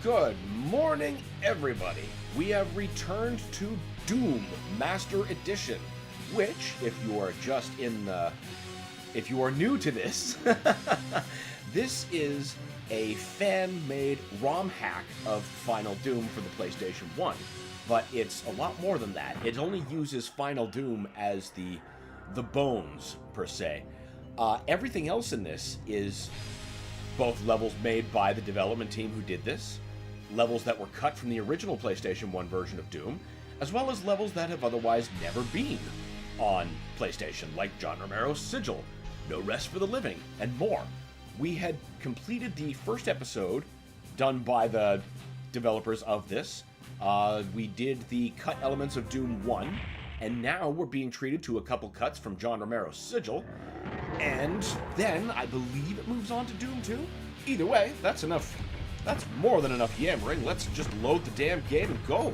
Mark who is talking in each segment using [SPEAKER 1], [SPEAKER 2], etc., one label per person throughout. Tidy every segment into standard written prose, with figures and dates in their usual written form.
[SPEAKER 1] Good morning, everybody. We have returned to Doom Master Edition, which, if you are if you are new to this, this is a fan-made ROM hack of Final Doom for the PlayStation 1. But it's a lot more than that. It only uses Final Doom as the bones, per se. Everything else in this is both levels made by the development team who did this, levels that were cut from the original PlayStation 1 version of Doom, as well as levels that have otherwise never been on PlayStation, like John Romero's Sigil, No Rest for the Living, and more. We had completed the first episode done by the developers of this. We did the cut elements of Doom 1, and now we're being treated to a couple cuts from John Romero's Sigil, and then I believe it moves on to Doom 2. Either way, that's enough. That's more than enough yammering. Let's just load the damn game and go.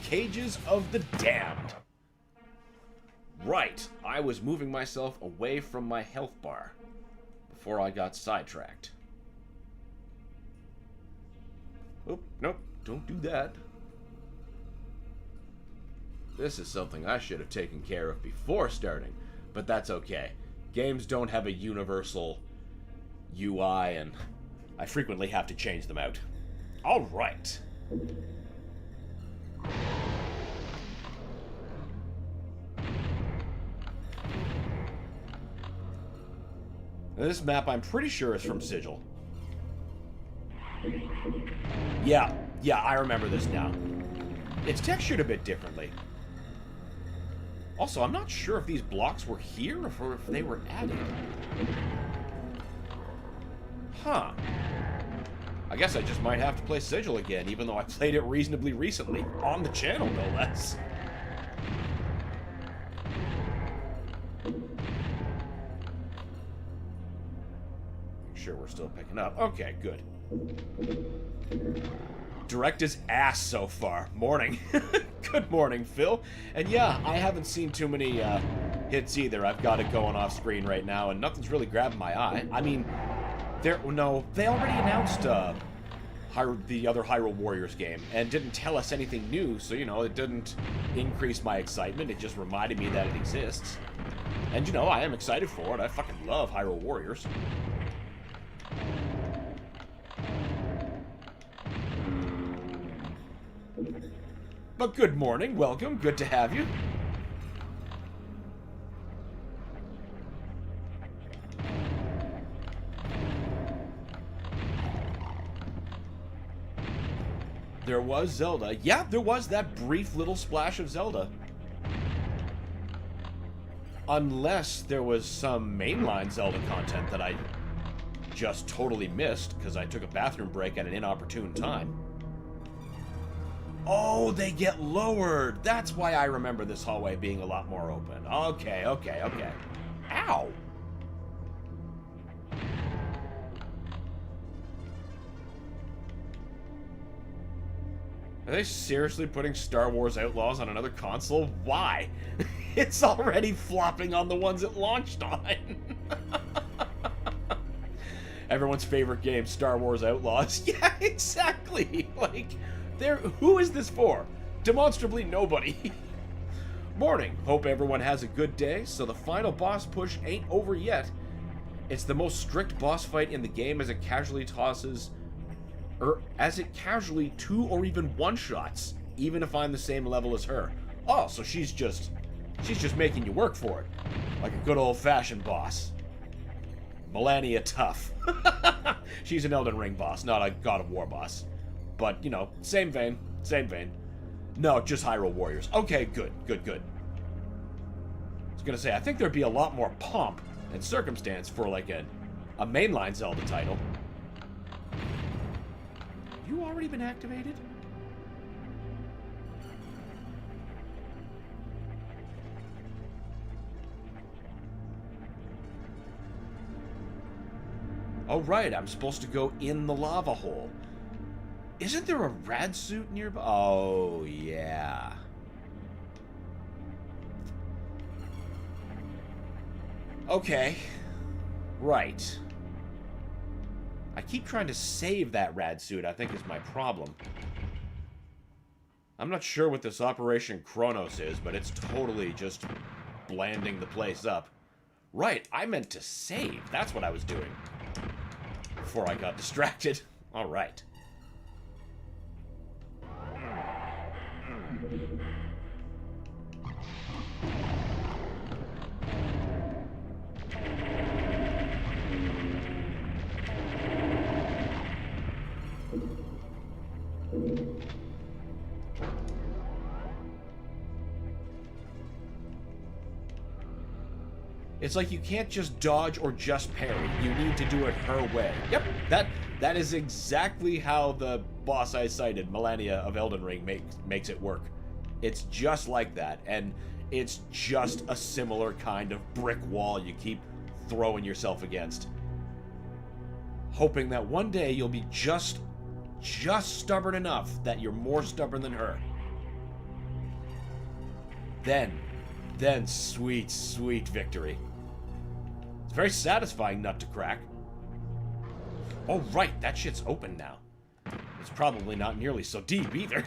[SPEAKER 1] Cages of the Damned. Right, I was moving myself away from my health bar before I got sidetracked. Oh, nope, don't do that. This is something I should have taken care of before starting, but that's okay. Games don't have a universal UI, and I frequently have to change them out. All right. This map, I'm pretty sure, is from Sigil. Yeah, I remember this now. It's textured a bit differently. Also, I'm not sure if these blocks were here or if they were added. Huh. I guess I just might have to play Sigil again, even though I played it reasonably recently. On the channel, no less. Sure, we're still picking up. Okay, good. Direct as ass so far. Morning. Good morning, Phil. And yeah, I haven't seen too many hits either. I've got it going off screen right now, and nothing's really grabbing my eye. I mean, they already announced the other Hyrule Warriors game and didn't tell us anything new, so, you know, it didn't increase my excitement. It just reminded me that it exists. And, you know, I am excited for it. I fucking love Hyrule Warriors. But good morning, welcome, good to have you. There was Zelda. Yeah, there was that brief little splash of Zelda. Unless there was some mainline Zelda content that I just totally missed because I took a bathroom break at an inopportune time. Oh, they get lowered. That's why I remember this hallway being a lot more open. Okay. Ow! Are they seriously putting Star Wars Outlaws on another console? Why? It's already flopping on the ones it launched on. Everyone's favorite game, Star Wars Outlaws. Yeah, exactly. Like, who is this for? Demonstrably nobody. Morning. Hope everyone has a good day. So the final boss push ain't over yet. It's the most strict boss fight in the game as it casually two or even one-shots, even if I'm the same level as her. Oh, so she's just making you work for it. Like a good old-fashioned boss. Melania Tough. She's an Elden Ring boss, not a God of War boss. But, you know, same vein. No, just Hyrule Warriors. Okay, good. I was gonna say, I think there'd be a lot more pomp and circumstance for, like, a mainline Zelda title. You already been activated? Oh, right, I'm supposed to go in the lava hole. Isn't there a rad suit nearby? Oh, yeah. Okay. Right. I keep trying to save that rad suit, I think is my problem. I'm not sure what this Operation Kronos is, but it's totally just blanding the place up. Right, I meant to save. That's what I was doing. Before I got distracted. Alright. It's like you can't just dodge or just parry. You need to do it her way. Yep, that is exactly how the boss I cited, Melania of Elden Ring, makes it work. It's just like that, and it's just a similar kind of brick wall you keep throwing yourself against. Hoping that one day you'll be just stubborn enough that you're more stubborn than her. Then sweet, sweet victory. It's a very satisfying nut to crack. Oh, right, that shit's open now. It's probably not nearly so deep either.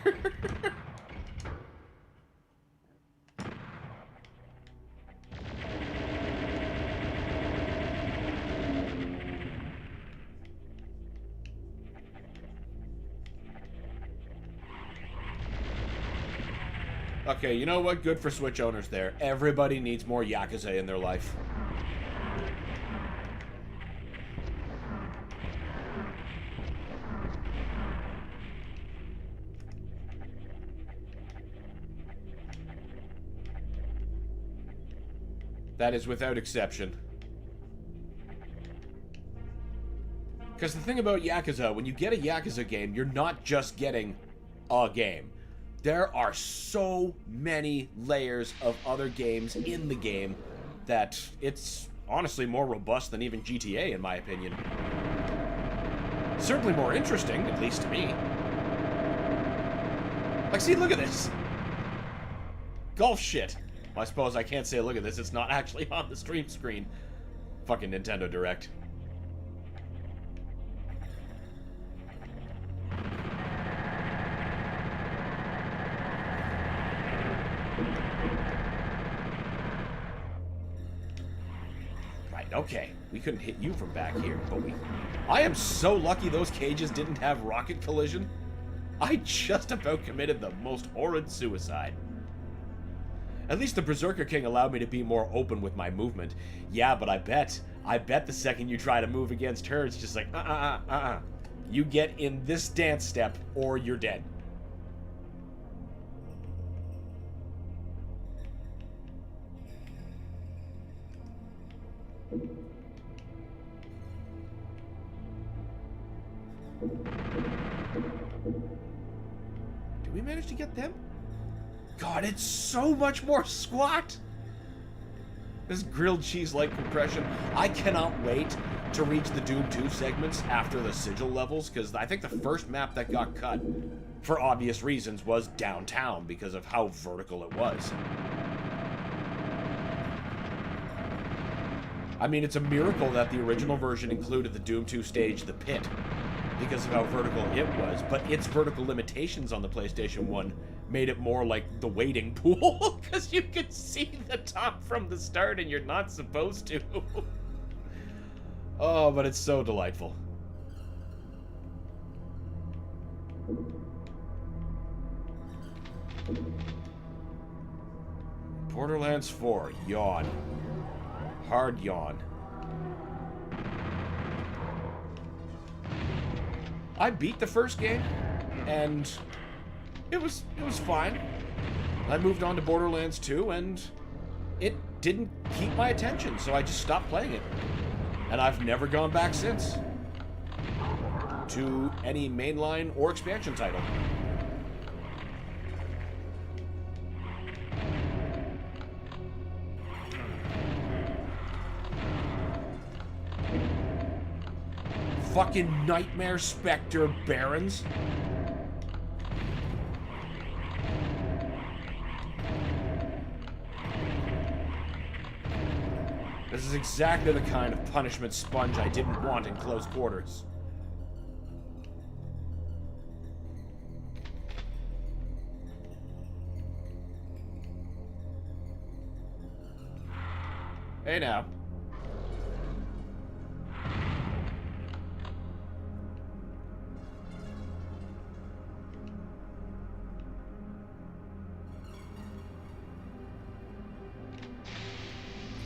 [SPEAKER 1] Okay, you know what? Good for Switch owners there. Everybody needs more Yakuza in their life. That is without exception. Because the thing about Yakuza, when you get a Yakuza game, you're not just getting a game. There are so many layers of other games in the game that it's honestly more robust than even GTA, in my opinion. Certainly more interesting, at least to me. Like, see, look at this. Golf shit. Well, I suppose I can't say look at this. It's not actually on the stream screen. Fucking Nintendo Direct. Okay, we couldn't hit you from back here, but we... I am so lucky those cages didn't have rocket collision. I just about committed the most horrid suicide. At least the Berserker King allowed me to be more open with my movement. Yeah, but I bet the second you try to move against her, it's just like, You get in this dance step, or you're dead. Did we manage to get them? God, it's so much more squat! This grilled cheese-like compression. I cannot wait to reach the Doom 2 segments after the Sigil levels, because I think the first map that got cut, for obvious reasons, was downtown because of how vertical it was. I mean, it's a miracle that the original version included the Doom 2 stage, The Pit, because of how vertical it was, but its vertical limitations on the PlayStation 1 made it more like the wading pool, because you could see the top from the start and you're not supposed to. Oh, but it's so delightful. Borderlands 4, yawn. Hard yawn. I beat the first game, and it was fine. I moved on to Borderlands 2, and it didn't keep my attention, so I just stopped playing it. And I've never gone back since to any mainline or expansion title. Fucking Nightmare Spectre Barons. This is exactly the kind of punishment sponge I didn't want in close quarters. Hey now.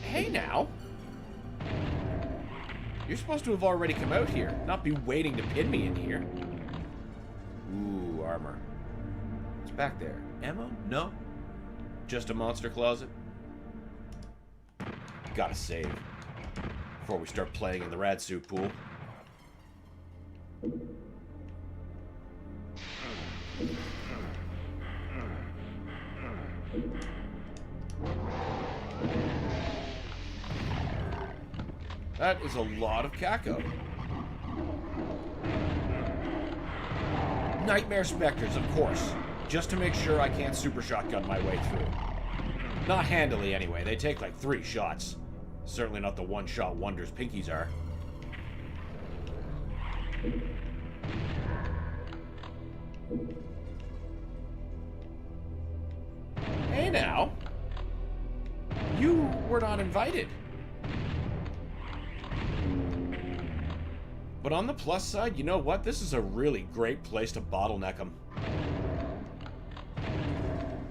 [SPEAKER 1] Hey now. You're supposed to have already come out here, not be waiting to pin me in here. Ooh, armor. What's back there? Ammo? No. Just a monster closet. Gotta save before we start playing in the rad suit pool. That is a lot of caco. Nightmare Spectres, of course. Just to make sure I can't super shotgun my way through. Not handily, anyway. They take like 3 shots. Certainly not the one-shot wonders pinkies are. Hey now. You were not invited. But on the plus side, you know what? This is a really great place to bottleneck them.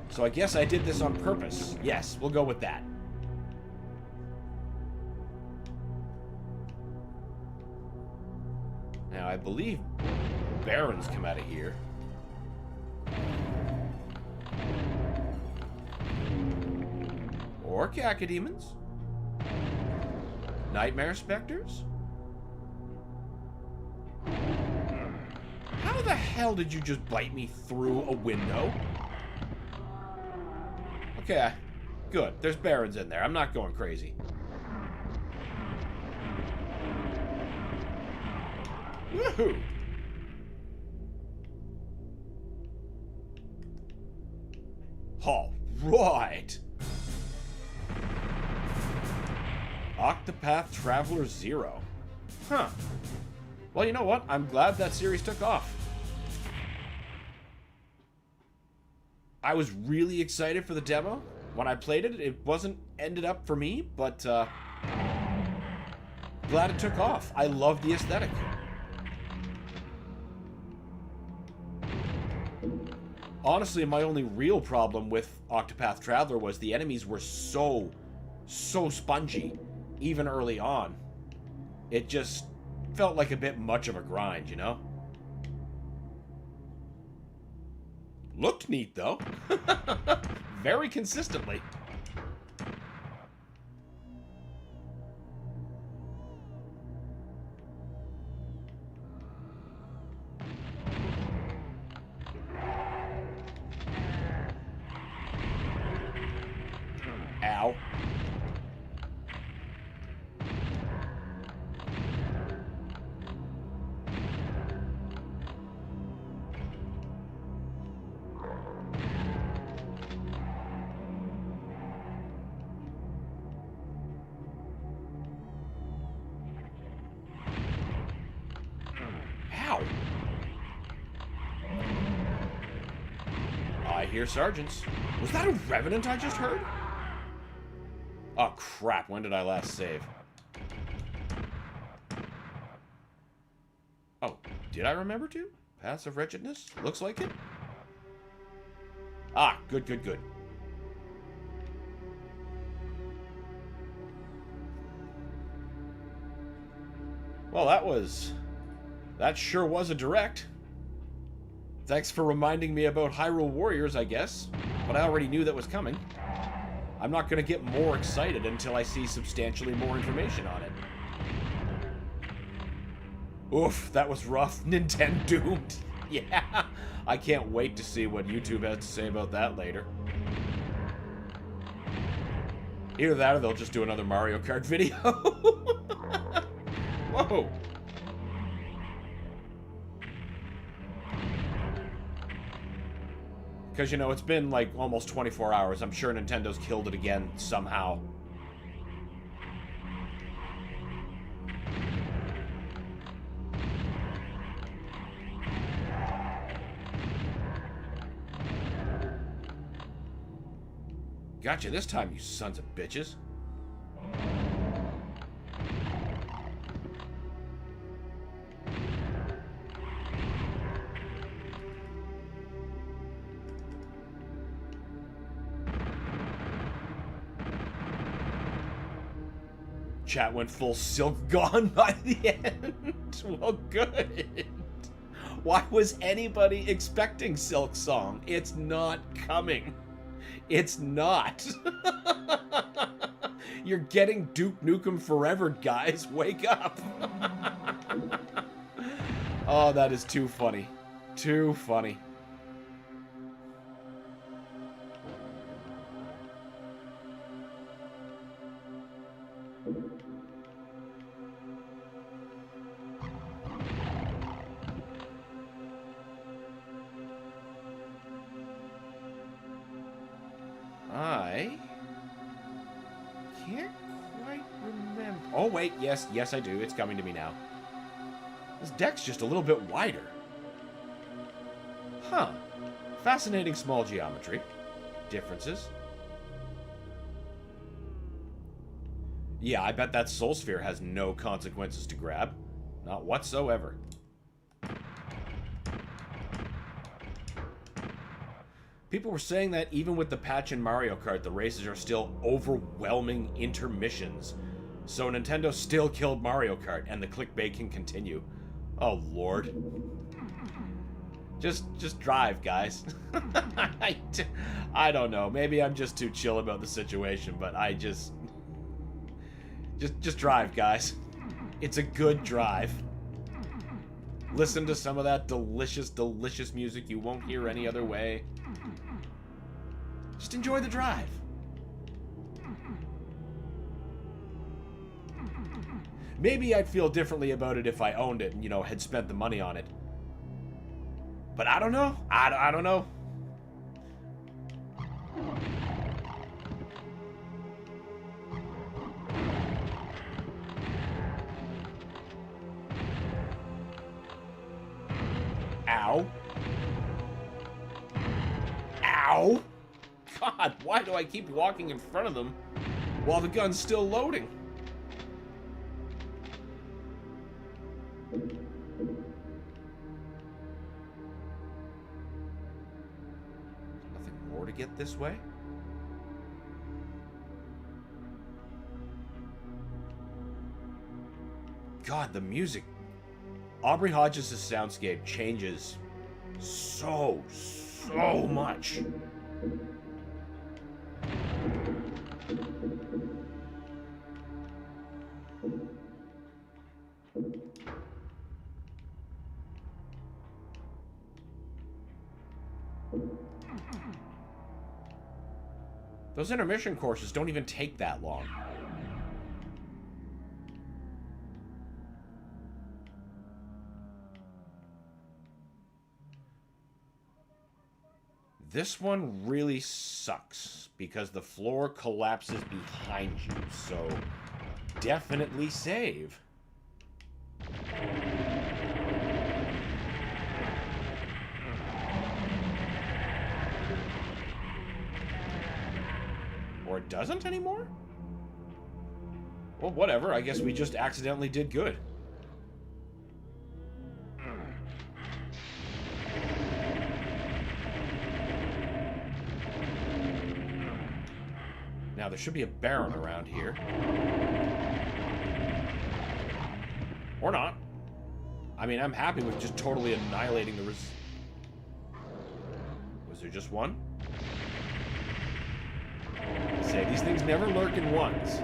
[SPEAKER 1] So I guess I did this on purpose. Yes, we'll go with that. Now, I believe Barons come out of here. Or Cacodemons. Nightmare Spectres. How the hell did you just bite me through a window? Okay, good. There's Barons in there. I'm not going crazy. Woohoo! All right. Octopath Traveler 0. Huh. Well, you know what? I'm glad that series took off. I was really excited for the demo. When I played it, it wasn't ended up for me, but glad it took off. I love the aesthetic. Honestly, my only real problem with Octopath Traveler was the enemies were so spongy, even early on. It just felt like a bit much of a grind, you know? Looked neat, though. Very consistently. Ow. Ow. I hear sergeants. Was that a revenant I just heard? Oh, crap. When did I last save? Oh, did I remember to? Paths of Wretchedness? Looks like it. Ah, good, good, good. Well, that sure was a direct. Thanks for reminding me about Hyrule Warriors, I guess. But I already knew that was coming. I'm not going to get more excited until I see substantially more information on it. Oof, that was rough. Nintendo doomed. Yeah, I can't wait to see what YouTube has to say about that later. Either that or they'll just do another Mario Kart video. Whoa. Because, you know, it's been like almost 24 hours. I'm sure Nintendo's killed it again somehow. Gotcha this time, you sons of bitches. Chat went full Silk gone by the end. Well, good. Why was anybody expecting Silk Song? It's not coming. It's not. You're getting Duke Nukem Forever, guys. Wake up. Oh, that is too funny. Too funny. I can't quite remember. Oh, wait. Yes, I do. It's coming to me now. This deck's just a little bit wider. Huh. Fascinating small geometry. Differences. Yeah, I bet that Soul Sphere has no consequences to grab. Not whatsoever. People were saying that even with the patch in Mario Kart, the races are still overwhelming intermissions. So Nintendo still killed Mario Kart, and the clickbait can continue. Oh, Lord. Just drive, guys. I don't know. Maybe I'm just too chill about the situation, but I just drive, guys. It's a good drive. Listen to some of that delicious, delicious music you won't hear any other way. Just enjoy the drive. Maybe I'd feel differently about it if I owned it and, you know, had spent the money on it. But I don't know. I don't know. Ow. Ow. God, why do I keep walking in front of them while the gun's still loading? Nothing more to get this way? God, the music. Aubrey Hodges' soundscape changes so much. Those intermission courses don't even take that long. This one really sucks because the floor collapses behind you, so definitely save. Or it doesn't anymore? Well, whatever. I guess we just accidentally did good. Now, there should be a Baron around here. Or not. I mean, I'm happy with just totally annihilating the Was there just one? Say, these things never lurk in ones.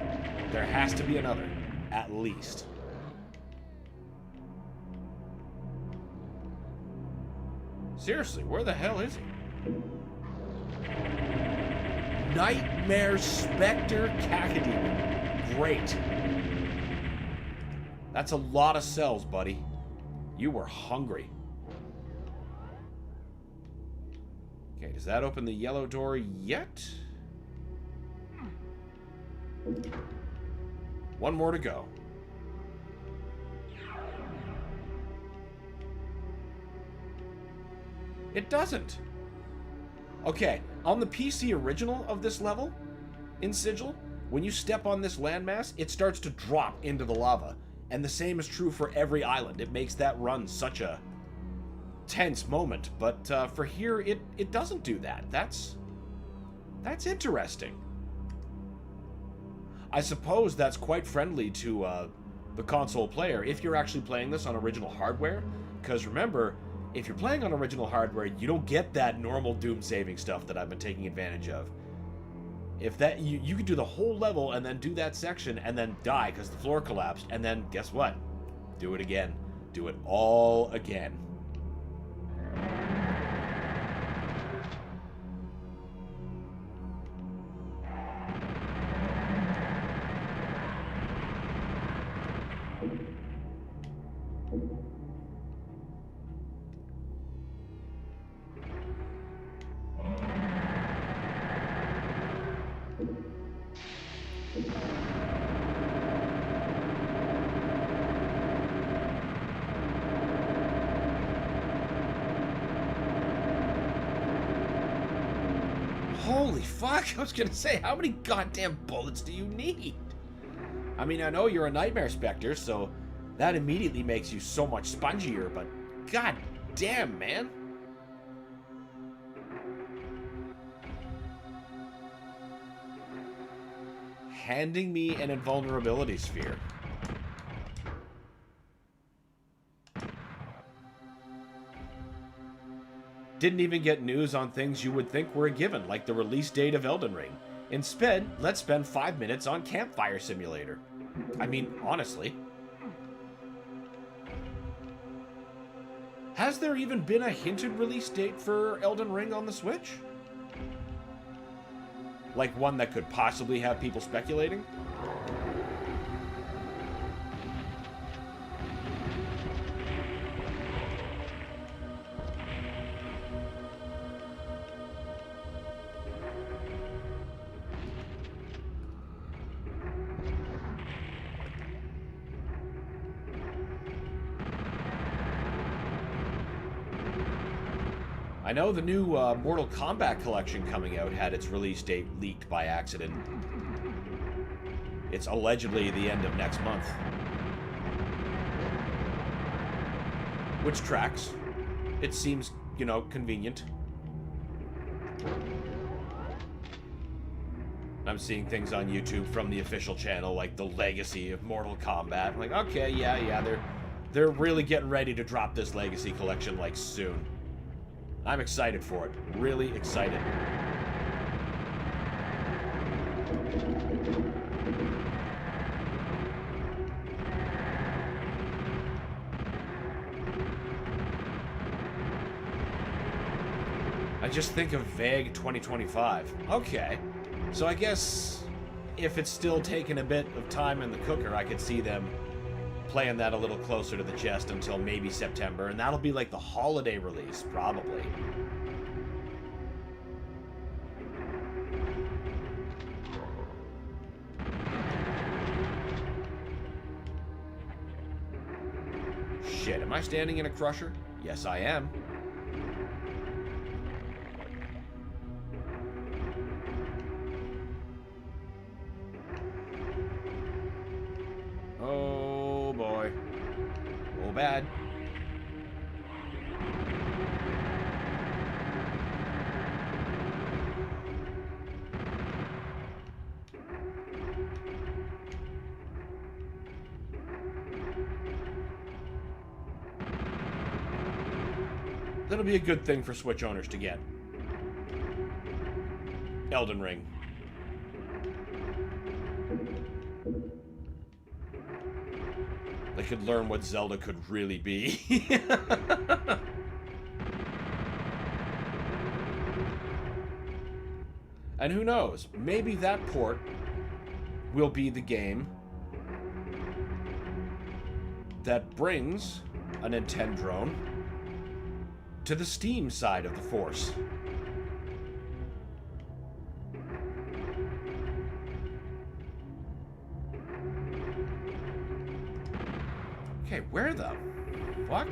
[SPEAKER 1] There has to be another, at least. Seriously, where the hell is he? Nightmare Spectre Cacodemon. Great. That's a lot of cells, buddy. You were hungry. Okay, does that open the yellow door yet? One more to go. It doesn't. Okay, on the PC original of this level, in Sigil, when you step on this landmass, it starts to drop into the lava. And the same is true for every island. It makes that run such a tense moment. But for here, it doesn't do that. That's interesting. I suppose that's quite friendly to the console player if you're actually playing this on original hardware. Because remember, if you're playing on original hardware, you don't get that normal Doom saving stuff that I've been taking advantage of. If that, you could do the whole level and then do that section and then die because the floor collapsed, and then guess what? Do it again. Do it all again. Holy fuck, I was gonna say, how many goddamn bullets do you need? I mean, I know you're a Nightmare Spectre, so that immediately makes you so much spongier, but god damn, man. Handing me an invulnerability sphere. Didn't even get news on things you would think were a given, like the release date of Elden Ring. Instead, let's spend 5 minutes on Campfire Simulator. I mean, honestly. Has there even been a hinted release date for Elden Ring on the Switch? Like one that could possibly have people speculating? I know the new Mortal Kombat collection coming out had its release date leaked by accident. It's allegedly the end of next month. Which tracks. It seems, you know, convenient. I'm seeing things on YouTube from the official channel, like the legacy of Mortal Kombat. I'm like, okay, yeah, they're really getting ready to drop this legacy collection, like, soon. I'm excited for it. Really excited. I just think of vague 2025. Okay. So I guess if it's still taking a bit of time in the cooker, I could see them playing that a little closer to the chest until maybe September, and that'll be like the holiday release, probably. Shit, am I standing in a crusher? Yes, I am. Oh boy. Oh bad. That'll be a good thing for Switch owners to get. Elden Ring. They could learn what Zelda could really be. And who knows, maybe that port will be the game that brings a Nintendrone to the Steam side of the Force. Okay, where the fuck?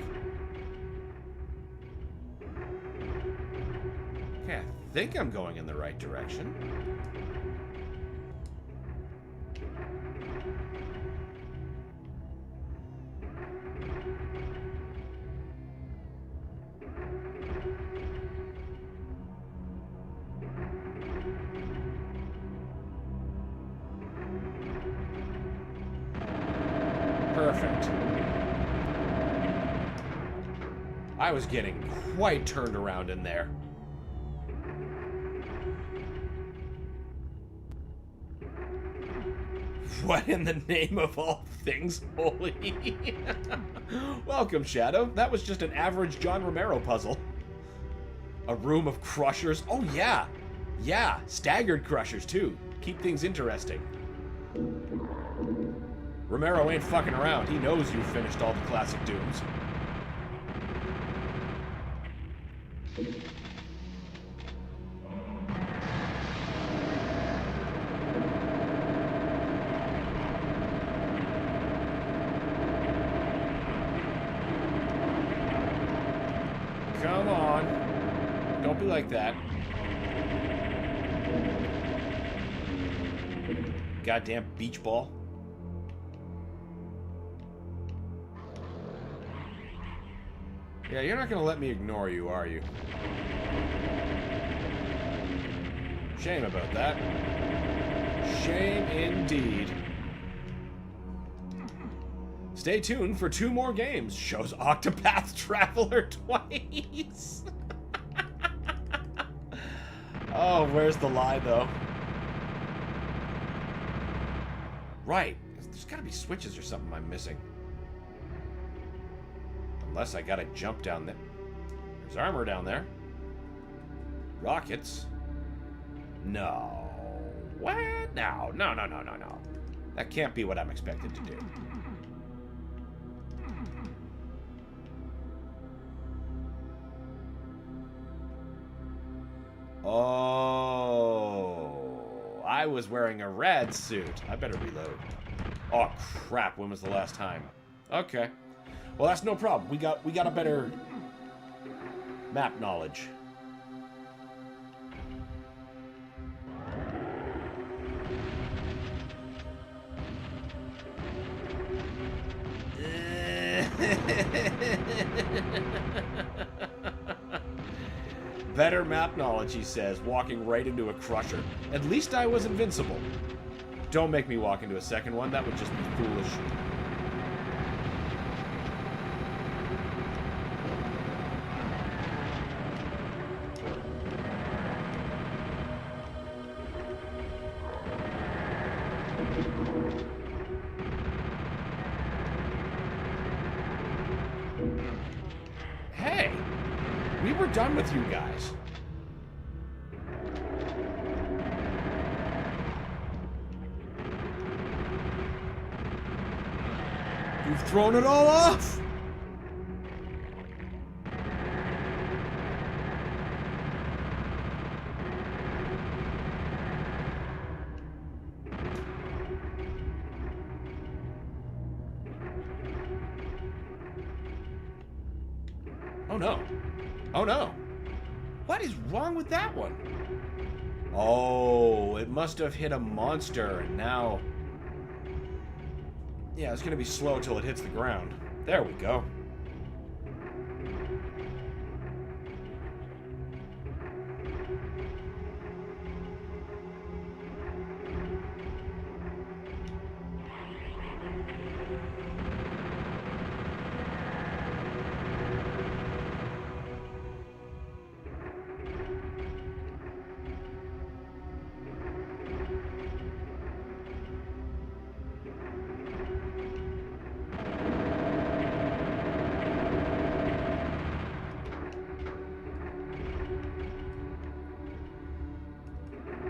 [SPEAKER 1] Okay, I think I'm going in the right direction. I was getting quite turned around in there. What in the name of all things holy? Welcome, Shadow. That was just an average John Romero puzzle. A room of crushers. Oh, yeah. Yeah, staggered crushers, too. Keep things interesting. Romero ain't fucking around. He knows you've finished all the classic Dooms. Come on. Don't be like that. Goddamn beach ball. Yeah, you're not gonna let me ignore you, are you? Shame about that. Shame indeed. Stay tuned for 2 more games. Shows Octopath Traveler twice. Oh, where's the lie, though? Right. There's gotta be switches or something I'm missing. Unless I gotta jump down there. There's armor down there. Rockets. No. What? No. No. That can't be what I'm expected to do. Oh. I was wearing a rad suit. I better reload. Oh, crap. When was the last time? Okay. Well, that's no problem. We got a better map knowledge. Better map knowledge, he says, walking right into a crusher. At least I was invincible. Don't make me walk into a second one. That would just be foolish. Hey, we were done with you guys. You've thrown it all off. Oh no. Oh no. What is wrong with that one? Oh, it must have hit a monster and now... Yeah, it's gonna be slow till it hits the ground. There we go.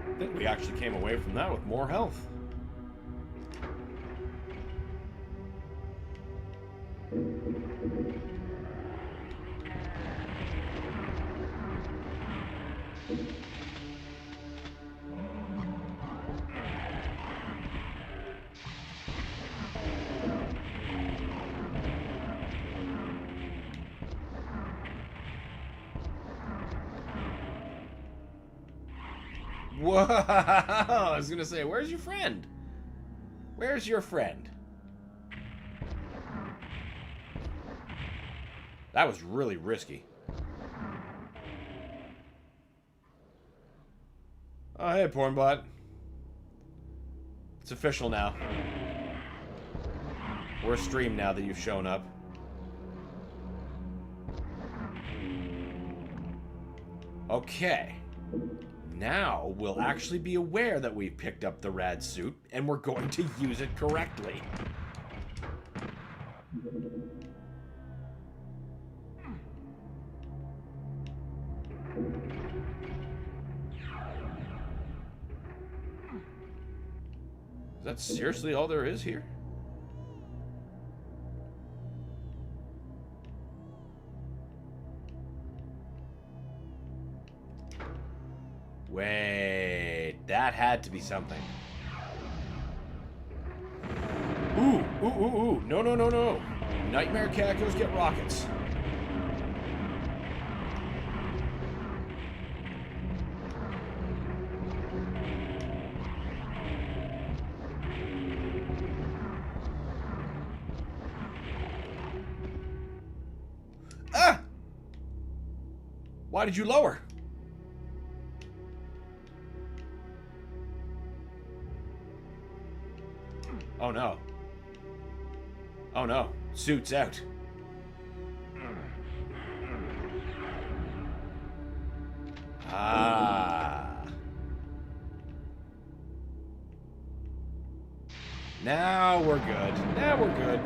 [SPEAKER 1] I think we actually came away from that with more health. Whoa! I was gonna say, where's your friend? Where's your friend? That was really risky. Oh, hey, Pornbot. It's official now. We're a stream now that you've shown up. Okay. Now we'll actually be aware that we've picked up the rad suit, and we're going to use it correctly. Is that seriously all there is here? Wait, that had to be something. Ooh, ooh, ooh, ooh. No, no, no, no. Nightmare cacos get rockets. Ah! Why did you lower? Oh no. Oh no. Suit's out. Ah. Now we're good. Now we're good.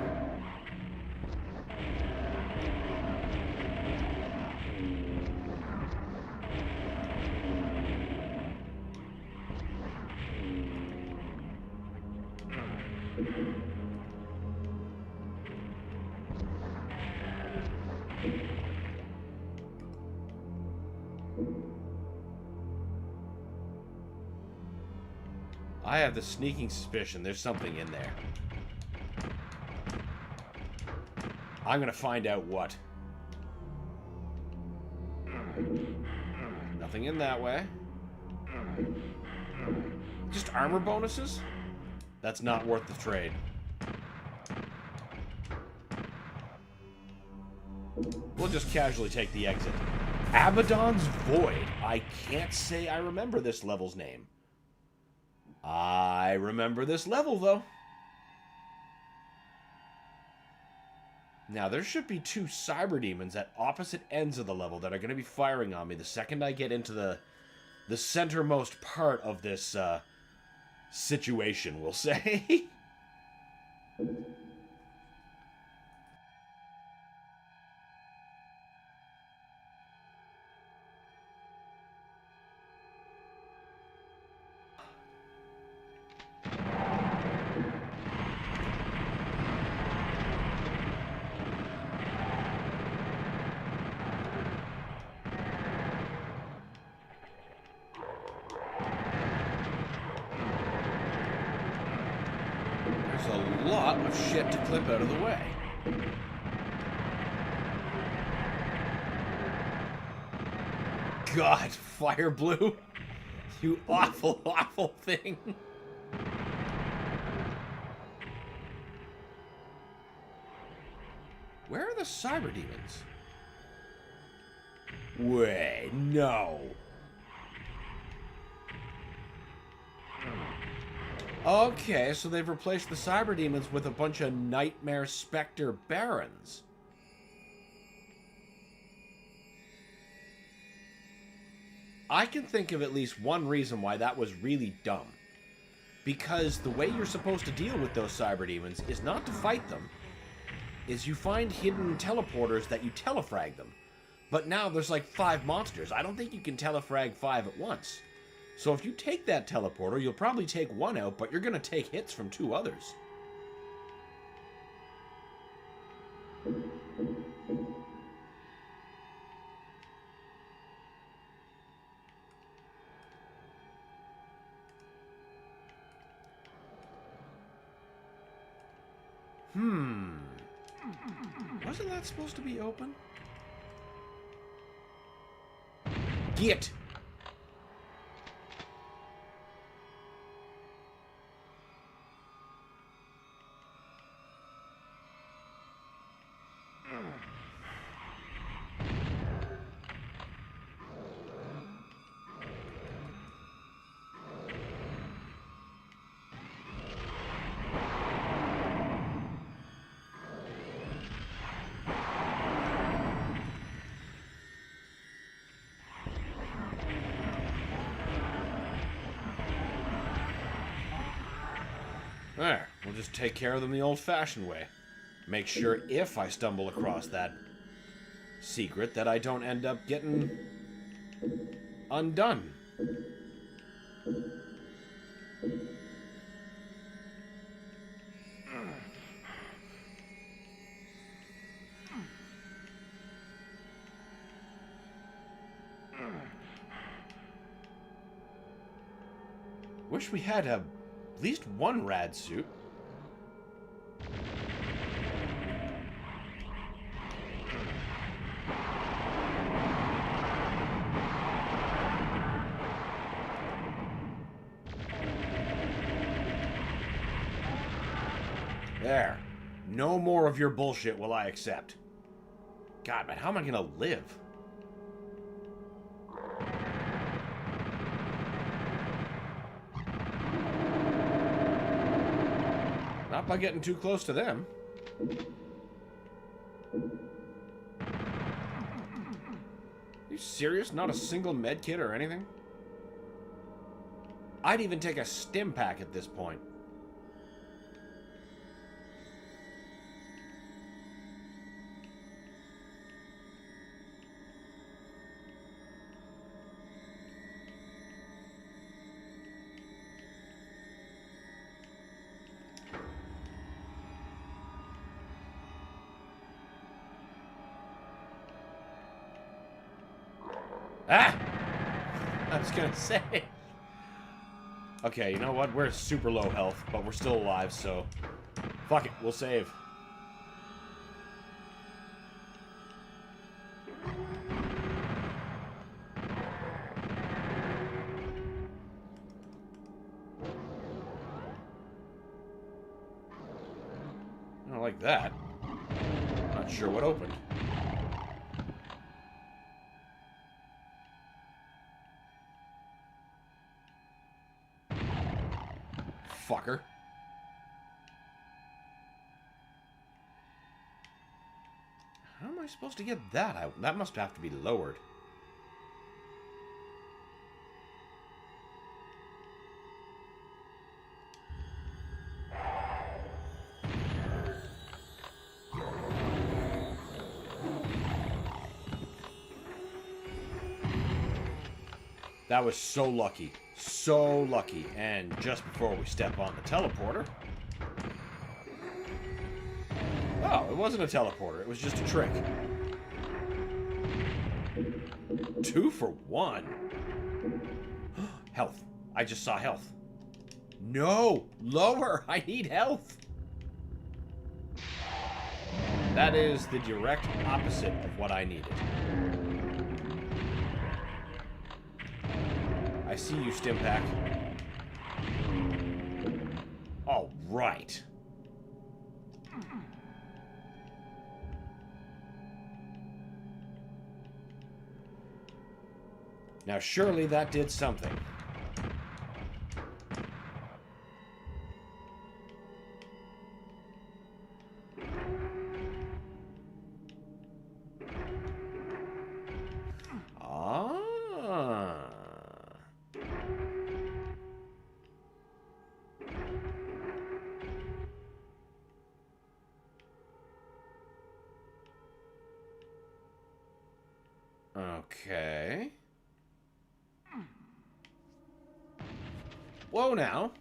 [SPEAKER 1] I have the sneaking suspicion there's something in there. I'm gonna find out what. Nothing in that way. Just armor bonuses? That's not worth the trade. We'll just casually take the exit. Abaddon's Void. I can't say I remember this level's name. I remember this level, though. Now, there should be two cyber demons at opposite ends of the level that are going to be firing on me the second I get into the centermost part of this situation, we'll say. A lot of shit to clip out of the way. God, fire blue. You awful, awful thing. Where are the cyber demons? Wait, no. Okay, so they've replaced the cyber demons with a bunch of nightmare specter barons. I can think of at least one reason why that was really dumb. Because the way you're supposed to deal with those cyber demons is not to fight them, is you find hidden teleporters that you telefrag them. But now there's like 5 monsters. I don't think you can telefrag 5 at once. So if you take that teleporter, you'll probably take one out, but you're going to take hits from 2 others. Wasn't that supposed to be open? Get! There, we'll just take care of them the old-fashioned way. Make sure if I stumble across that secret that I don't end up getting undone. Wish we had at least one rad suit. There. No more of your bullshit will I accept. God, man, how am I gonna live? Not by getting too close to them. You serious? Not a single med kit or anything? I'd even take a stim pack at this point. Ah! I was gonna say. Okay, you know what? We're super low health, but we're still alive, so... Fuck it, we'll save. I don't like that. Not sure what opened. Fucker. How am I supposed to get that out? That must have to be lowered. That was so lucky. So lucky. And just before we step on the teleporter... Oh, it wasn't a teleporter. It was just a trick. 2 for 1. Health. I just saw health. No! Lower! I need health! That is the direct opposite of what I needed. I see you, Stimpack. All right. Now, surely that did something. Okay. Whoa now.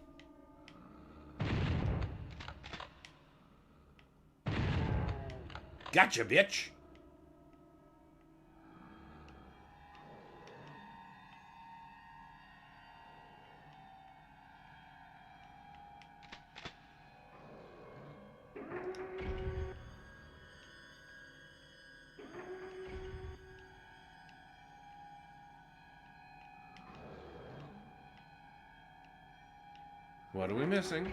[SPEAKER 1] Gotcha, bitch. What are we missing?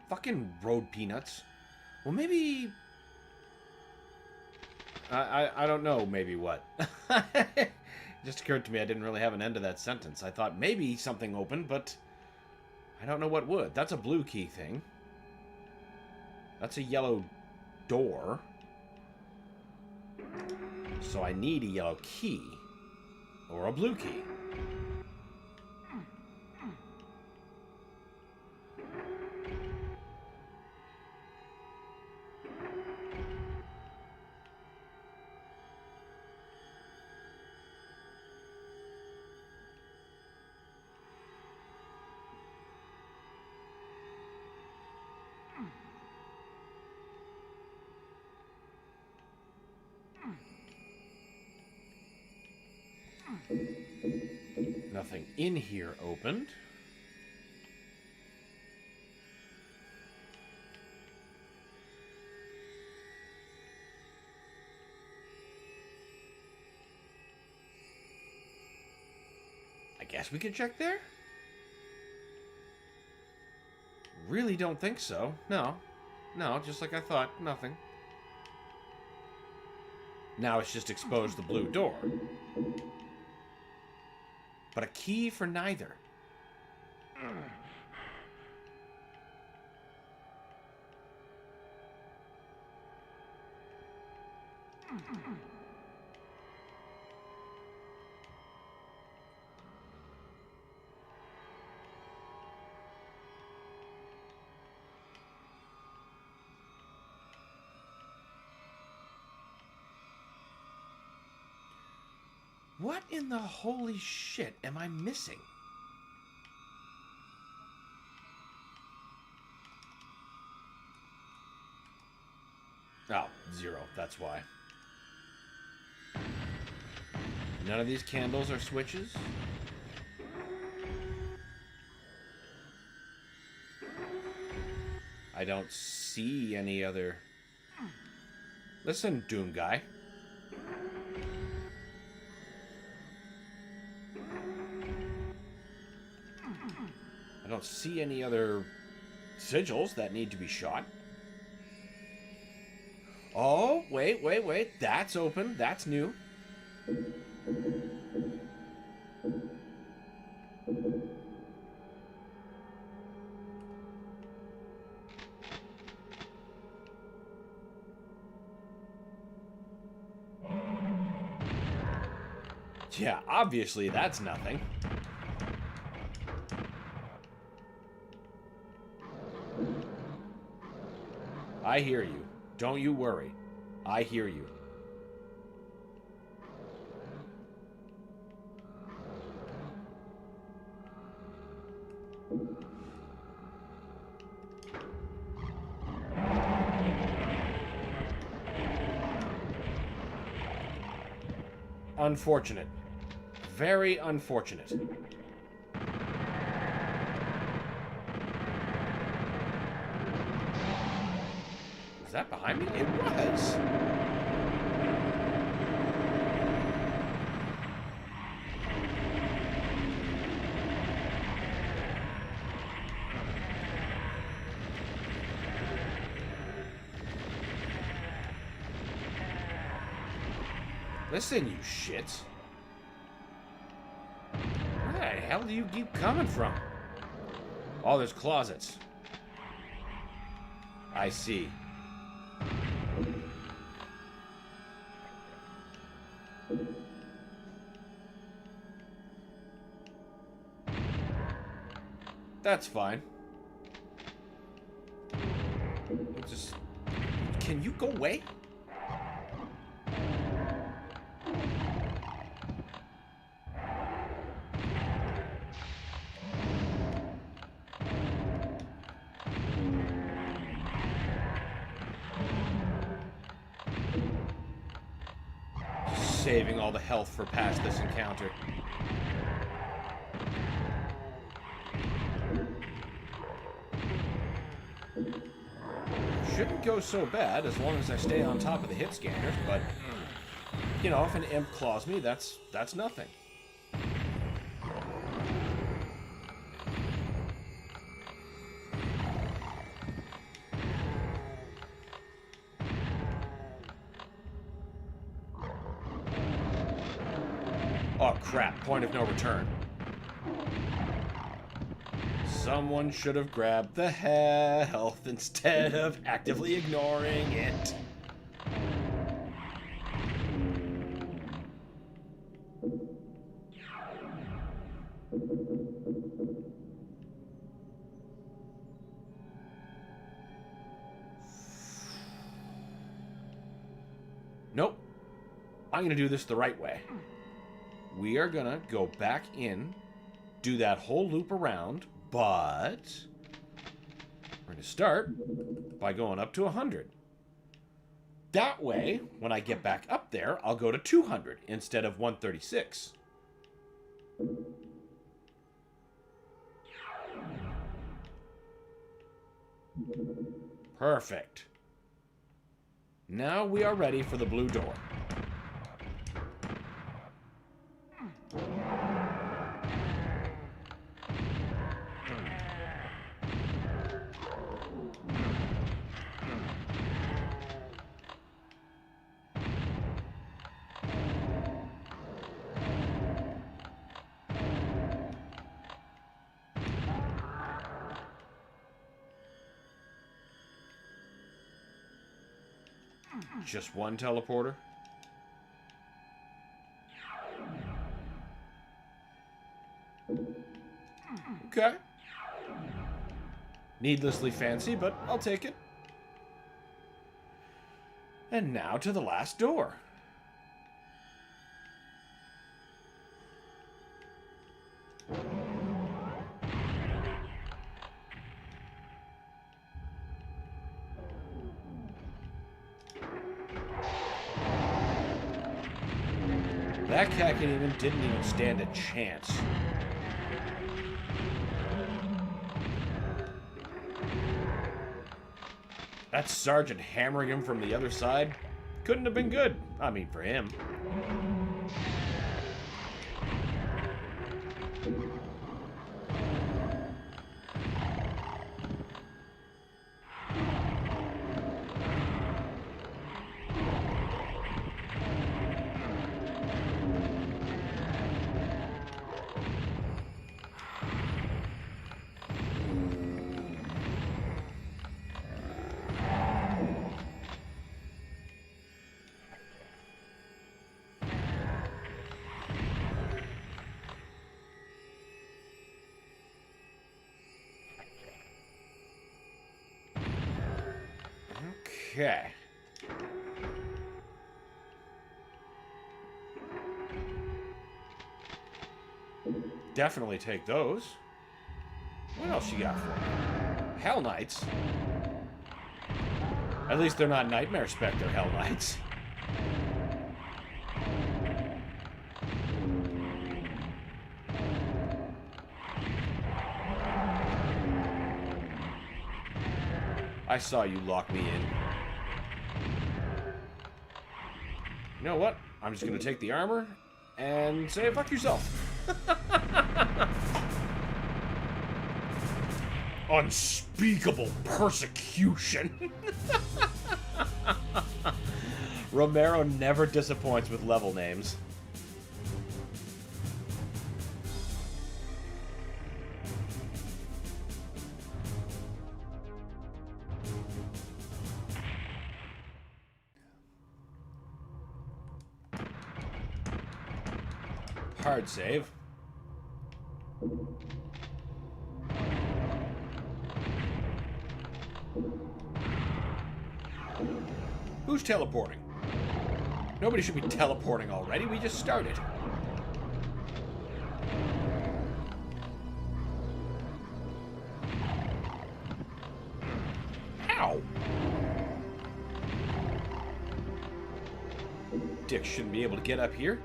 [SPEAKER 1] Fucking road peanuts. Well, maybe... I don't know, maybe what. It just occurred to me I didn't really have an end to that sentence. I thought maybe something opened, but I don't know what would. That's a blue key thing. That's a yellow door. So I need a yellow key. Or a blue key. Nothing in here opened. I guess we could check there? Really don't think so. No. No, just like I thought. Nothing. Now it's just exposed the blue door. But a key for neither. What in the holy shit am I missing? Oh, 0. That's why. None of these candles are switches. I don't see any other... Listen, Doom guy. I don't see any other sigils that need to be shot. Oh, wait. That's open. That's new. Yeah, obviously that's nothing. I hear you. Don't you worry. I hear you. Unfortunate. Very unfortunate. Was that behind me? It was. Listen, you shits. Where the hell do you keep coming from? Oh, there's closets. I see. That's fine. Just... Can you go away? Saving all the health for past this encounter. Shouldn't go so bad as long as I stay on top of the hit scanners, but you know, if an imp claws me, that's nothing. Oh crap, point of no return. Someone should have grabbed the health instead of actively ignoring it. Nope. I'm going to do this the right way. We are going to go back in, do that whole loop around, but we're going to start by going up to 100. That way, when I get back up there, I'll go to 200 instead of 136. Perfect. Now we are ready for the blue door. Just one teleporter? Okay. Needlessly fancy, but I'll take it. And now to the last door. That Kakin didn't even stand a chance. That sergeant hammering him from the other side couldn't have been good. I mean, for him. Okay. Definitely take those. What else you got for me? Hell Knights. At least they're not Nightmare Spectre Hell Knights. I saw you lock me in. You know what? I'm just gonna take the armor and say fuck yourself. Unspeakable persecution. Romero never disappoints with level names. Hard save. Who's teleporting? Nobody should be teleporting already. We just started. Ow! Dick shouldn't be able to get up here.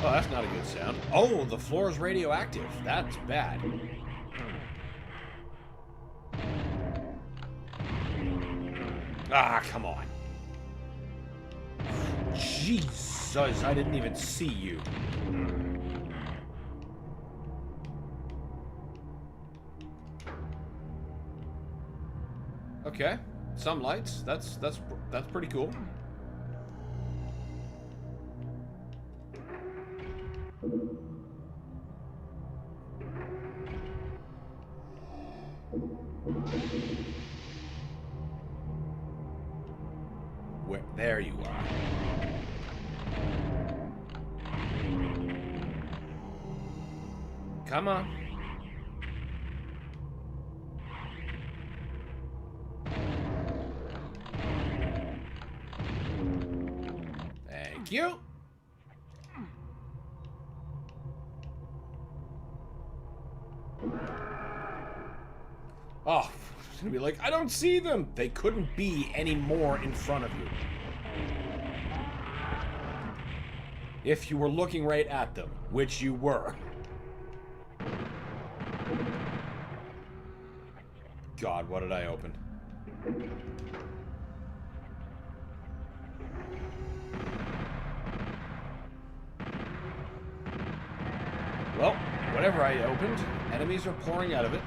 [SPEAKER 1] Oh, that's not a good sound. Oh, the floor is radioactive. That's bad. Ah, come on. Jesus, I didn't even see you. Okay, some lights. That's pretty cool. Where, there you are. Come on. Thank you. Oh, it's gonna be like, I don't see them. They couldn't be any more in front of you. If you were looking right at them, which you were. God, what did I open? Well, whatever I opened, enemies are pouring out of it.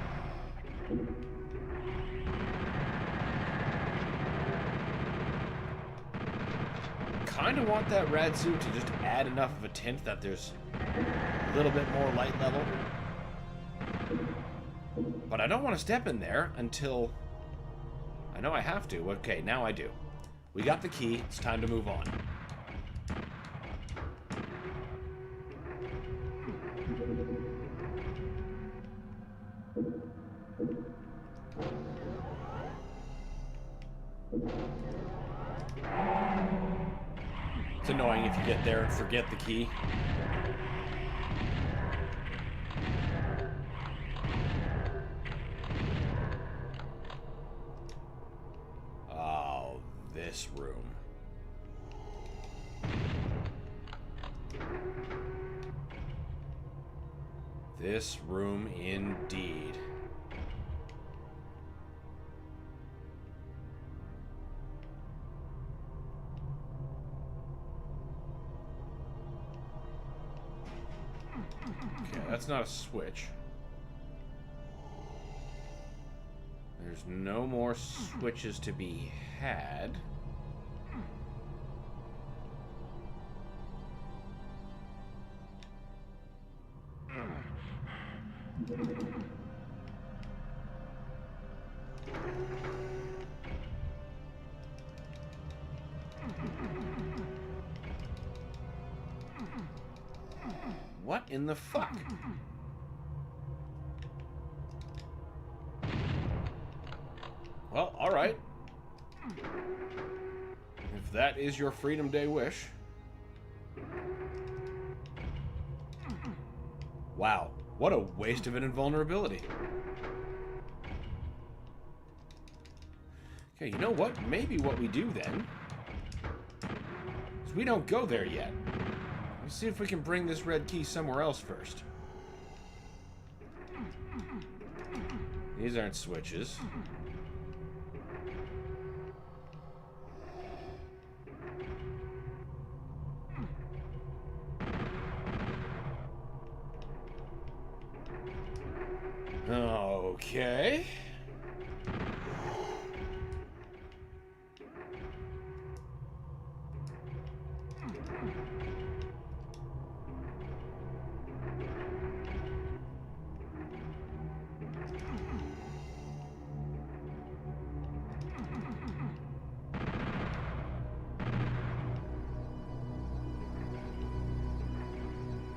[SPEAKER 1] Kind of want that rad suit to just add enough of a tint that there's a little bit more light level. But I don't want to step in there until... I know I have to. Okay, now I do. We got the key. It's time to move on. It's annoying if you get there and forget the key. Oh, this room. This room indeed. Okay, that's not a switch. There's no more switches to be had. What in the fuck? Well, alright. If that is your Freedom Day wish. Wow, what a waste of an invulnerability. Okay, you know what? Maybe what we do then is we don't go there yet. Let's see if we can bring this red key somewhere else first. These aren't switches. Okay.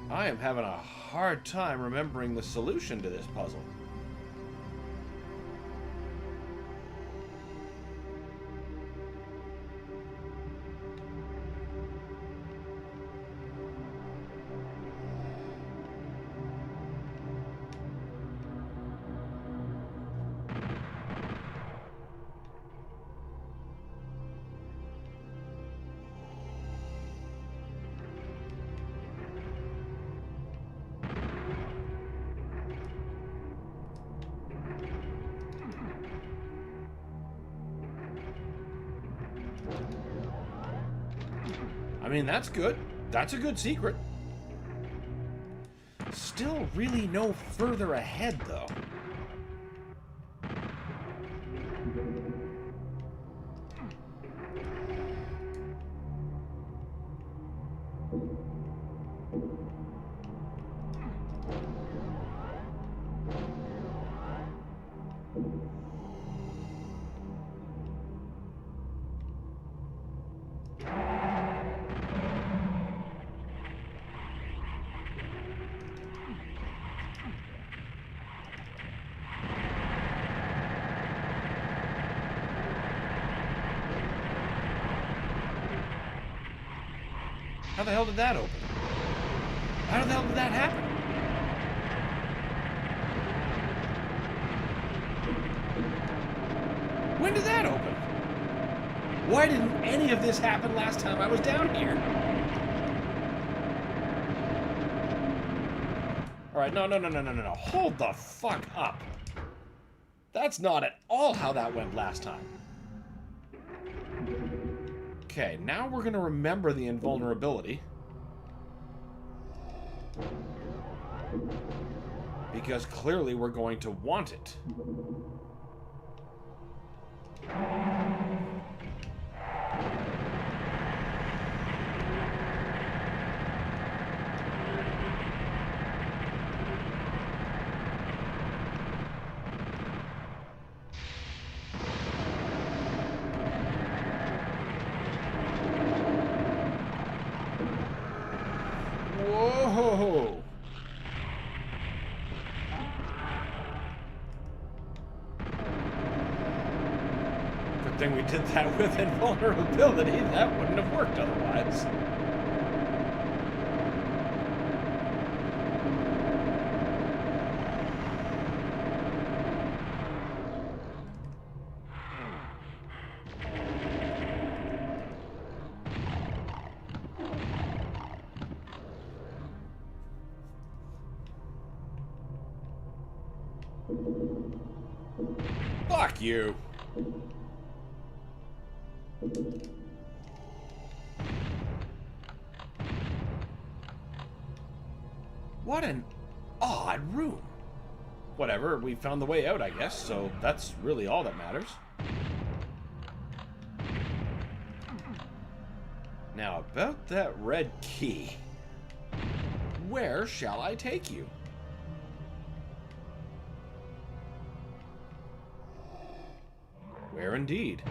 [SPEAKER 1] I am having a hard time remembering the solution to this puzzle. I mean, that's good. That's a good secret. Still really no further ahead, though. How the hell did that open? How the hell did that happen? When did that open? Why didn't any of this happen last time I was down here? Alright, no. Hold the fuck up. That's not at all how that went last time. Okay, now we're gonna remember the invulnerability. Because clearly we're going to want it. Whoa! Good thing we did that with invulnerability. That wouldn't have worked otherwise. Fuck you. What an odd room. Whatever, we found the way out, I guess, so that's really all that matters. Now, about that red key. Where shall I take you? Where indeed?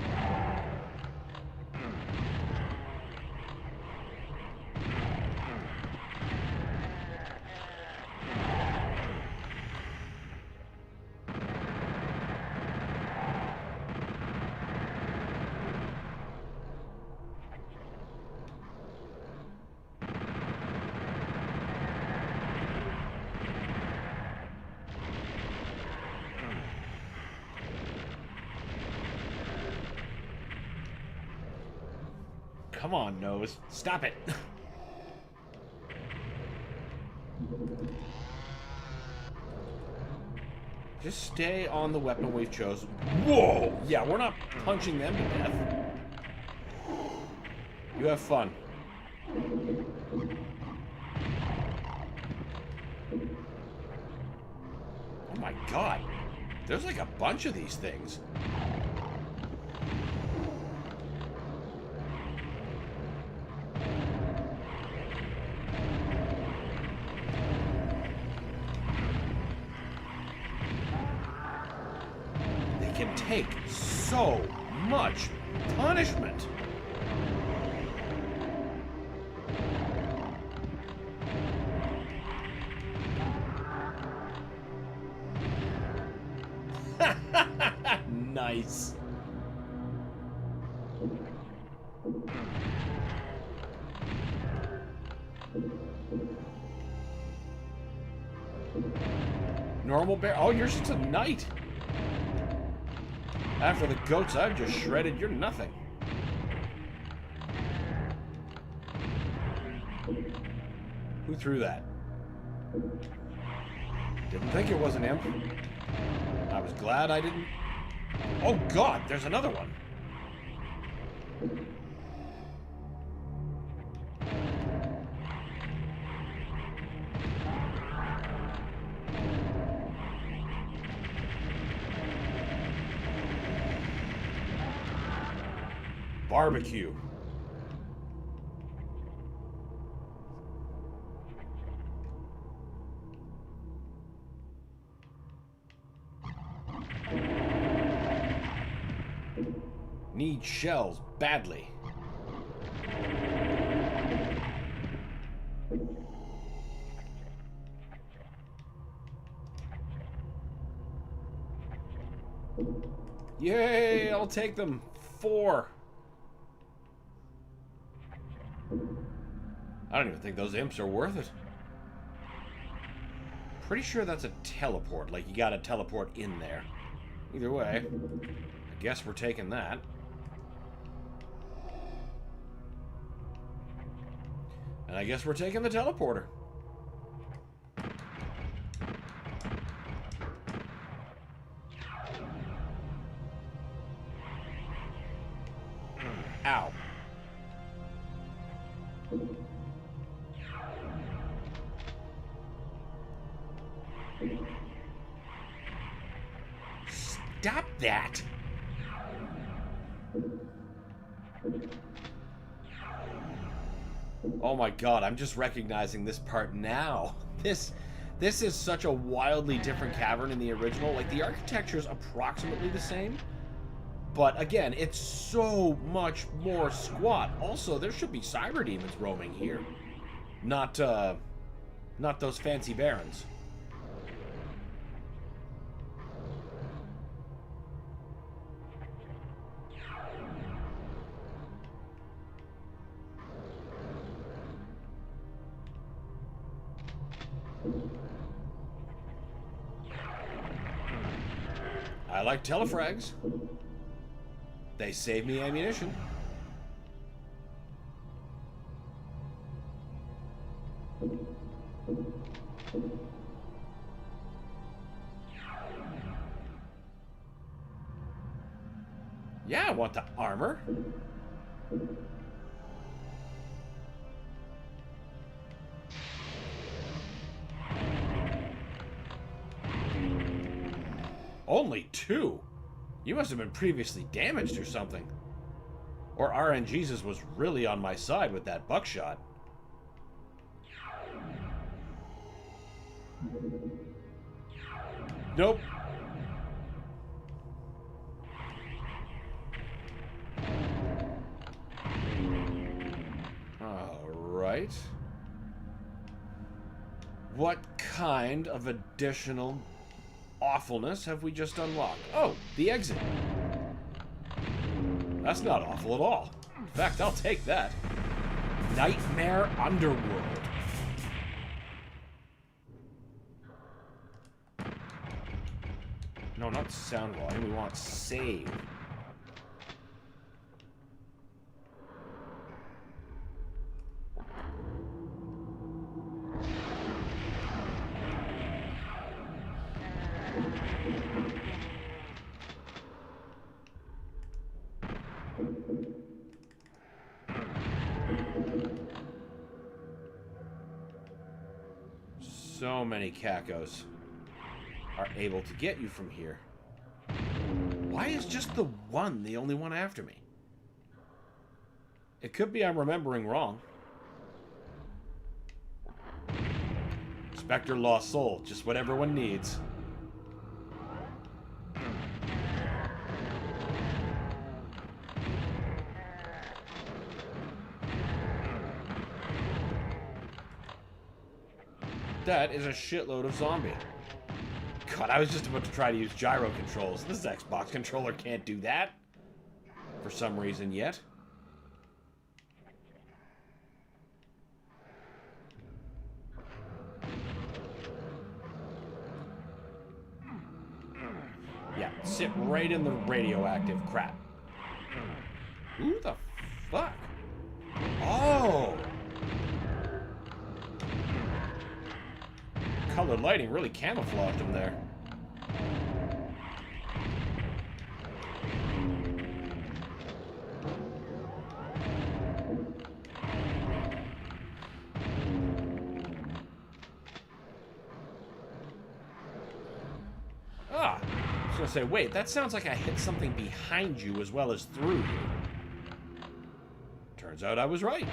[SPEAKER 1] Come on, nose. Stop it. Just stay on the weapon we've chosen. Whoa! Yeah, we're not punching them to death. You have fun. Oh my god. There's like a bunch of these things. Can take so much punishment. Nice. Normal bear. Oh, you're just a knight. After the goats I've just shredded, you're nothing. Who threw that? Didn't think it was an imp. I was glad I didn't... Oh god, there's another one. Barbecue. Need shells badly. Yay, I'll take them. 4. I don't even think those imps are worth it. Pretty sure that's a teleport. Like, you gotta teleport in there. Either way, I guess we're taking that. And I guess we're taking the teleporter. Ow. Stop that! Oh my god, I'm just recognizing this part now. This is such a wildly different cavern in the original. Like, the architecture's approximately the same, but again, it's so much more squat. Also, there should be cyber demons roaming here. Not those fancy barons. I like telefrags. They save me ammunition. Yeah, I want the armor. Only 2? You must have been previously damaged or something. Or RNGesus was really on my side with that buckshot. Nope. Alright. What kind of additional awfulness have we just unlocked? Oh, the exit. That's not awful at all. In fact, I'll take that. Nightmare Underworld. No, not sound volume. We want save. So many cacos are able to get you from here. Why is just the one the only one after me? It could be I'm remembering wrong. Spectre Lost Soul, just what everyone needs. That is a shitload of zombie. God, I was just about to try to use gyro controls. This Xbox controller can't do that. For some reason yet. Yeah, sit right in the radioactive crap. Who the fuck? Oh! Colored lighting really camouflaged him there. Ah, I was gonna say, wait, that sounds like I hit something behind you as well as through you. Turns out I was right.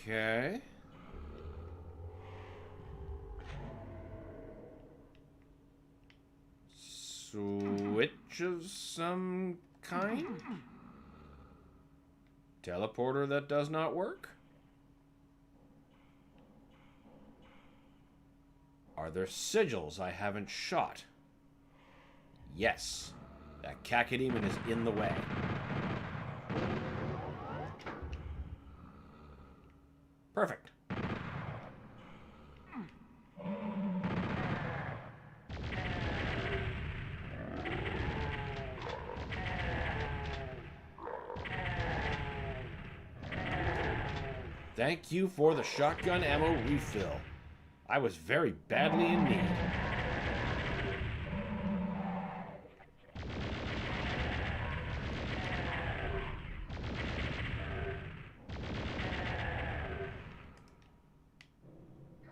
[SPEAKER 1] Okay. Switch of some kind? Teleporter that does not work? Are there sigils I haven't shot? Yes. That cacodemon is in the way. Perfect. Thank you for the shotgun ammo refill. I was very badly in need.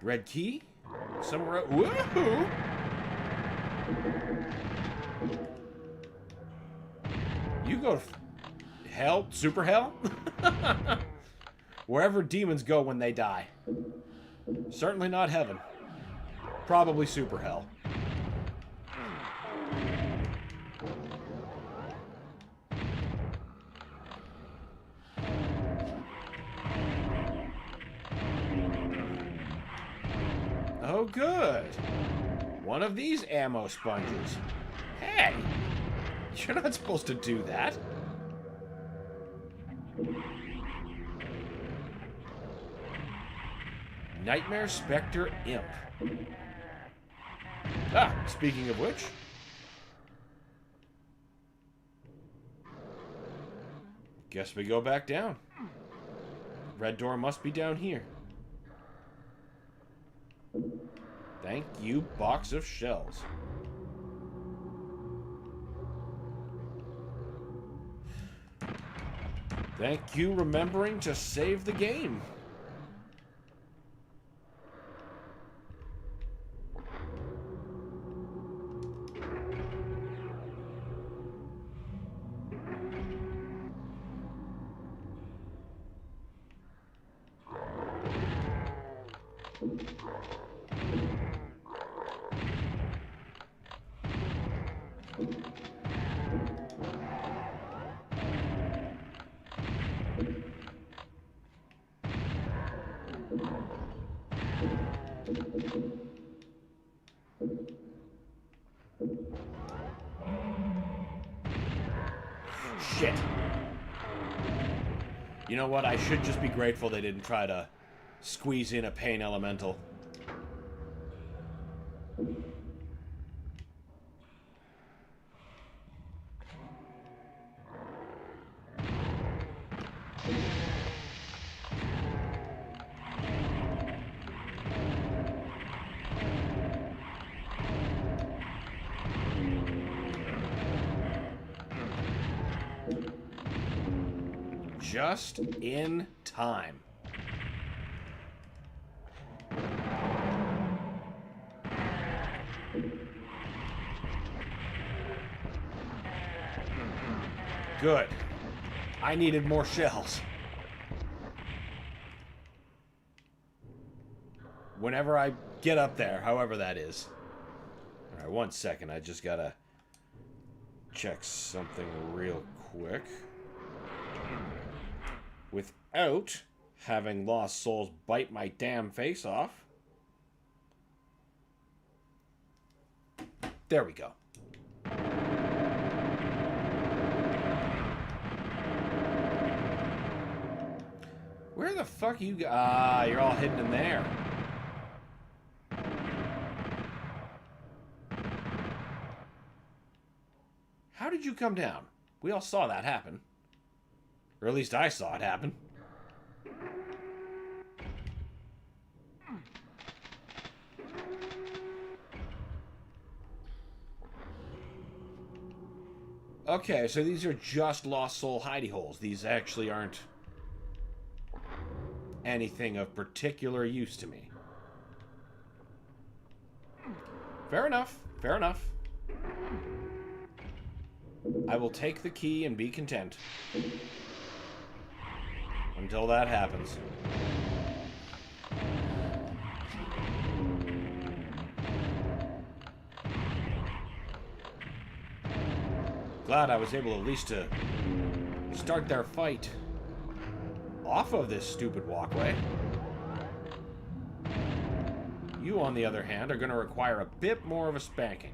[SPEAKER 1] Red key? Somewhere else. Woohoo! You go to hell? Super hell? Wherever demons go when they die. Certainly not heaven. Probably super hell. Oh, good. One of these ammo sponges. Hey! You're not supposed to do that. Nightmare Spectre Imp. Ah, speaking of which. Guess we go back down. Red door must be down here. Thank you, box of shells. Thank you, remembering to save the game. Shit. You know what? I should just be grateful they didn't try to squeeze in a pain elemental. Just in time. Good. I needed more shells. Whenever I get up there, however that is. Alright, 1 second. I just gotta check something real quick. Without having lost souls bite my damn face off. There we go. Where the fuck are you? Ah, you're all hidden in there. How did you come down? We all saw that happen. Or at least I saw it happen. Okay, so these are just Lost Soul hidey holes. These actually aren't anything of particular use to me. Fair enough. Fair enough. I will take the key and be content. Until that happens. Glad I was able at least to start their fight. off of this stupid walkway. You, on the other hand, are going to require a bit more of a spanking.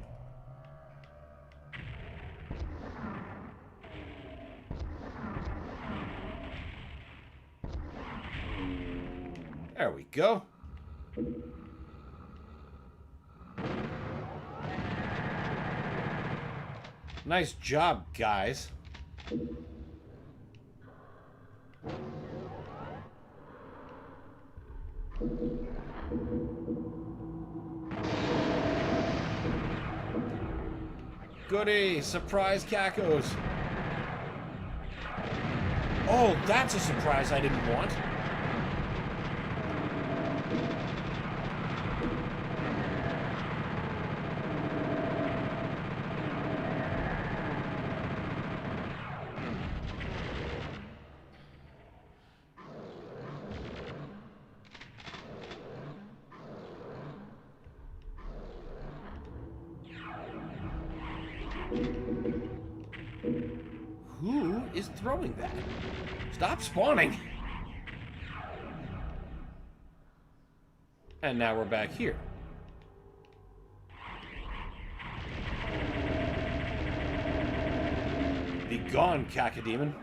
[SPEAKER 1] There we go. Nice job, guys. Goody! Surprise cacos! Oh, that's a surprise I didn't want. Who is throwing that? Stop spawning! And now we're back here. Be gone, cacodemon.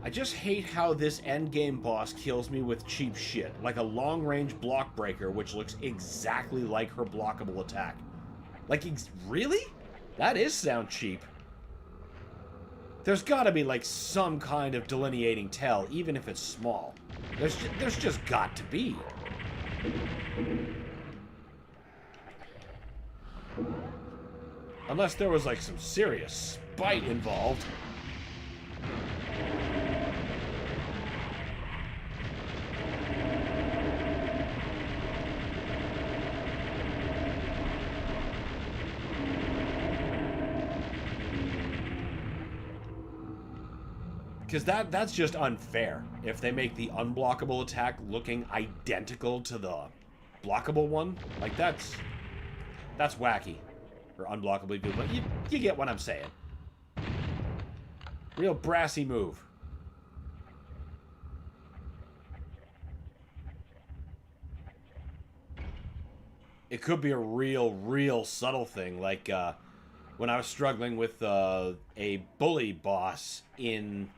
[SPEAKER 1] I just hate how this endgame boss kills me with cheap shit, like a long-range block breaker, which looks exactly like her blockable attack. Like, really? That is sound cheap. There's gotta be, like, some kind of delineating tell, even if it's small. There's just got to be. Unless there was, like, some serious spite involved. Because that's just unfair. If they make the unblockable attack looking identical to the blockable one, like that's wacky. Or unblockably good, but you get what I'm saying. Real brassy move. It could be a real subtle thing, like when I was struggling with a bully boss in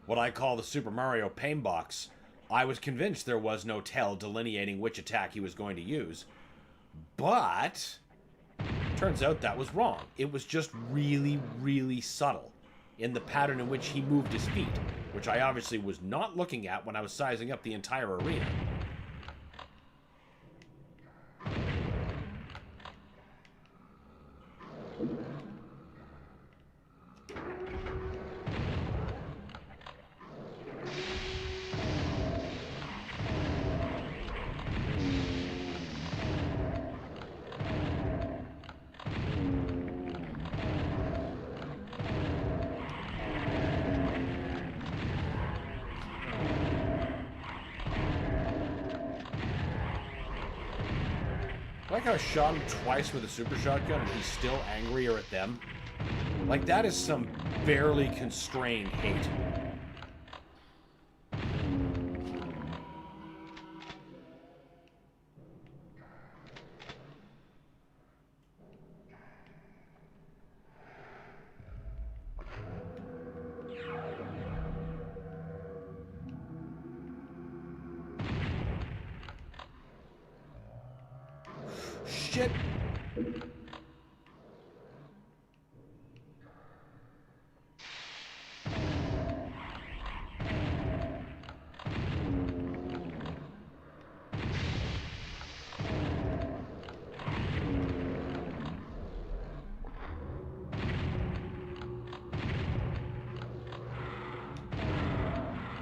[SPEAKER 1] what I call the Super Mario Pain Box, I was convinced there was no tell delineating which attack he was going to use. But turns out that was wrong. It was just really subtle in the pattern in which he moved his feet, which I obviously was not looking at when I was sizing up the entire arena. Like how I shot him twice with a super shotgun and he's still angrier at them. Like, that is some barely constrained hate. Shit.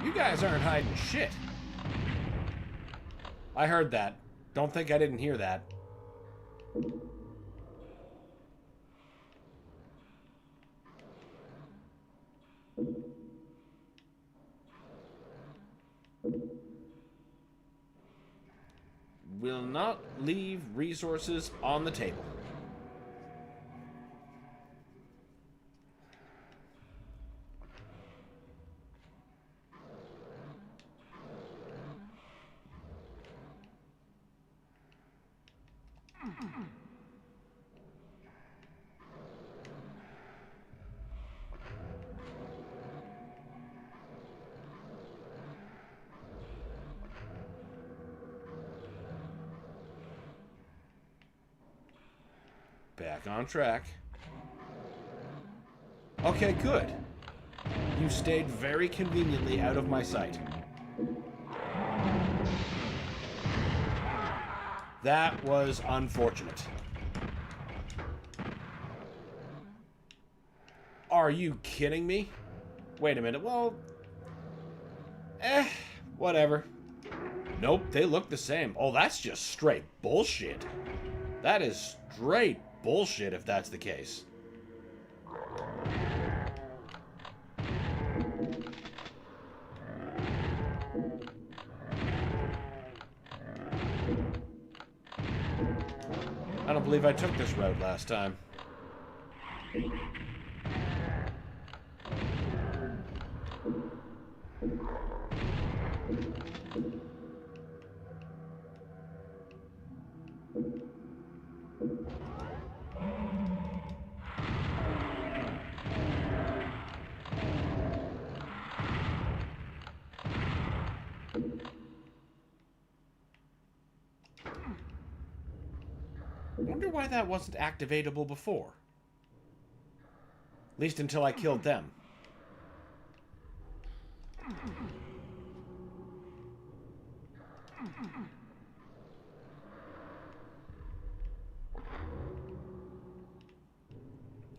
[SPEAKER 1] You guys aren't hiding shit. I heard that. Don't think I didn't hear that. not leave resources on the table. Back on track. Okay, good. You stayed very conveniently out of my sight. That was unfortunate. Are you kidding me? Wait a minute, well... whatever. Nope, they look the same. Oh, that's just straight bullshit. That is straight bullshit if that's the case. I don't believe I took this route last time. I wonder why that wasn't activatable before. At least until I killed them.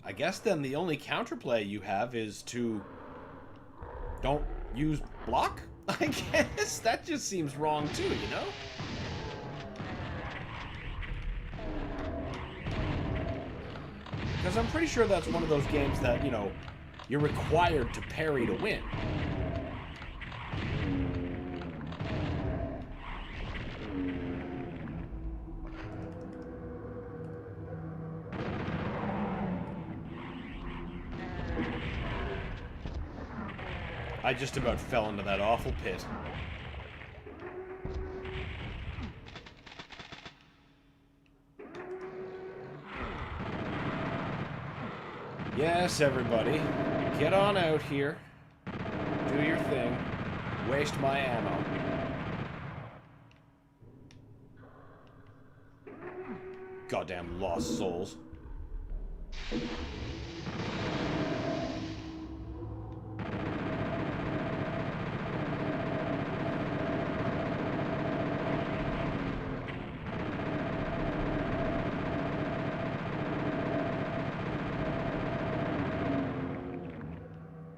[SPEAKER 1] I guess then the only counterplay you have is to... don't use block? I guess that just seems wrong too, you know? Because I'm pretty sure that's one of those games that, you know, you're required to parry to win. I just about fell into that awful pit. Yes, everybody. Get on out here. Do your thing. Waste my ammo. Goddamn lost souls.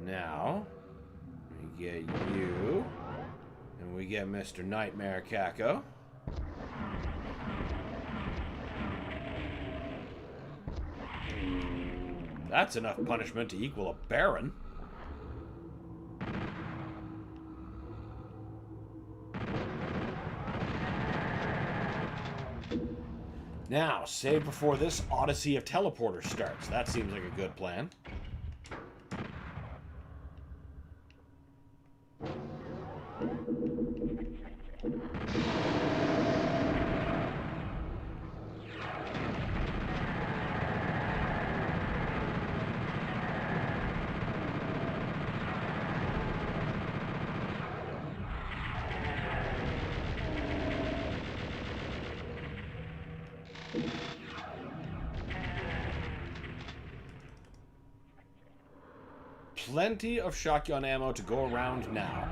[SPEAKER 1] Now, we get you, and we get Mr. Nightmare Kako. That's enough punishment to equal a Baron. Now, save before this Odyssey of Teleporters starts. That seems like a good plan. Plenty of shotgun ammo to go around now.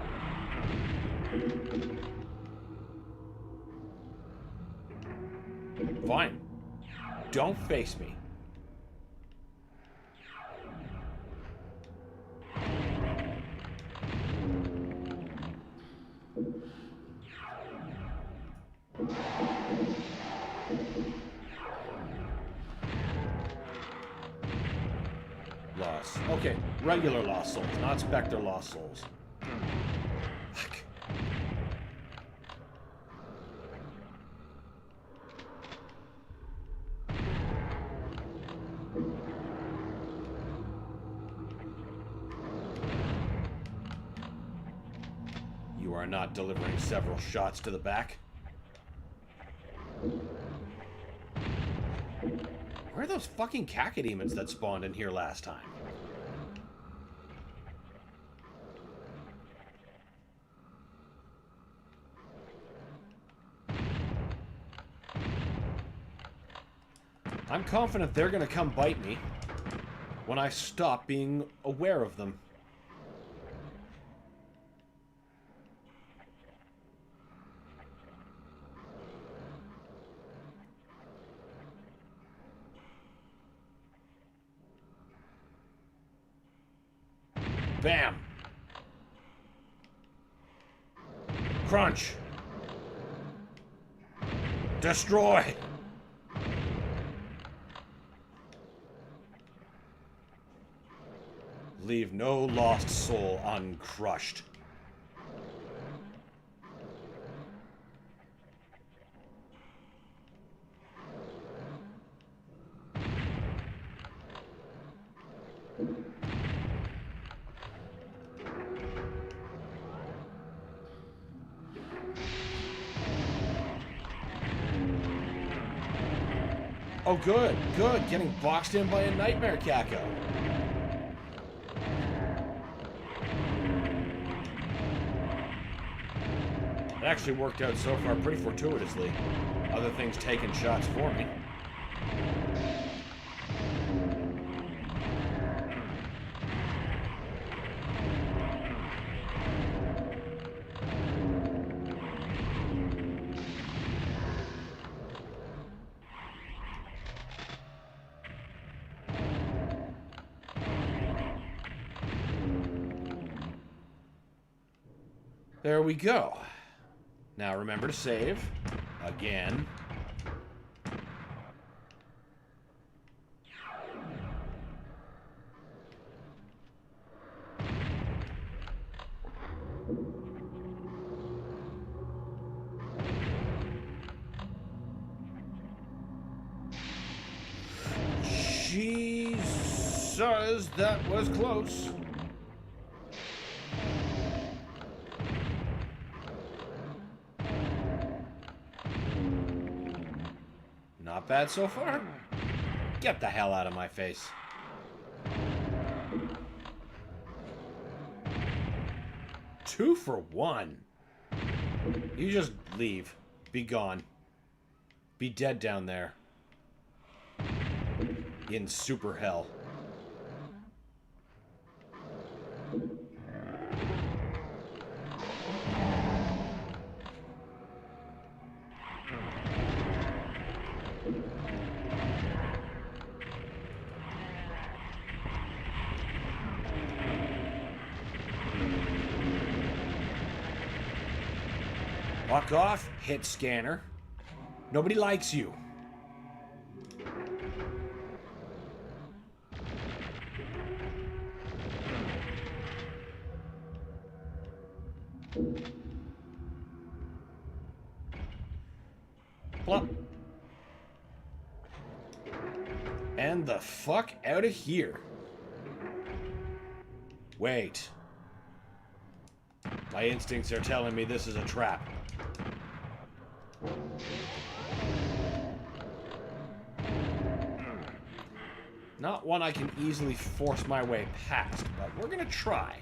[SPEAKER 1] Fine. Don't face me. Lost. Okay, regular lost souls, not Spectre lost souls. Fuck. You are not delivering several shots to the back. Where are those fucking cacodemons that spawned in here last time? I'm confident they're gonna come bite me when I stop being aware of them. Bam! Crunch! Destroy! Leave no lost soul uncrushed. Oh, good, good. Getting boxed in by a nightmare caco. It actually worked out so far pretty fortuitously. Other things taking shots for me. There we go. Now remember to save. Again. Jesus, that was close. Not bad so far. Get the hell out of my face. Two for one. You just leave. Be gone. Be dead down there. In super hell. Walk off, hit scanner. Nobody likes you. Plop. And the fuck out of here. Wait. My instincts are telling me this is a trap. Not one I can easily force my way past, but we're gonna try.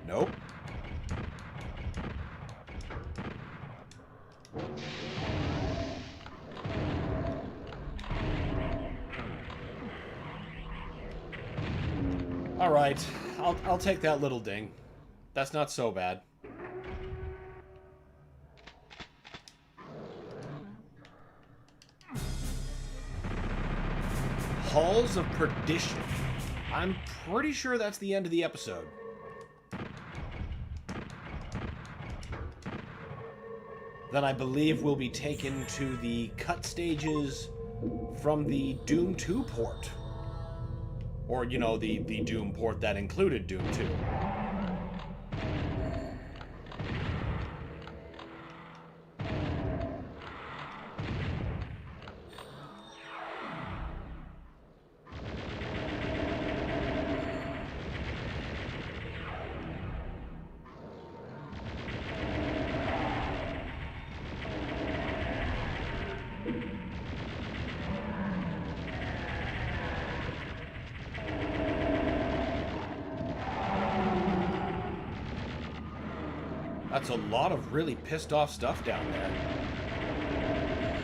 [SPEAKER 1] Nope. All right, I'll take that little ding. That's not so bad. Halls of Perdition. I'm pretty sure that's the end of the episode. Then I believe we'll be taken to the cut stages from the Doom 2 port. Or, you know, the Doom port that included Doom 2. That's a lot of really pissed off stuff down there.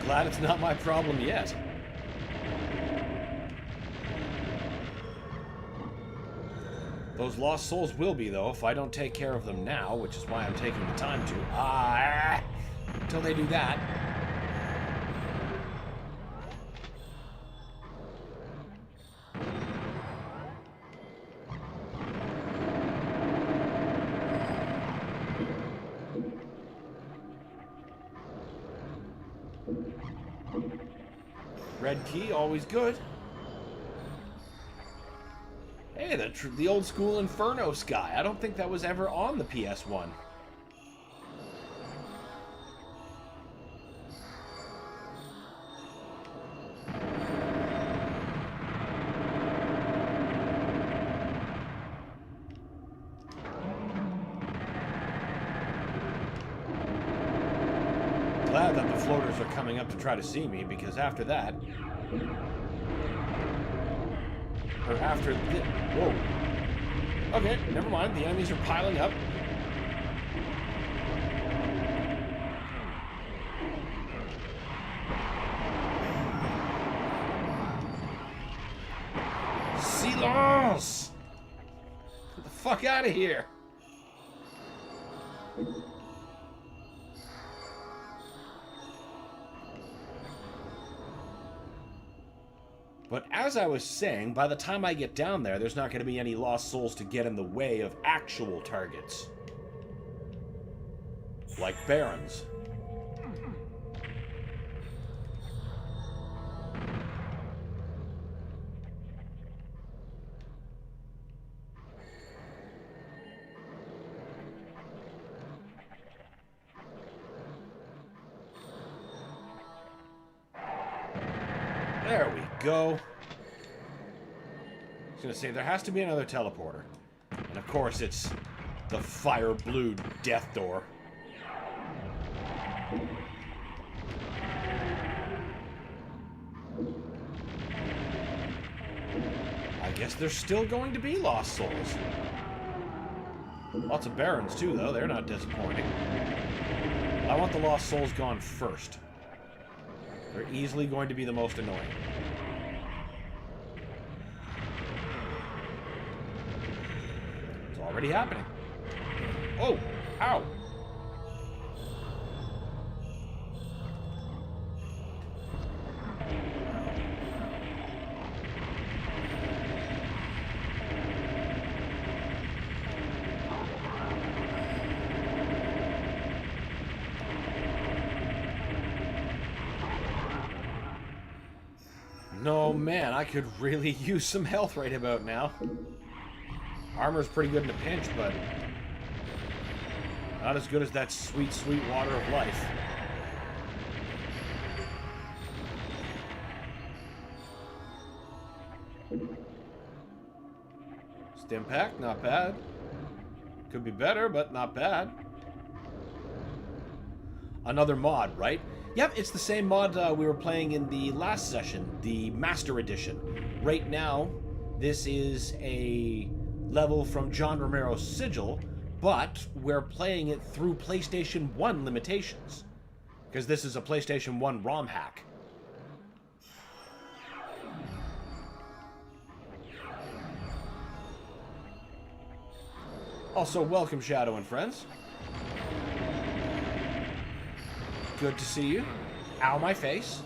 [SPEAKER 1] Glad it's not my problem yet. Those lost souls will be, though, if I don't take care of them now, which is why I'm taking the time to. Until they do that. Red key, always good. Hey, the old school Inferno sky. I don't think that was ever on the PS1. Glad that the floaters are coming up to try to see me, because after that... Or after this... Whoa. Okay, never mind. The enemies are piling up. Silence! Get the fuck out of here! But as I was saying, by the time I get down there, there's not going to be any lost souls to get in the way of actual targets. Like barons. There we go. I was going to say, there has to be another teleporter. And of course, it's the fire blue death door. I guess there's still going to be lost souls. Lots of barons too, though. They're not disappointing. I want the lost souls gone first. They're easily going to be the most annoying. It's already happening. Oh! Ow! No, man, I could really use some health right about now. Armor's pretty good in a pinch, but not as good as that sweet, sweet water of life. Stimpack, not bad. Could be better, but not bad. Another mod, right? Yep, it's the same mod we were playing in the last session, the Master Edition. Right now, this is a level from John Romero's Sigil, but we're playing it through PlayStation 1 limitations, because this is a PlayStation 1 ROM hack. Also, welcome, Shadow and friends. Good to see you. Ow, my face.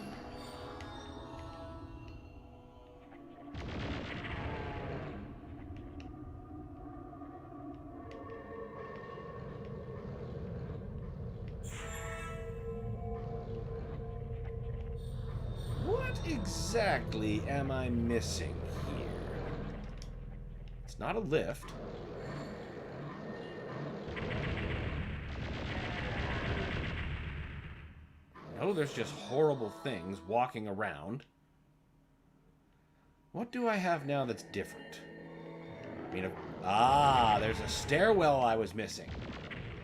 [SPEAKER 1] What exactly am I missing here? It's not a lift. Oh, there's just horrible things walking around. What do I have now that's different? I mean, there's a stairwell I was missing.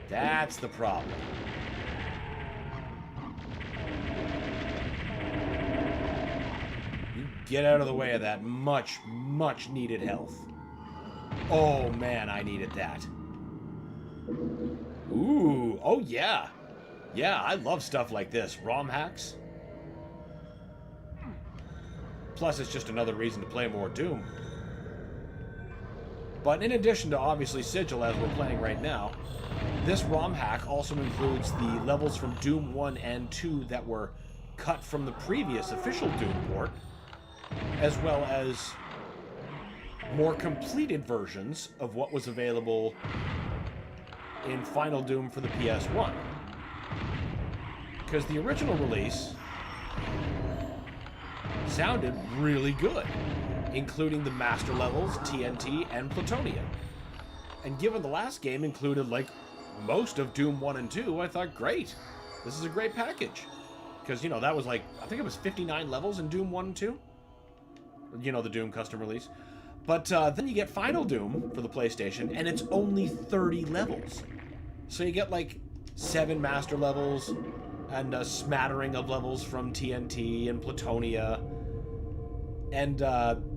[SPEAKER 1] That's the problem. You get out of the way of that much, much needed health. Oh man, I needed that. Ooh, oh yeah. Yeah, I love stuff like this. ROM hacks. Plus, it's just another reason to play more Doom. But in addition to, obviously, Sigil, as we're playing right now, this ROM hack also includes the levels from Doom 1 and 2 that were cut from the previous official Doom port, as well as more completed versions of what was available in Final Doom for the PS1. Because the original release sounded really good, including the master levels, TNT, and Plutonia. And given the last game included, like, most of Doom 1 and 2, I thought, great, this is a great package. Because, you know, that was like, I think it was 59 levels in Doom 1 and 2. You know, the Doom custom release. But then you get Final Doom for the PlayStation, and it's only 30 levels. So you get, like, 7 master levels, and a smattering of levels from TNT and Plutonia. And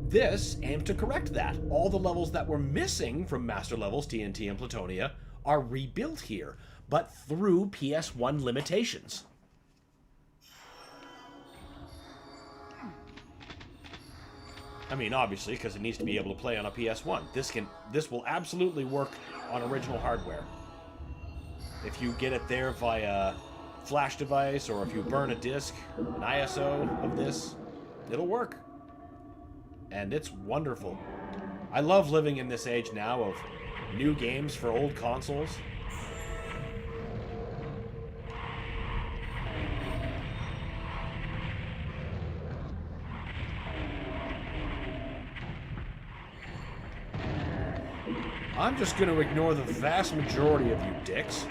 [SPEAKER 1] this aims to correct that. All the levels that were missing from master levels, TNT and Plutonia, are rebuilt here, but through PS1 limitations. I mean, obviously, because it needs to be able to play on a PS1. This will absolutely work on original hardware. If you get it there via flash device, or if you burn a disc, an ISO of this, it'll work. And it's wonderful. I love living in this age now of new games for old consoles. I'm just going to ignore the vast majority of you dicks.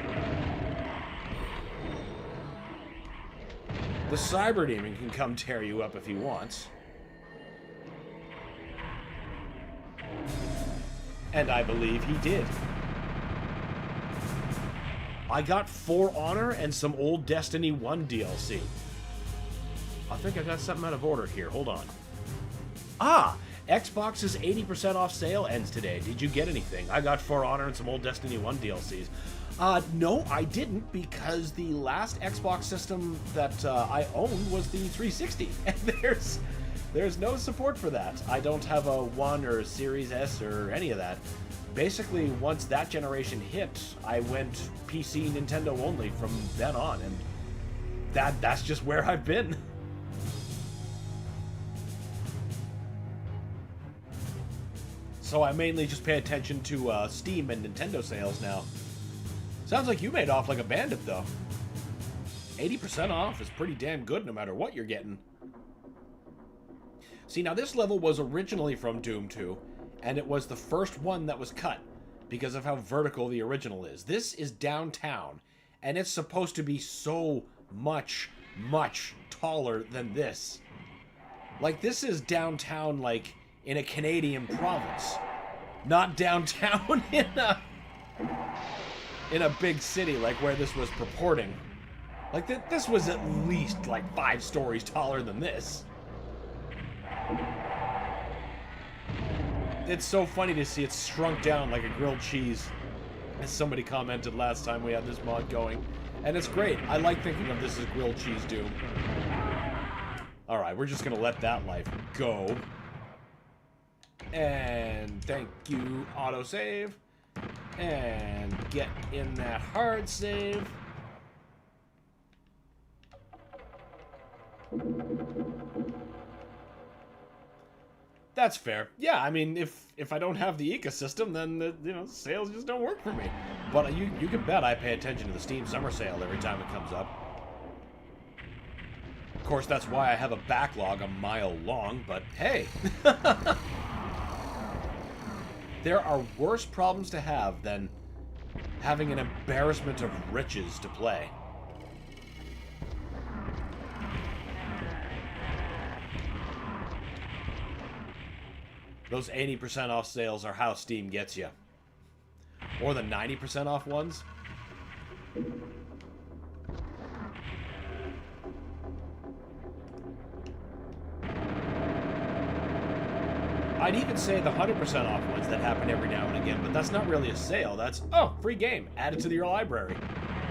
[SPEAKER 1] The Cyber Demon can come tear you up if he wants. And I believe he did. I got For Honor and some old Destiny 1 DLC. I think I got something out of order here. Hold on. Ah! Xbox's 80% off sale ends today. Did you get anything? I got For Honor and some old Destiny 1 DLCs. No, I didn't, because the last Xbox system that I owned was the 360. And there's no support for that. I don't have a 1 or a Series S or any of that. Basically, once that generation hit, I went PC Nintendo only from then on, and that's just where I've been. So I mainly just pay attention to Steam and Nintendo sales now. Sounds like you made off like a bandit, though. 80% off is pretty damn good no matter what you're getting. See, now this level was originally from Doom 2, and it was the first one that was cut because of how vertical the original is. This is downtown, and it's supposed to be so much, much taller than this. Like, this is downtown, like, in a Canadian province, not downtown in a big city like where this was purporting. Like, this was at least like 5 stories taller than this. It's so funny to see it's shrunk down like a grilled cheese, as somebody commented last time we had this mod going, and it's great. I like thinking of this as grilled cheese Doom. Alright, we're just gonna let that life go. And thank you, autosave. And get in that hard save. That's fair. Yeah, I mean, if I don't have the ecosystem, then you know, sales just don't work for me. But you can bet I pay attention to the Steam Summer Sale every time it comes up. Of course, that's why I have a backlog a mile long, but hey. There are worse problems to have than having an embarrassment of riches to play. Those 80% off sales are how Steam gets you. Or the 90% off ones. I'd even say the 100% off ones that happen every now and again, but that's not really a sale. That's, oh, free game, add it to your library.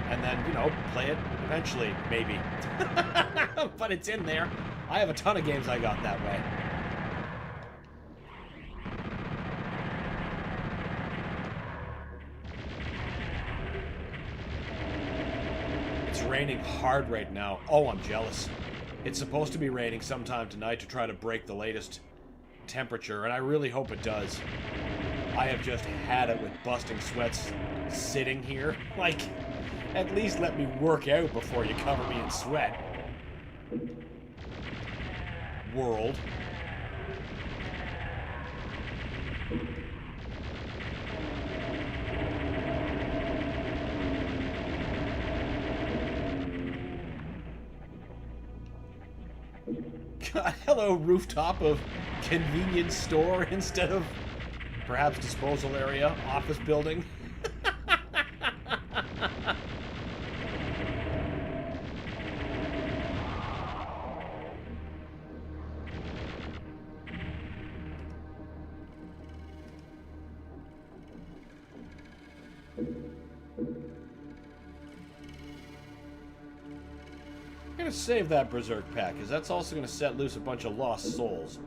[SPEAKER 1] And then, you know, play it eventually, maybe. But it's in there. I have a ton of games I got that way. It's raining hard right now. Oh, I'm jealous. It's supposed to be raining sometime tonight to try to break the latest temperature, and I really hope it does. I have just had it with busting sweats sitting here. Like, at least let me work out before you cover me in sweat. World. God, hello, rooftop of convenience store instead of perhaps disposal area, office building. I'm gonna save that Berserk pack, because that's also gonna set loose a bunch of lost souls.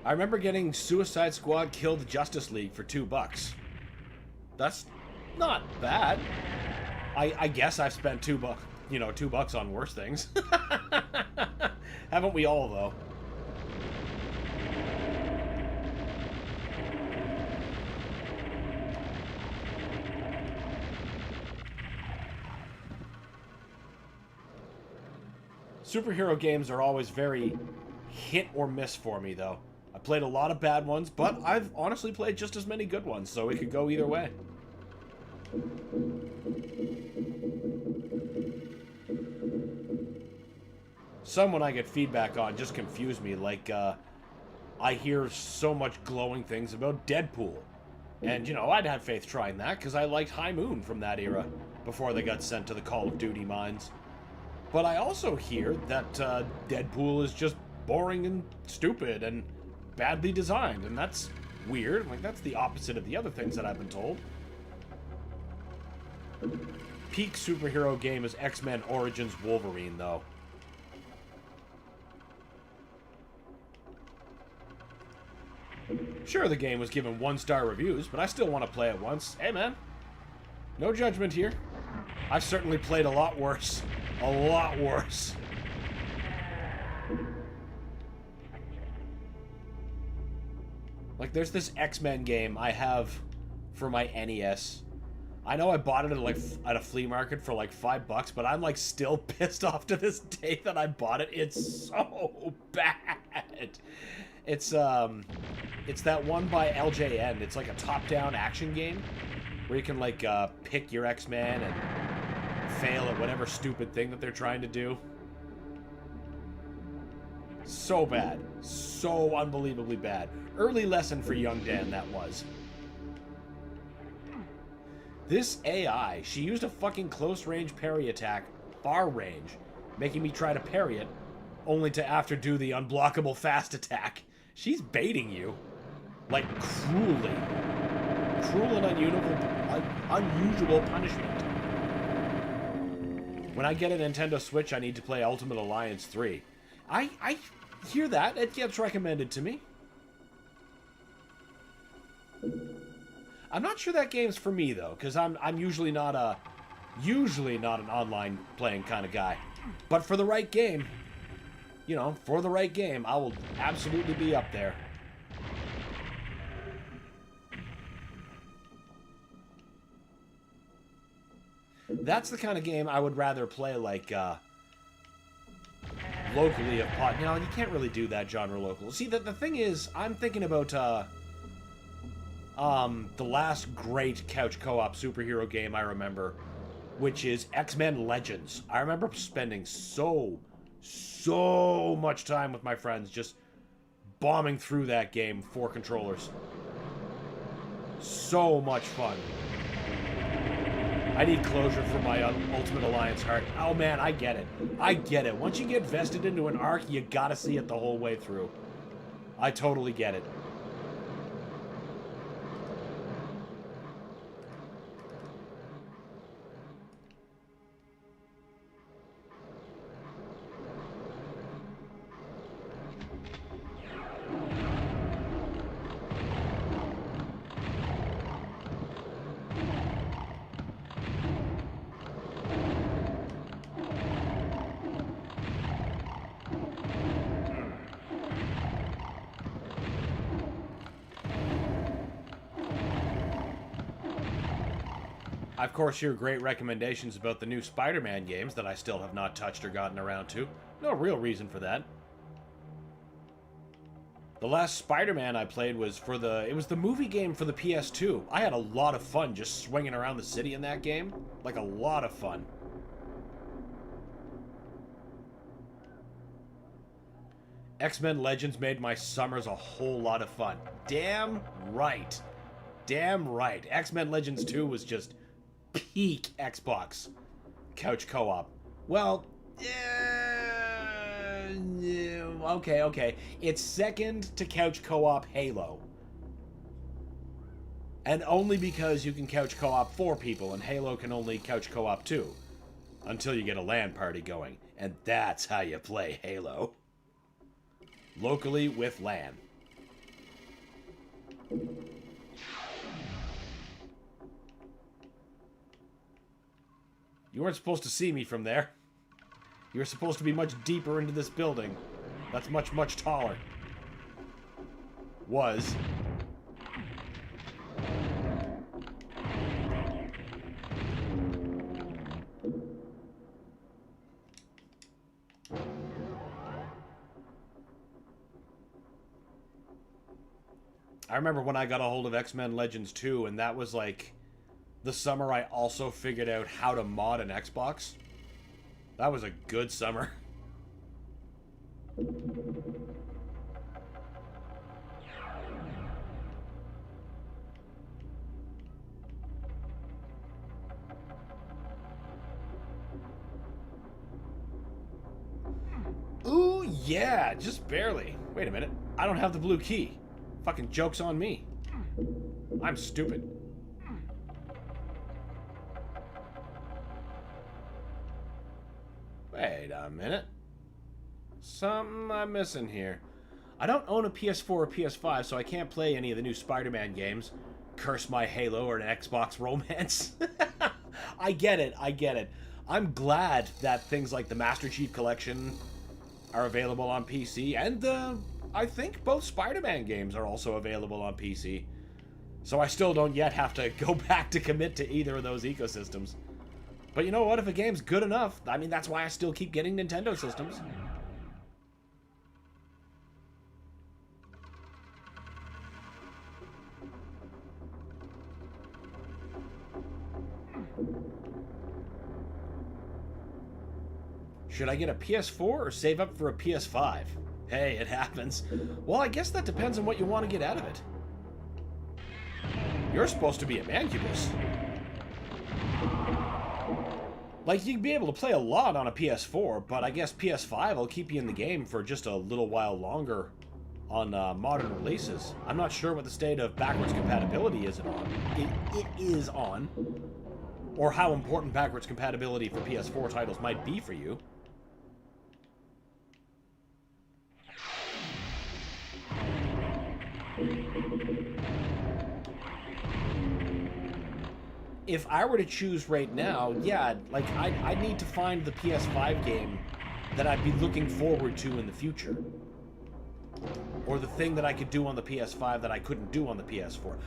[SPEAKER 1] I remember getting Suicide Squad Kill the Justice League for $2. That's not bad. I guess I've spent $2, you know, $2 on worse things. Haven't we all, though? Superhero games are always very hit or miss for me, though. I played a lot of bad ones, but I've honestly played just as many good ones, so it could go either way. Some, when I get feedback on, just confuse me, like, I hear so much glowing things about Deadpool. And, you know, I'd have faith trying that, because I liked High Moon from that era, before they got sent to the Call of Duty mines. But I also hear that Deadpool is just boring and stupid and badly designed, and that's weird. Like, that's the opposite of the other things that I've been told. Peak superhero game is X-Men Origins Wolverine, though. Sure, the game was given 1-star reviews, but I still want to play it once. Hey, man. No judgment here. I've certainly played a lot worse. A lot worse. Like, there's this X-Men game I have for my NES. I know I bought it at a flea market for like $5, but I'm like still pissed off to this day that I bought it. It's so bad. It's that one by LJN. It's like a top-down action game where you can like pick your X-Men and fail at whatever stupid thing that they're trying to do. So bad. So unbelievably bad. Early lesson for young Dan, that was. This AI, she used a fucking close-range parry attack, far range, making me try to parry it, only to after do the unblockable fast attack. She's baiting you. Like, cruelly. Cruel and unusual punishment. When I get a Nintendo Switch, I need to play Ultimate Alliance 3. I hear that. It gets recommended to me. I'm not sure that game's for me, though, because I'm usually not an online playing kind of guy. But for the right game, you know, for the right game, I will absolutely be up there. That's the kind of game I would rather play, like, locally of pod. You know, you can't really do that genre local. See, the thing is, I'm thinking about, the last great couch co-op superhero game I remember, which is X-Men Legends. I remember spending so much time with my friends just bombing through that game, 4 controllers. So much fun. I need closure for my Ultimate Alliance heart. Oh man, I get it. I get it. Once you get vested into an arc, you gotta see it the whole way through. I totally get it. Of course, your great recommendations about the new Spider-Man games that I still have not touched or gotten around to. No real reason for that. The last Spider-Man I played was it was the movie game for the PS2. I had a lot of fun just swinging around the city in that game. Like, a lot of fun. X-Men Legends made my summers a whole lot of fun. Damn right. Damn right. X-Men Legends 2 was just peak Xbox couch co-op. Well, okay. It's second to couch co-op Halo. And only because you can couch co-op 4 people and Halo can only couch co-op 2. Until you get a LAN party going. And that's how you play Halo. Locally with LAN. You weren't supposed to see me from there. You were supposed to be much deeper into this building. That's much, much taller. Was. I remember when I got a hold of X-Men Legends 2, and that was like the summer I also figured out how to mod an Xbox. That was a good summer. Ooh, yeah, just barely. Wait a minute. I don't have the blue key. Fucking joke's on me. I'm stupid. Wait a minute. Something I'm missing here. I don't own a PS4 or PS5, so I can't play any of the new Spider-Man games. Curse my Halo or an Xbox romance. I get it. I'm glad that things like the Master Chief Collection are available on PC, and I think both Spider-Man games are also available on PC. So I still don't yet have to go back to commit to either of those ecosystems. But you know what? If a game's good enough, I mean, that's why I still keep getting Nintendo systems. Should I get a PS4 or save up for a PS5? Hey, it happens. Well, I guess that depends on what you want to get out of it. You're supposed to be a mancubus. Like, you'd be able to play a lot on a PS4, but I guess PS5 will keep you in the game for just a little while longer on modern releases. I'm not sure what the state of backwards compatibility is on. It is on. Or how important backwards compatibility for PS4 titles might be for you. If I were to choose right now, yeah, like, I'd need to find the PS5 game that I'd be looking forward to in the future. Or the thing that I could do on the PS5 that I couldn't do on the PS4.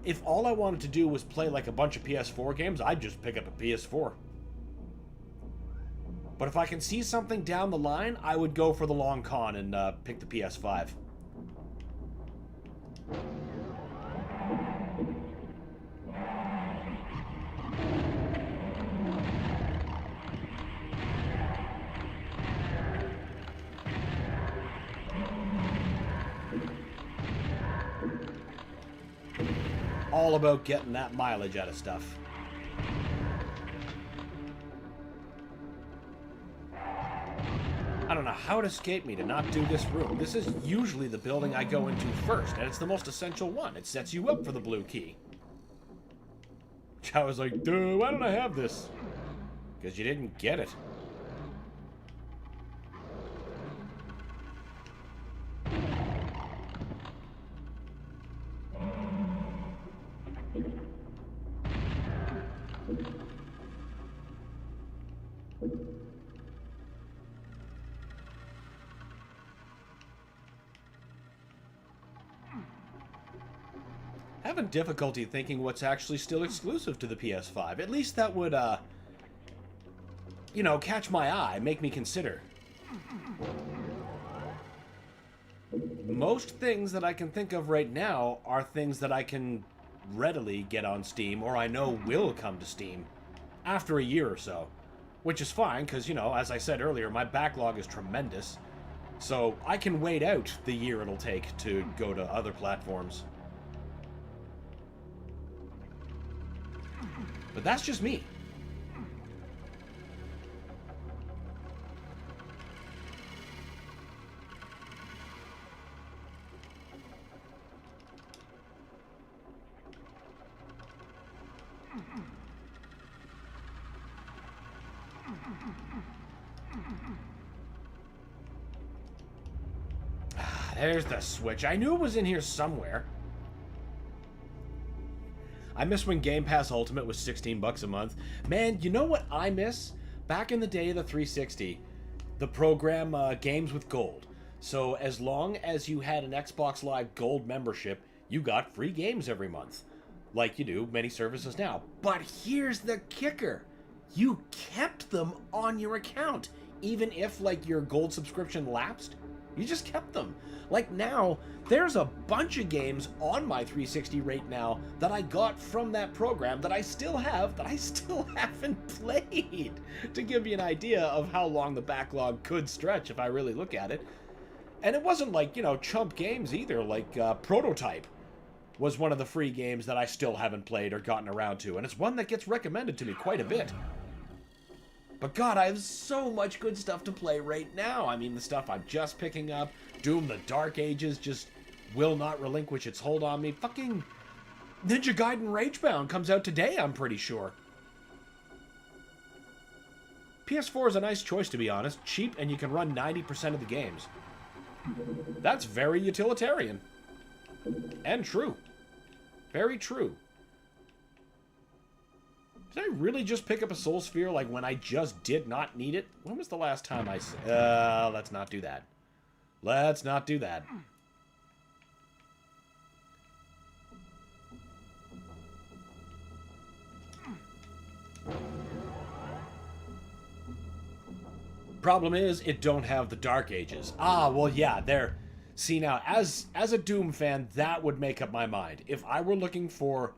[SPEAKER 1] If all I wanted to do was play like a bunch of PS4 games, I'd just pick up a PS4. But if I can see something down the line, I would go for the long con and pick the PS5. All about getting that mileage out of stuff. know how it escaped me to not do this room. This is usually the building I go into first, and it's the most essential one. It sets you up for the blue key. I was like, duh, why don't I have this? Because you didn't get it. Having difficulty thinking what's actually still exclusive to the PS5. At least that would, you know, catch my eye, make me consider. Most things that I can think of right now are things that I can readily get on Steam, or I know will come to Steam after a year or so. Which is fine, because, you know, as I said earlier, my backlog is tremendous. So I can wait out the year it'll take to go to other platforms. But that's just me. There's the switch. I knew it was in here somewhere. I miss when Game Pass Ultimate was 16 bucks a month. Man, you know what I miss? Back in the day of the 360, the program Games with Gold. So as long as you had an Xbox Live Gold membership, you got free games every month. Like you do many services now. But here's the kicker. You kept them on your account. Even if, like, your Gold subscription lapsed, you just kept them. Like now, there's a bunch of games on my 360 right now that I got from that program that I still have, that I still haven't played. To give you an idea of how long the backlog could stretch if I really look at it. And it wasn't like, you know, chump games either. Like Prototype was one of the free games that I still haven't played or gotten around to. And it's one that gets recommended to me quite a bit. But God, I have so much good stuff to play right now. I mean, the stuff I'm just picking up. Doom the Dark Ages just will not relinquish its hold on me. Fucking Ninja Gaiden Ragebound comes out today, I'm pretty sure. PS4 is a nice choice, to be honest. Cheap, and you can run 90% of the games. That's very utilitarian. And true. Very true. Did I really just pick up a Soul Sphere like when I just did not need it? When was the last time I... let's not do that. Let's not do that. Problem is, it don't have the Dark Ages. Ah, well, yeah, there. See, now, as a Doom fan, that would make up my mind. If I were looking for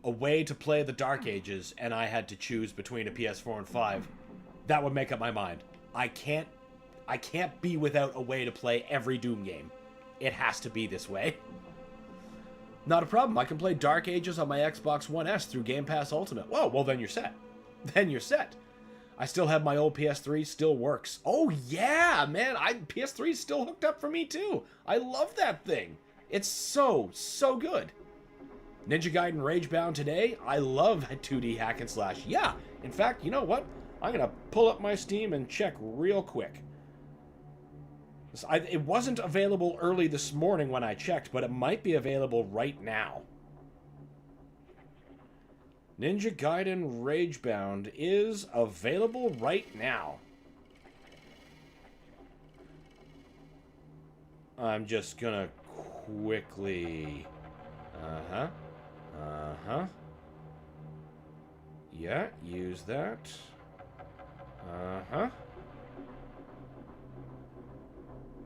[SPEAKER 1] a way to play the Dark Ages and I had to choose between a PS4 and 5, that would make up my mind. I can't be without a way to play every Doom game. It has to be this way. Not a problem. I can play Dark Ages on my Xbox One S through Game Pass Ultimate. Whoa, well then you're set. Then you're set. I still have my old PS3, still works. Oh yeah, man, PS3 is still hooked up for me too. I love that thing. It's so good. Ninja Gaiden Ragebound today. I love 2D hack and slash. Yeah, in fact, you know what? I'm going to pull up my Steam and check real quick. It wasn't available early this morning when I checked, but it might be available right now. Ninja Gaiden Ragebound is available right now. I'm just going to quickly... Yeah, use that.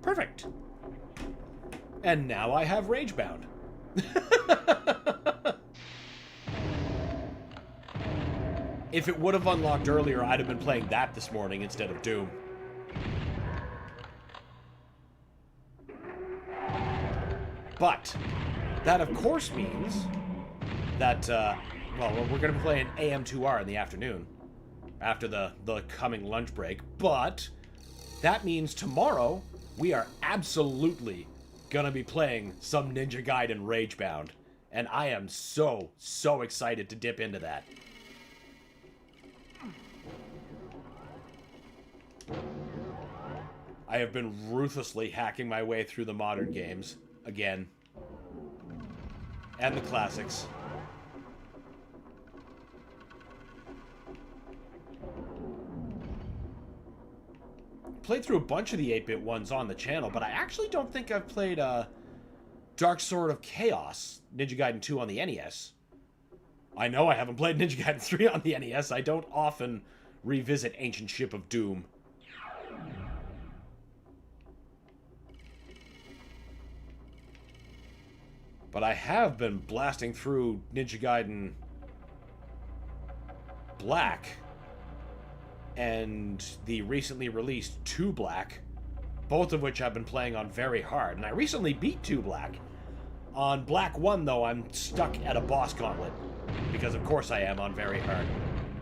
[SPEAKER 1] Perfect. And now I have Ragebound. If it would have unlocked earlier, I'd have been playing that this morning instead of Doom. But that, of course, means that, well, we're going to be playing AM2R in the afternoon after the coming lunch break. But that means tomorrow we are absolutely gonna be playing some Ninja Gaiden Ragebound. And I am so excited to dip into that. I have been ruthlessly hacking my way through the modern games, again. And the classics. Played through a bunch of the 8-bit ones on the channel, but I actually don't think I've played Dark Sword of Chaos, Ninja Gaiden 2 on the NES. I know I haven't played Ninja Gaiden 3 on the NES. I don't often revisit Ancient Ship of Doom. But I have been blasting through Ninja Gaiden Black and the recently released 2 Black, both of which I've been playing on very hard. And I recently beat 2 Black. On Black 1, though, I'm stuck at a boss gauntlet, because of course I am on very hard.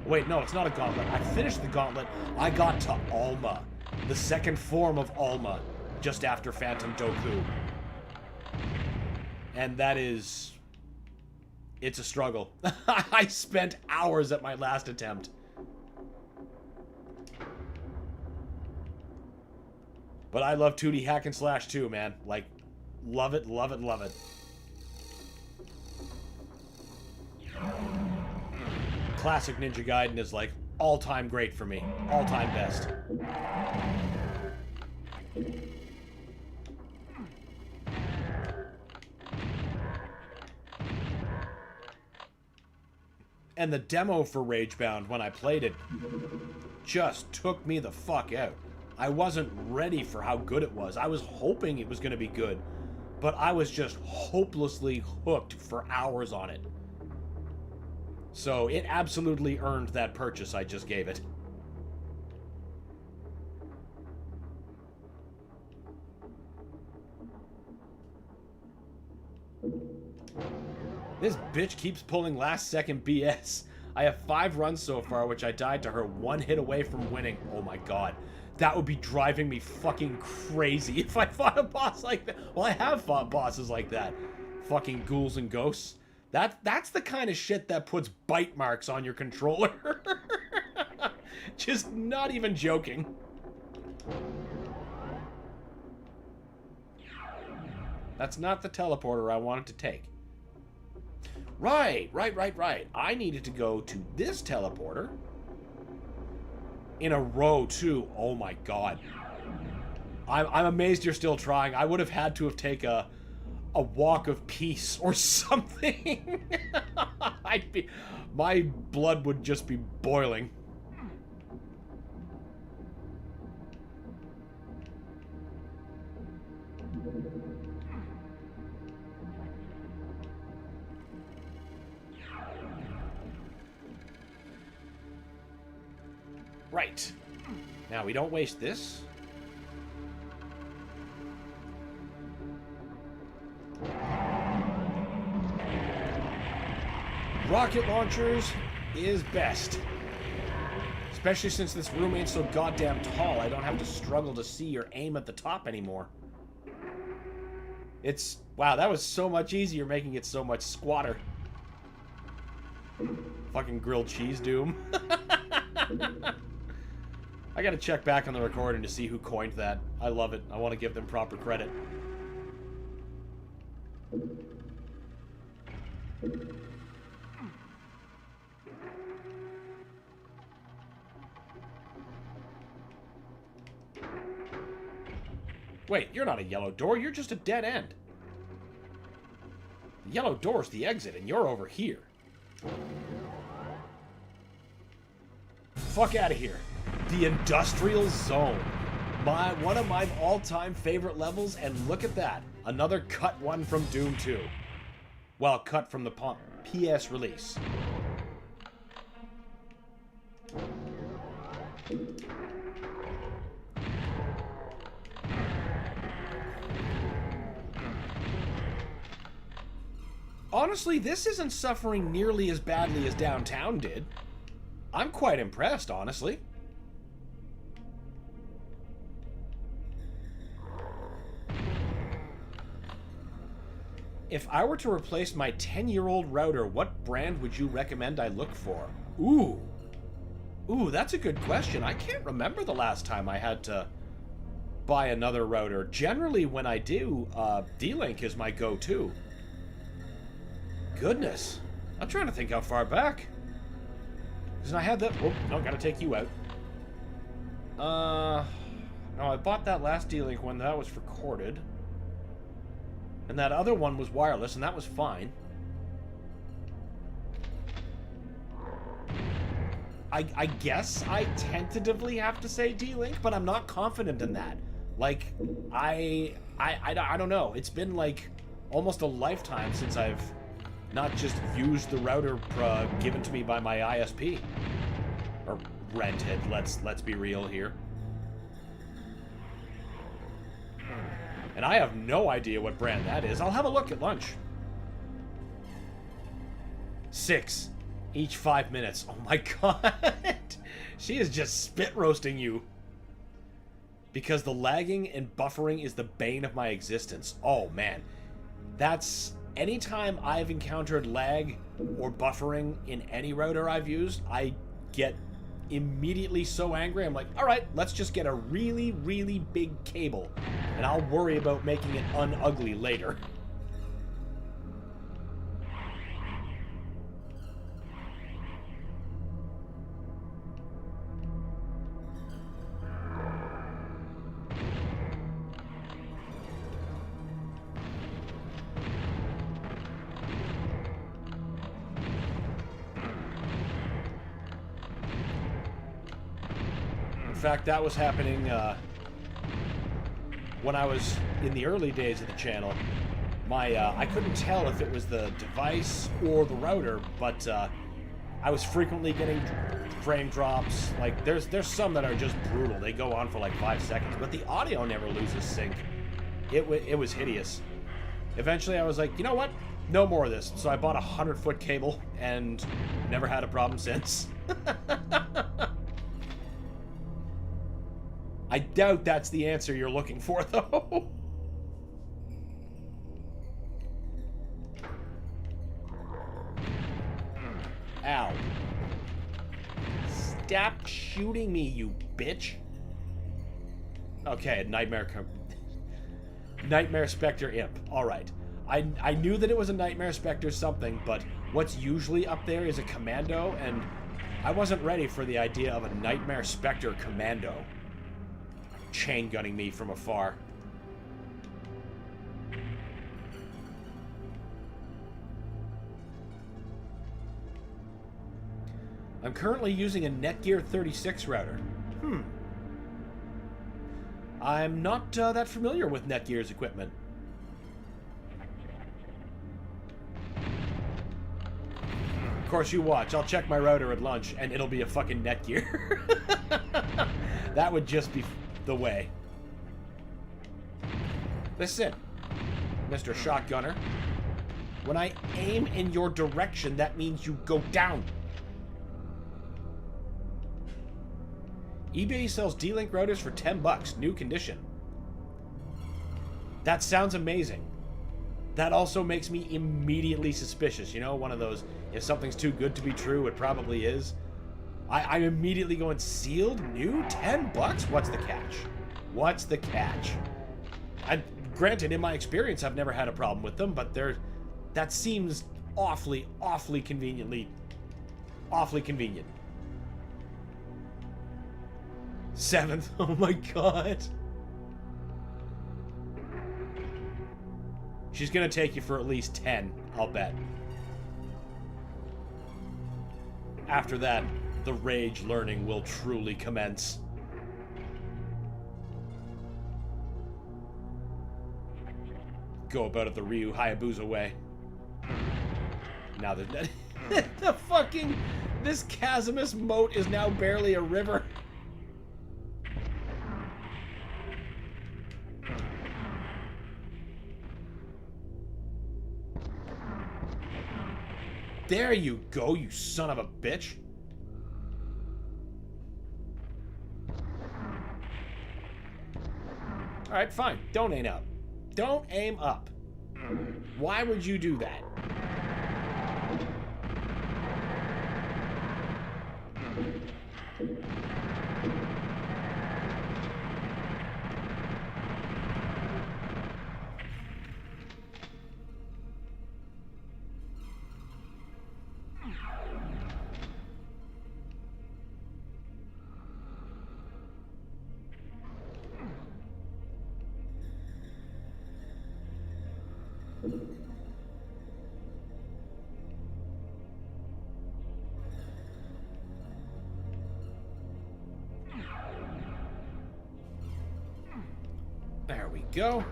[SPEAKER 1] Wait, no, it's not a gauntlet. I finished the gauntlet. I got to Alma, the second form of Alma, just after Phantom Doku. And that is... it's a struggle. I spent hours at my last attempt. But I love 2D hack and slash too, man. Like, love it, love it, love it. Classic Ninja Gaiden is like all-time great for me. All-time best. And the demo for Ragebound, when I played it, just took me the fuck out. I wasn't ready for how good it was. I was hoping it was going to be good, but I was just hopelessly hooked for hours on it. So it absolutely earned that purchase I just gave it. This bitch keeps pulling last second BS. I have 5 runs so far, which I died to her 1 hit away from winning. Oh my god. That would be driving me fucking crazy if I fought a boss like that. Well, I have fought bosses like that. Fucking ghouls and ghosts. That's the kind of shit that puts bite marks on your controller. Just not even joking. That's not the teleporter I wanted to take. Right. I needed to go to this teleporter. In a row, too. Oh my god. I'm amazed you're still trying. I would have had to have taken a walk of peace or something. My blood would just be boiling. Right. Now, we don't waste this. Rocket launchers is best. Especially since this room ain't so goddamn tall, I don't have to struggle to see or aim at the top anymore. It's... wow, that was so much easier making it so much squatter. Fucking grilled cheese Doom. I gotta check back on the recording to see who coined that. I love it. I want to give them proper credit. Wait, you're not a yellow door, you're just a dead end. The yellow door's the exit, and you're over here. Fuck out of here. The Industrial Zone. One of my all-time favorite levels, and look at that. Another cut one from Doom 2. Well, cut from the PS release. Honestly, this isn't suffering nearly as badly as Downtown did. I'm quite impressed, honestly. If I were to replace my 10-year-old router, what brand would you recommend I look for? Ooh. Ooh, that's a good question. I can't remember the last time I had to buy another router. Generally, when I do, D-Link is my go-to. Goodness. I'm trying to think how far back. Because I had that... Oh, no, gotta take you out. No, I bought that last D-Link when that was recorded. And that other one was wireless, and that was fine. I guess I tentatively have to say D-Link, but I'm not confident in that. Like, I don't know. It's been like almost a lifetime since I've not just used the router given to me by my ISP. Or rented, let's be real here. And I have no idea what brand that is. I'll have a look at lunch. 6 each 5 minutes. Oh my god. She is just spit roasting you. Because the lagging and buffering is the bane of my existence. Oh man. That's... Anytime I've encountered lag or buffering in any router I've used, I get immediately so angry. I'm like, alright, let's just get a really, really big cable. And I'll worry about making it unugly later. In fact, that was happening when I was in the early days of the channel. I couldn't tell if it was the device or the router, but I was frequently getting frame drops. Like, there's some that are just brutal. They go on for like 5 seconds, but the audio never loses sync. It was hideous. Eventually, I was like, you know what? No more of this. So I bought a 100-foot cable and never had a problem since. I doubt that's the answer you're looking for, though. Ow. Stop shooting me, you bitch. Okay, Nightmare Spectre Imp. Alright. I knew that it was a Nightmare Spectre something, but what's usually up there is a Commando, and I wasn't ready for the idea of a Nightmare Spectre Commando chain gunning me from afar. I'm currently using a Netgear 36 router. I'm not that familiar with Netgear's equipment. Of course, you watch. I'll check my router at lunch, and it'll be a fucking Netgear. That would just be the way. Listen, Mr. Shotgunner. When I aim in your direction, that means you go down. eBay sells D-Link routers for 10 bucks, new condition. That sounds amazing. That also makes me immediately suspicious. You know, one of those, if something's too good to be true, it probably is. I'm immediately going, sealed, new, 10 bucks? What's the catch? What's the catch? Granted, in my experience, I've never had a problem with them, but that seems awfully convenient. 7th, oh my god. She's gonna take you for at least 10, I'll bet. After that, the rage learning will truly commence. Go about it the Ryu Hayabusa way. Now they're dead. The fucking... This Casimus moat is now barely a river. There you go, you son of a bitch. Alright, fine. Don't aim up. Don't aim up. Why would you do that? There we go.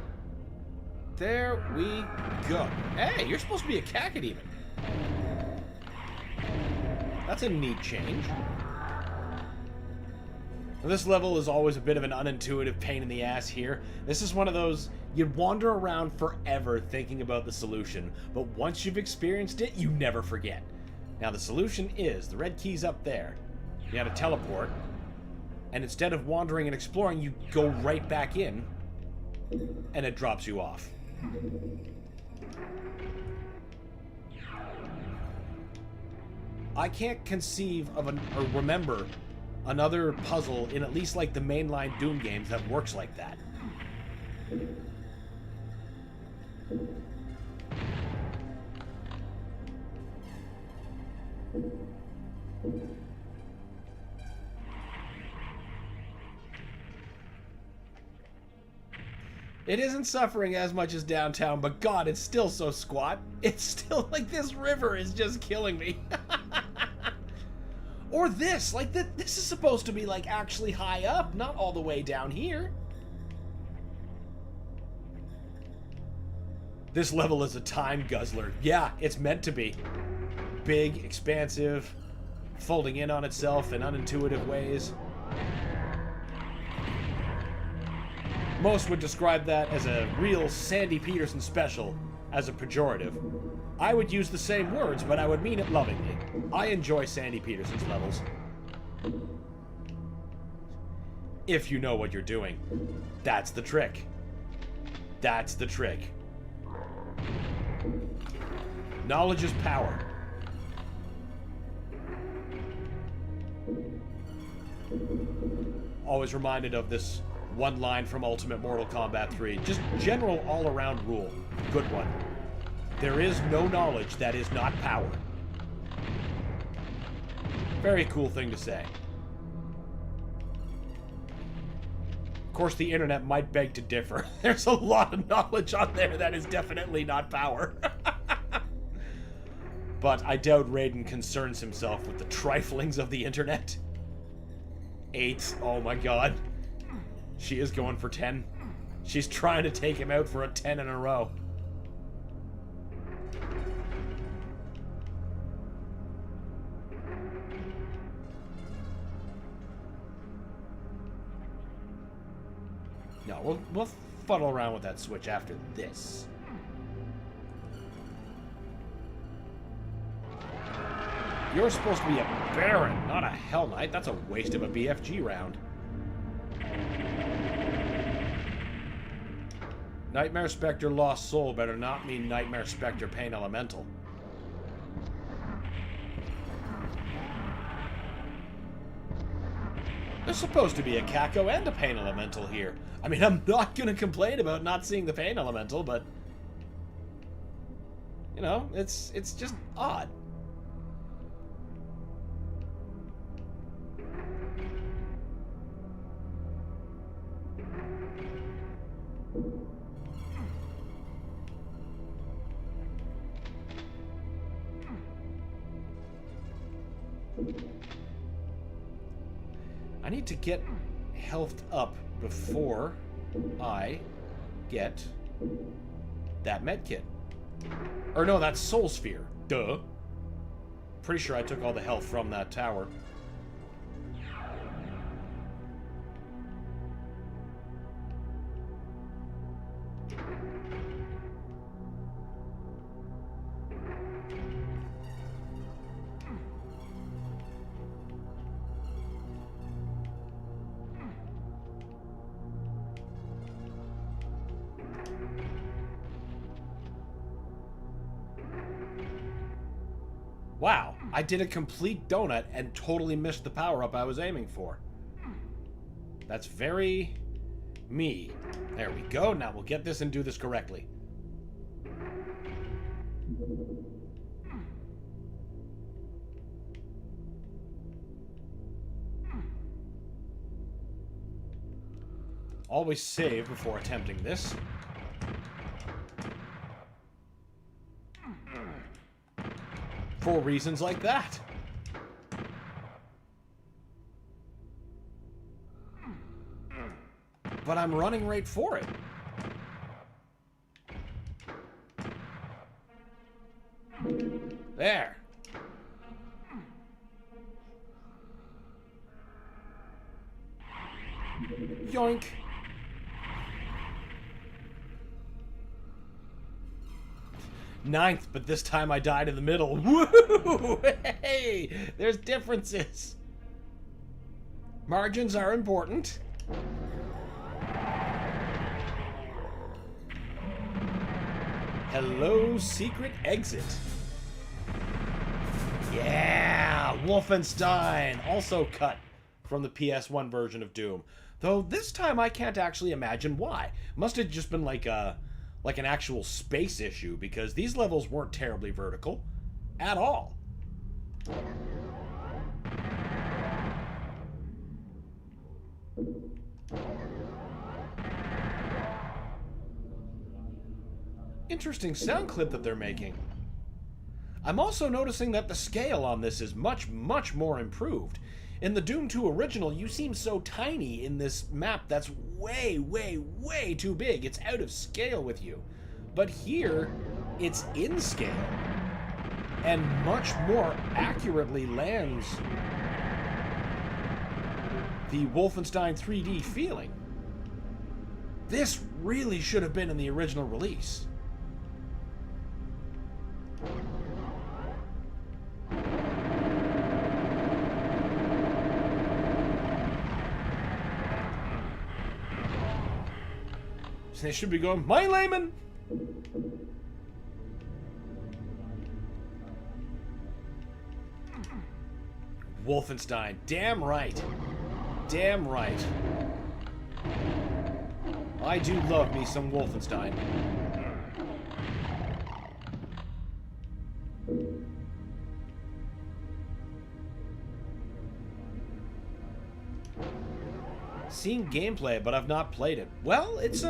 [SPEAKER 1] There we go. Hey, you're supposed to be a cacodemon. That's a neat change. This level is always a bit of an unintuitive pain in the ass here. This is one of those, you'd wander around forever thinking about the solution, but once you've experienced it, you never forget. Now the solution is, the red key's up there. You gotta teleport, and instead of wandering and exploring, you go right back in, and it drops you off. I can't conceive of or remember another puzzle in at least like the mainline Doom games that works like that. It isn't suffering as much as downtown, but God, it's still so squat. It's still like this river is just killing me. Or this, like this is supposed to be like actually high up, not all the way down here. This level is a time guzzler. Yeah, it's meant to be. Big, expansive, folding in on itself in unintuitive ways. Most would describe that as a real Sandy Peterson special, as a pejorative. I would use the same words, but I would mean it lovingly. I enjoy Sandy Peterson's levels. If you know what you're doing. That's the trick. That's the trick. Knowledge is power. Always reminded of this one line from Ultimate Mortal Kombat 3. Just general all-around rule. Good one. There is no knowledge that is not power. Very cool thing to say. Of course, the internet might beg to differ. There's a lot of knowledge on there that is definitely not power. But I doubt Raiden concerns himself with the triflings of the internet. 8. Oh my god. She is going for 10. She's trying to take him out for a 10 in a row. No, we'll fuddle around with that switch after this. You're supposed to be a Baron, not a Hell Knight. That's a waste of a BFG round. Nightmare Spectre Lost Soul better not mean Nightmare Spectre Pain Elemental. There's supposed to be a Kako and a Pain Elemental here. I mean, I'm not going to complain about not seeing the Pain Elemental, but... you know, it's just odd. I need to get health up before I get that medkit. Or no, that's Soul Sphere. Duh. Pretty sure I took all the health from that tower. Wow, I did a complete donut and totally missed the power-up I was aiming for. That's very me. There we go. Now we'll get this and do this correctly. Always save before attempting this. For reasons like that. But I'm running right for it. There. Yoink. Ninth, but this time I died in the middle. Woo! Hey! There's differences. Margins are important. Hello, secret exit. Yeah! Wolfenstein! Also cut from the PS1 version of Doom. Though this time I can't actually imagine why. Must have just been like an actual space issue, because these levels weren't terribly vertical at all. Interesting sound clip that they're making. I'm also noticing that the scale on this is much, much more improved. In the Doom 2 original, you seem so tiny in this map that's way, way, way too big. It's out of scale with you. But here, it's in scale and much more accurately lands the Wolfenstein 3D feeling. This really should have been in the original release. They should be going, my layman! Wolfenstein, damn right. Damn right. I do love me some Wolfenstein. Seen gameplay, but I've not played it. Well, it's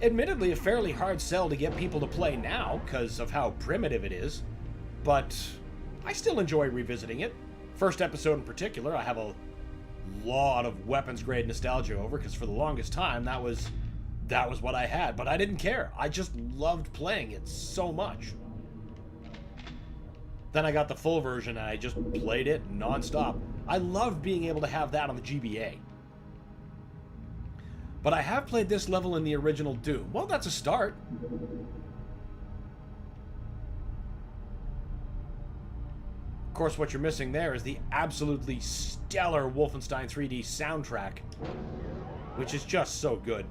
[SPEAKER 1] admittedly a fairly hard sell to get people to play now because of how primitive it is, but I still enjoy revisiting it. First episode in particular, I have a lot of weapons grade nostalgia over, because for the longest time that was what I had, but I didn't care. I just loved playing it so much. Then I got the full version and I just played it non-stop. I loved being able to have that on the GBA. But I have played this level in the original Doom. Well, that's a start. Of course, what you're missing there is the absolutely stellar Wolfenstein 3D soundtrack, which is just so good.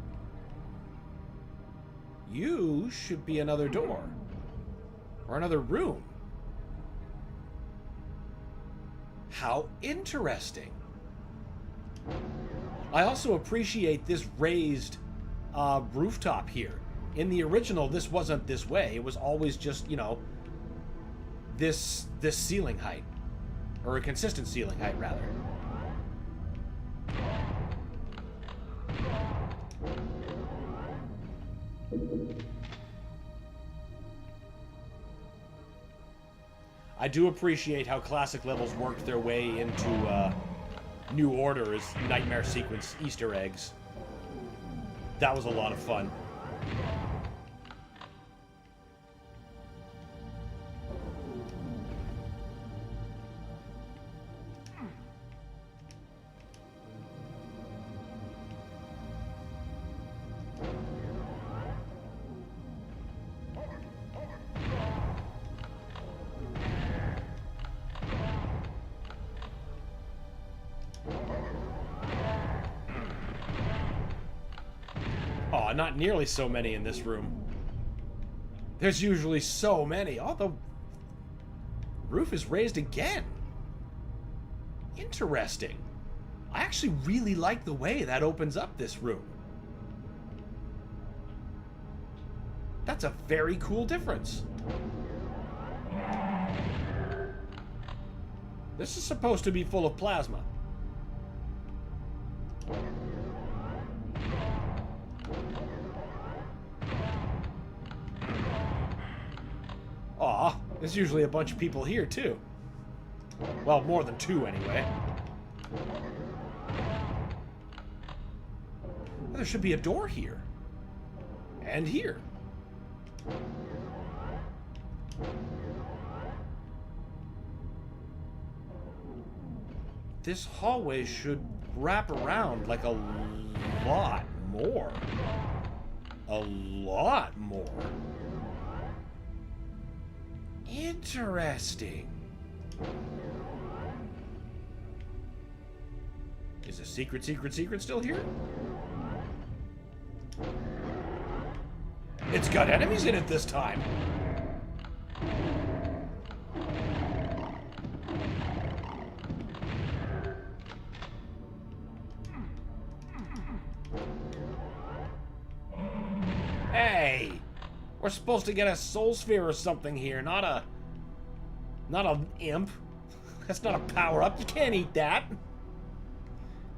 [SPEAKER 1] You should be another door. Or another room. How interesting. I also appreciate this raised rooftop here. In the original, this wasn't this way. It was always just, you know, this ceiling height. Or a consistent ceiling height, rather. I do appreciate how classic levels worked their way into New Order as Nightmare Sequence Easter eggs. That was a lot of fun. Oh, not nearly so many in this room. There's usually so many. Although, Roof is raised again. Interesting. I actually really like the way that opens up this room. That's a very cool difference. This is supposed to be full of plasma. Aw, there's usually a bunch of people here too. Well, more than two anyway. There should be a door here. And here. This hallway should wrap around like a lot more. A lot more. Interesting. Is a secret still here? It's got enemies in it this time. Hey, we're supposed to get a soul sphere or something here, not an imp. That's not a power-up. You can't eat that.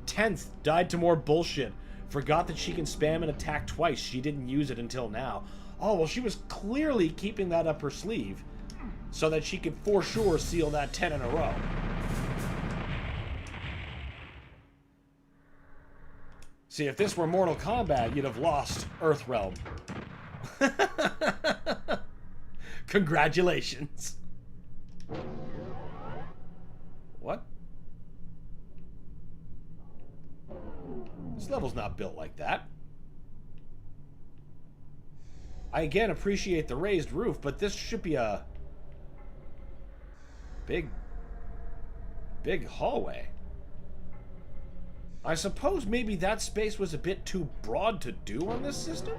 [SPEAKER 1] 10th died to more bullshit. Forgot that she can spam an attack twice. She didn't use it until now. Oh, well, she was clearly keeping that up her sleeve so that she could for sure seal that 10 in a row. See, if this were Mortal Kombat, you'd have lost Earthrealm. Congratulations. What? This level's not built like that. I again appreciate the raised roof, but this should be a big hallway. I suppose maybe that space was a bit too broad to do on this system?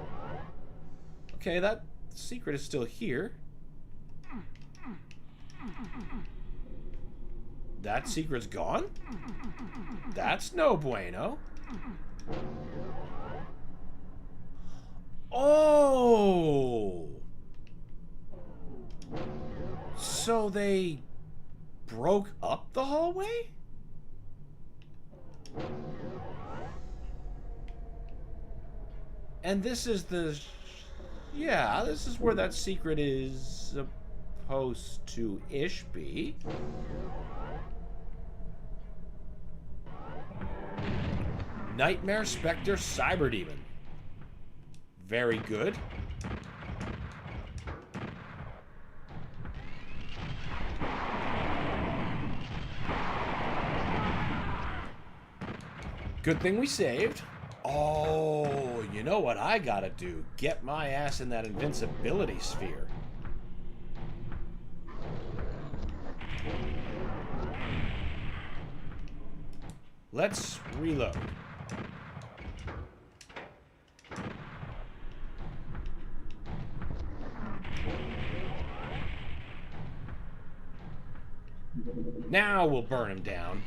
[SPEAKER 1] Okay, that secret is still here. That secret's gone? That's no bueno. Oh! So they broke up the hallway? And this is the... Yeah, this is where that secret is supposed to-ish be. Nightmare Spectre Cyberdemon. Very good. Good thing we saved. Oh, you know what I gotta do? Get my ass in that invincibility sphere. Let's reload. Now we'll burn him down.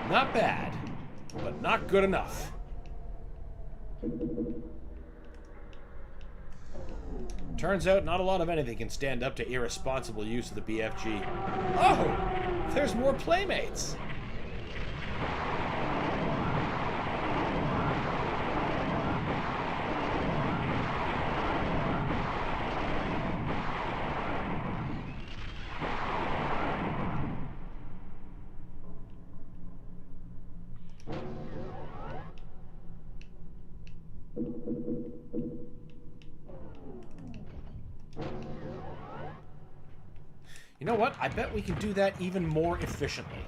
[SPEAKER 1] Not bad, but not good enough. Turns out not a lot of anything can stand up to irresponsible use of the BFG. Oh, there's more playmates. You know what? I bet we can do that even more efficiently.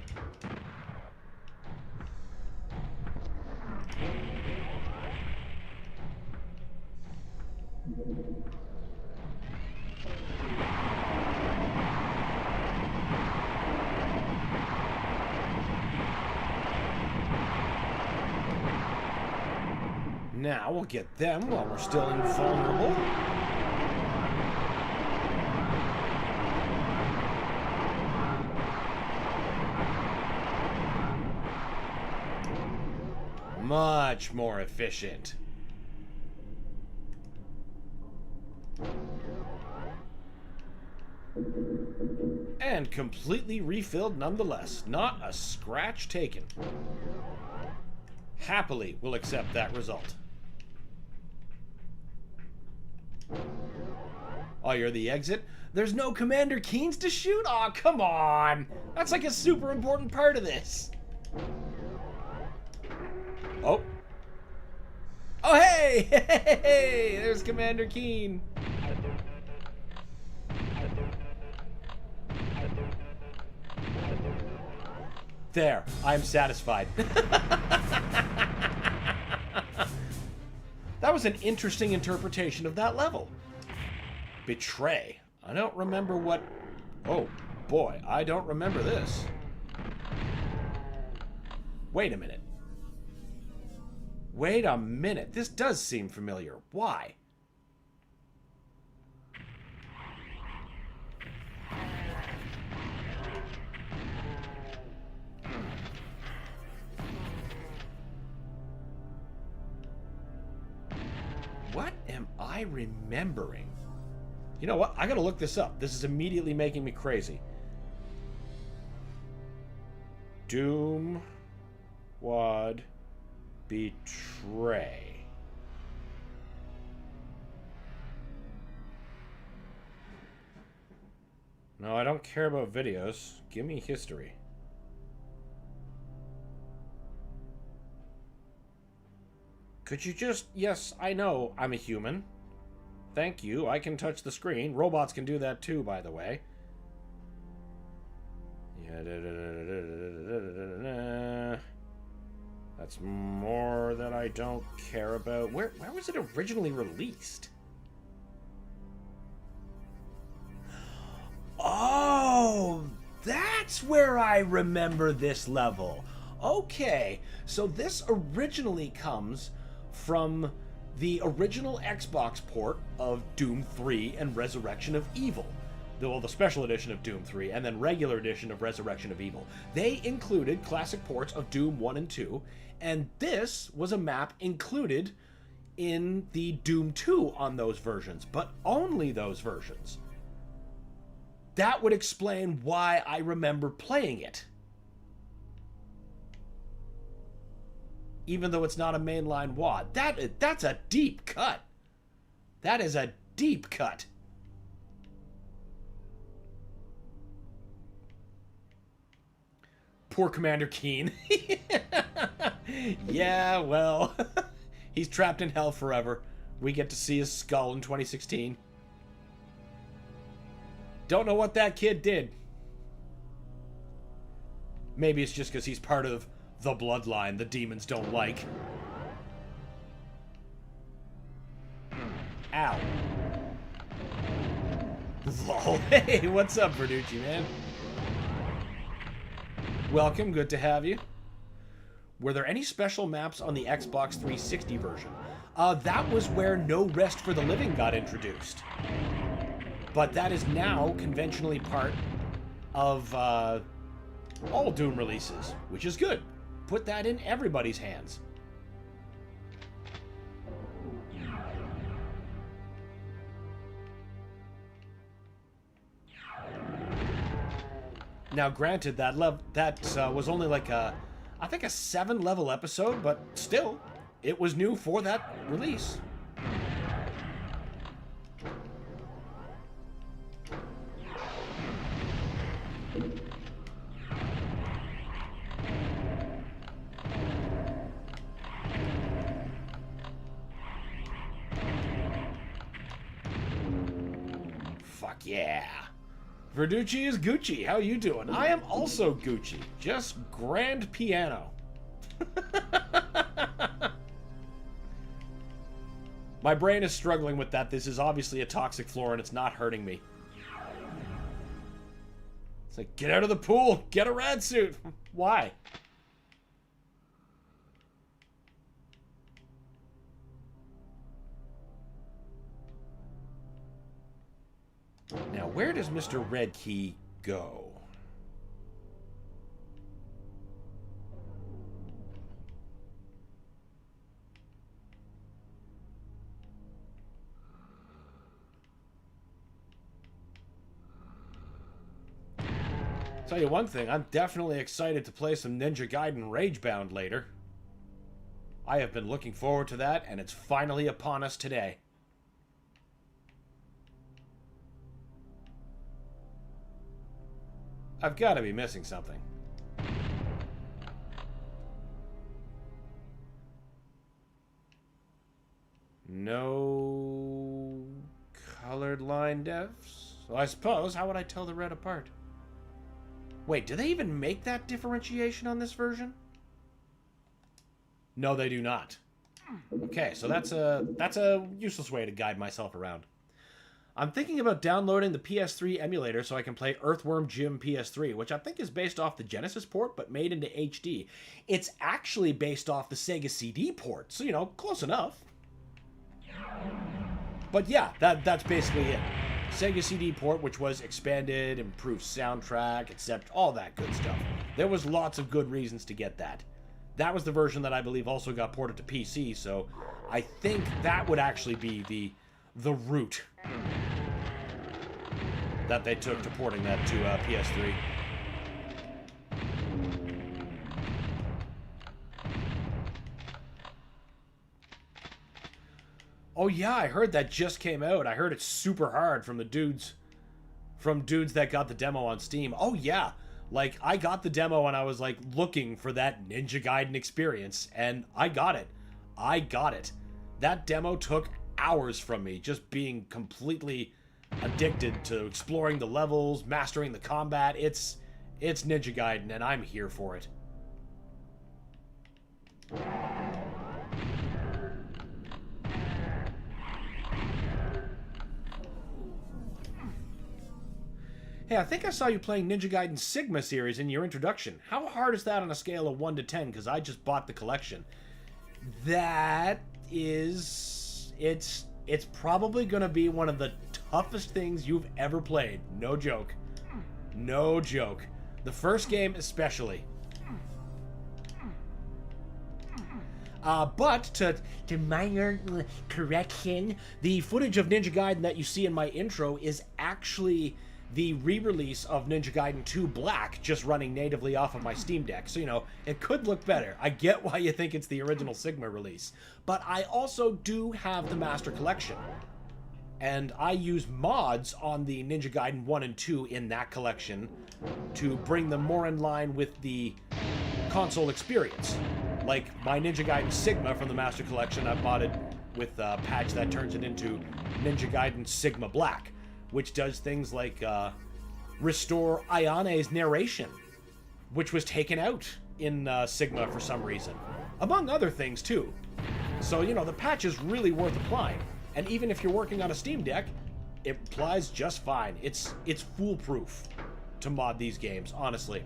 [SPEAKER 1] Now we'll get them while we're still invulnerable. Much more efficient. And completely refilled nonetheless. Not a scratch taken. Happily will accept that result. Oh, you're the exit? There's no Commander Keynes to shoot? Aw, come on! That's like a super important part of this. Oh. Oh, hey! Hey! There's Commander Keen. There. I'm satisfied. That was an interesting interpretation of that level. Betray. I don't remember what... Oh, boy. I don't remember this. Wait a minute. Wait a minute. This does seem familiar. Why? What am I remembering? You know what? I gotta look this up. This is immediately making me crazy. Doom Wad Betray. No, I don't care about videos. Give me history. Could you just... Yes, I know I'm a human. Thank you. I can touch the screen. Robots can do that too, by the way. That's more that I don't care about. Where was it originally released? Oh, that's where I remember this level. Okay, so this originally comes from the original Xbox port of Doom 3 and Resurrection of Evil. Well, the special edition of Doom 3 and then regular edition of Resurrection of Evil. They included classic ports of Doom 1 and 2, and this was a map included in the Doom 2 on those versions, but only those versions. That would explain why I remember playing it. Even though it's not a mainline WAD. That's a deep cut. That is a deep cut. Poor Commander Keen. Yeah, well, he's trapped in hell forever. We get to see his skull in 2016. Don't know what that kid did. Maybe it's just because he's part of the bloodline the demons don't like. Ow. Lol. Hey, what's up, Verducci, man? Welcome, good to have you. Were there any special maps on the Xbox 360 version? That was where No Rest for the Living got introduced. But that is now conventionally part of all Doom releases, which is good. Put that in everybody's hands. Now, granted, that was only like I think a 7-level episode, but still, it was new for that release. Fuck yeah. Verducci is Gucci. How you doing? I am also Gucci. Just grand piano. My brain is struggling with that. This is obviously a toxic floor and it's not hurting me. It's like, get out of the pool. Get a rad suit. Why? Now, where does Mr. Red Key go? Tell you one thing, I'm definitely excited to play some Ninja Gaiden Ragebound later. I have been looking forward to that, and it's finally upon us today. I've got to be missing something. No colored line devs? So I suppose, how would I tell the red apart? Wait, do they even make that differentiation on this version? No, they do not. Okay, so that's a useless way to guide myself around. I'm thinking about downloading the PS3 emulator so I can play Earthworm Jim PS3, which I think is based off the Genesis port, but made into HD. It's actually based off the Sega CD port, so, you know, close enough. But yeah, that's basically it. Sega CD port, which was expanded, improved soundtrack, except all that good stuff. There was lots of good reasons to get that. That was the version that I believe also got ported to PC, so I think that would actually be the route that they took to porting that to PS3. Oh yeah, I heard that just came out. I heard it's super hard from dudes that got the demo on Steam. Oh yeah, like I got the demo and I was like looking for that Ninja Gaiden experience, and I got it. I got it. That demo took hours from me, just being completely addicted to exploring the levels, mastering the combat. It's Ninja Gaiden, and I'm here for it. Hey, I think I saw you playing Ninja Gaiden Sigma series in your introduction. How hard is that on a scale of 1 to 10? Because I just bought the collection. That is... It's probably going to be one of the toughest things you've ever played. No joke. No joke. The first game especially. But to minor correction, the footage of Ninja Gaiden that you see in my intro is actually the re-release of Ninja Gaiden 2 Black, just running natively off of my Steam Deck. So, you know, it could look better. I get why you think it's the original Sigma release. But I also do have the Master Collection. And I use mods on the Ninja Gaiden 1 and 2 in that collection to bring them more in line with the console experience. Like my Ninja Gaiden Sigma from the Master Collection, I've modded with a patch that turns it into Ninja Gaiden Sigma Black, which does things like restore Ayane's narration, which was taken out in Sigma for some reason. Among other things, too. So, you know, the patch is really worth applying. And even if you're working on a Steam Deck, it applies just fine. It's foolproof to mod these games, honestly.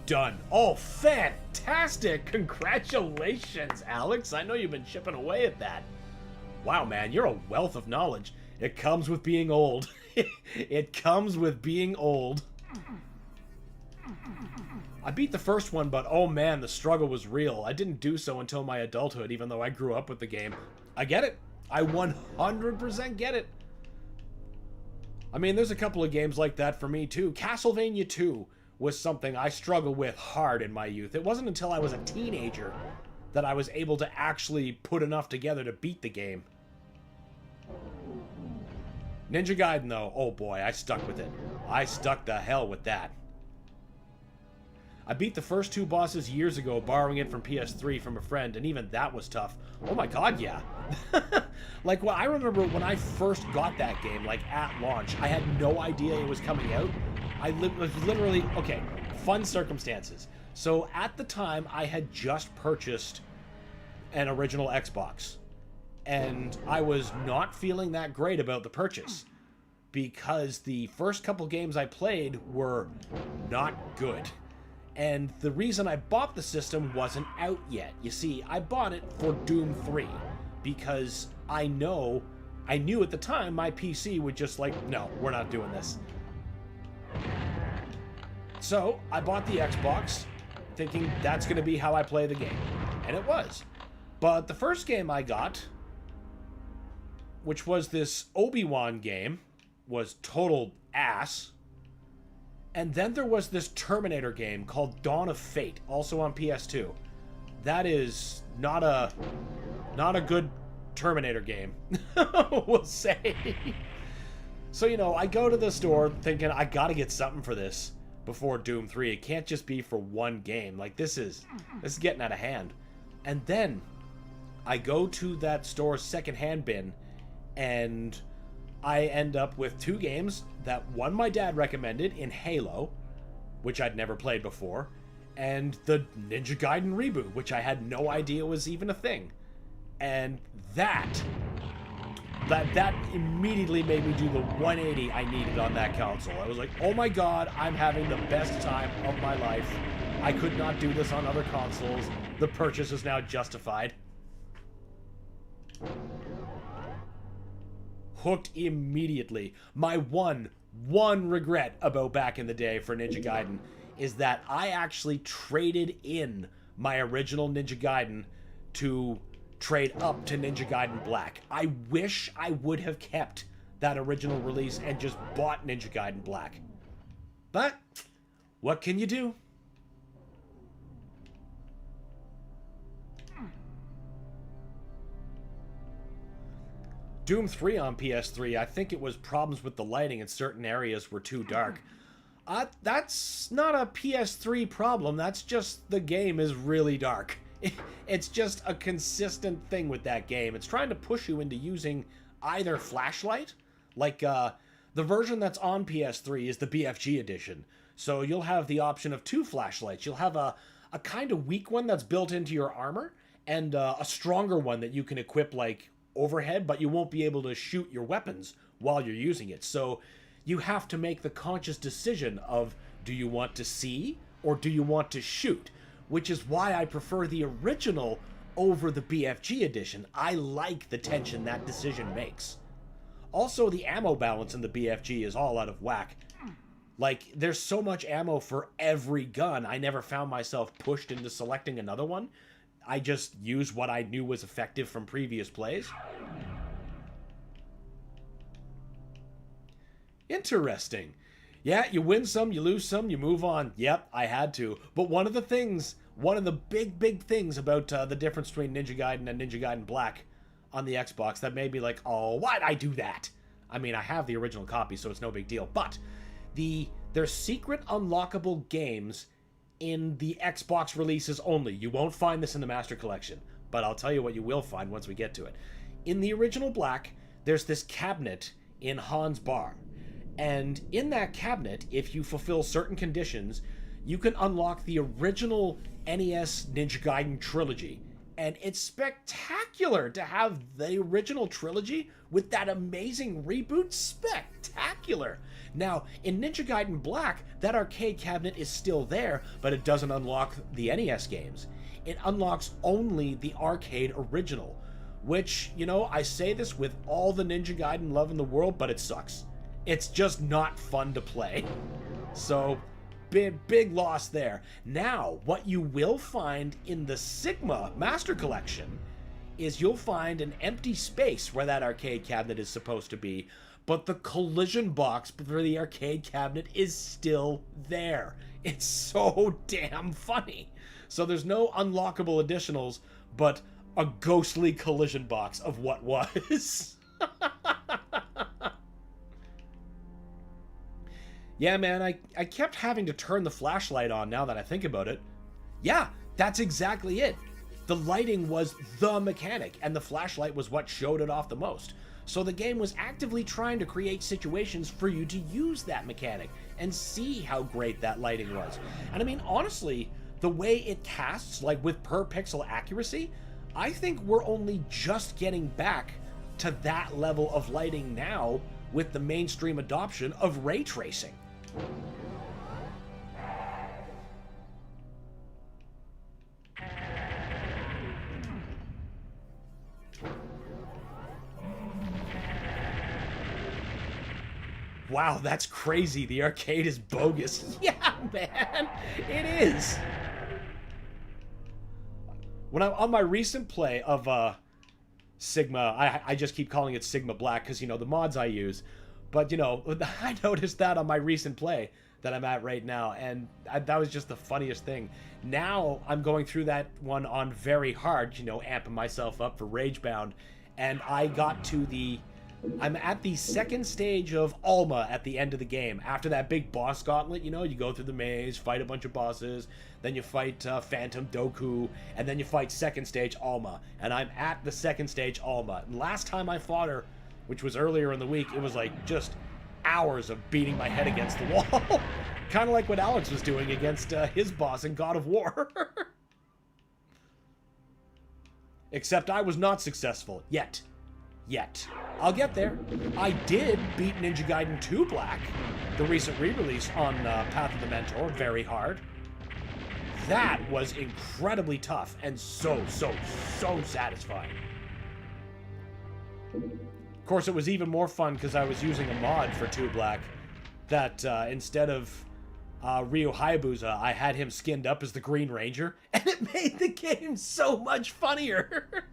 [SPEAKER 1] Done. Oh, fantastic! Congratulations, Alex! I know you've been chipping away at that. Wow, man, you're a wealth of knowledge. It comes with being old. It comes with being old. I beat the first one, but oh man, the struggle was real. I didn't do so until my adulthood, even though I grew up with the game. I get it. I 100% get it. I mean, there's a couple of games like that for me, too. Castlevania 2 was something I struggled with hard in my youth. It wasn't until I was a teenager that I was able to actually put enough together to beat the game. Ninja Gaiden, though, oh boy, I stuck with it. I stuck the hell with that. I beat the first 2 bosses years ago, borrowing it from PS3 from a friend, and even that was tough. Oh my god, yeah. Like, well, I remember when I first got that game, like, at launch, I had no idea it was coming out. I was literally, okay, fun circumstances. So, at the time, I had just purchased an original Xbox. And I was not feeling that great about the purchase, because the first couple games I played were not good. And the reason I bought the system wasn't out yet. You see, I bought it for Doom 3, because I know I knew at the time my PC would just like, no, we're not doing this. So I bought the Xbox thinking that's going to be how I play the game. And it was. But the first game I got, which was this Obi-Wan game, was total ass. And then there was this Terminator game called Dawn of Fate, also on PS2. That is not a good Terminator game, we'll say. So, you know, I go to the store thinking I gotta get something for this before Doom 3. It can't just be for one game. Like, this is getting out of hand. And then I go to that store's secondhand bin, and I end up with two games that one my dad recommended in Halo, which I'd never played before, and the Ninja Gaiden reboot, which I had no idea was even a thing. And that immediately made me do the 180 I needed on that console. I was like, oh my god, I'm having the best time of my life. I could not do this on other consoles. The purchase is now justified. Hooked immediately. My one regret about back in the day for Ninja Gaiden is that I actually traded in my original Ninja Gaiden to trade up to Ninja Gaiden Black. I wish I would have kept that original release and just bought Ninja Gaiden Black. But what can you do? Doom 3 on PS3, I think it was problems with the lighting in certain areas were too dark. That's not a PS3 problem, that's just the game is really dark. It's just a consistent thing with that game. It's trying to push you into using either flashlight, like the version that's on PS3 is the BFG edition. So you'll have the option of two flashlights. You'll have a kind of weak one that's built into your armor, and a stronger one that you can equip like overhead, but you won't be able to shoot your weapons while you're using it. So you have to make the conscious decision of, do you want to see or do you want to shoot? Which is why I prefer the original over the BFG edition. I like the tension that decision makes. Also, the ammo balance in the BFG is all out of whack. Like, there's so much ammo for every gun, I never found myself pushed into selecting another one. I just used what I knew was effective from previous plays. Interesting. Yeah, you win some, you lose some, you move on. Yep, I had to. But one of the big things about the difference between Ninja Gaiden and Ninja Gaiden Black on the Xbox that made me like, oh, why'd I do that? I mean, I have the original copy, so it's no big deal. But there's secret unlockable games in the Xbox releases only. You won't find this in the Master Collection, but I'll tell you what you will find once we get to it. In the original Black, there's this cabinet in Han's bar. And in that cabinet, if you fulfill certain conditions, you can unlock the original NES Ninja Gaiden trilogy. And it's spectacular to have the original trilogy with that amazing reboot. Spectacular. Now, in Ninja Gaiden Black, that arcade cabinet is still there, but it doesn't unlock the NES games. It unlocks only the arcade original, which, you know, I say this with all the Ninja Gaiden love in the world, but it sucks. It's just not fun to play. So, big loss there. Now, what you will find in the Sigma Master Collection is you'll find an empty space where that arcade cabinet is supposed to be, but the collision box for the arcade cabinet is still there. It's so damn funny. So there's no unlockable additionals, but a ghostly collision box of what was. Yeah, man, I kept having to turn the flashlight on now that I think about it. Yeah, that's exactly it. The lighting was the mechanic, and the flashlight was what showed it off the most. So the game was actively trying to create situations for you to use that mechanic and see how great that lighting was. And I mean, honestly, the way it casts, like with per pixel accuracy, I think we're only just getting back to that level of lighting now with the mainstream adoption of ray tracing. Wow, that's crazy. The arcade is bogus. Yeah, man. It is. When I'm on my recent play of Sigma, I just keep calling it Sigma Black because, you know, the mods I use. But, you know, I noticed that on my recent play that I'm at right now, and that was just the funniest thing. Now I'm going through that one on very hard, you know, amping myself up for Ragebound, and I got to I'm at the second stage of Alma at the end of the game. After that big boss gauntlet, you know, you go through the maze, fight a bunch of bosses, then you fight Phantom Doku, and then you fight second stage Alma. And I'm at the second stage Alma. And last time I fought her, which was earlier in the week, it was like just hours of beating my head against the wall. Kind of like what Alex was doing against his boss in God of War. Except I was not successful. Yet. I'll get there. I did beat Ninja Gaiden 2 Black, the recent re-release on Path of the Mentor, very hard. That was incredibly tough and so satisfying. Of course, it was even more fun because I was using a mod for 2 Black that instead of Ryo Hayabusa, I had him skinned up as the Green Ranger, and it made the game so much funnier.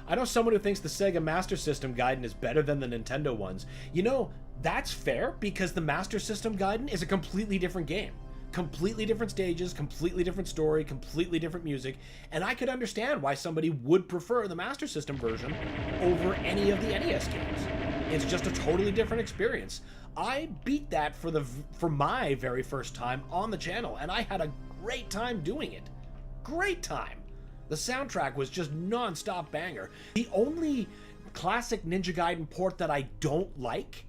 [SPEAKER 1] I know someone who thinks the Sega Master System Gaiden is better than the Nintendo ones. You know, that's fair because the Master System Gaiden is a completely different game. Completely different stages, completely different story, completely different music, and I could understand why somebody would prefer the Master System version over any of the NES games. It's just a totally different experience. I beat that for my very first time on the channel, and I had a great time doing it. Great time. The soundtrack was just non-stop banger. The only classic Ninja Gaiden port that I don't like,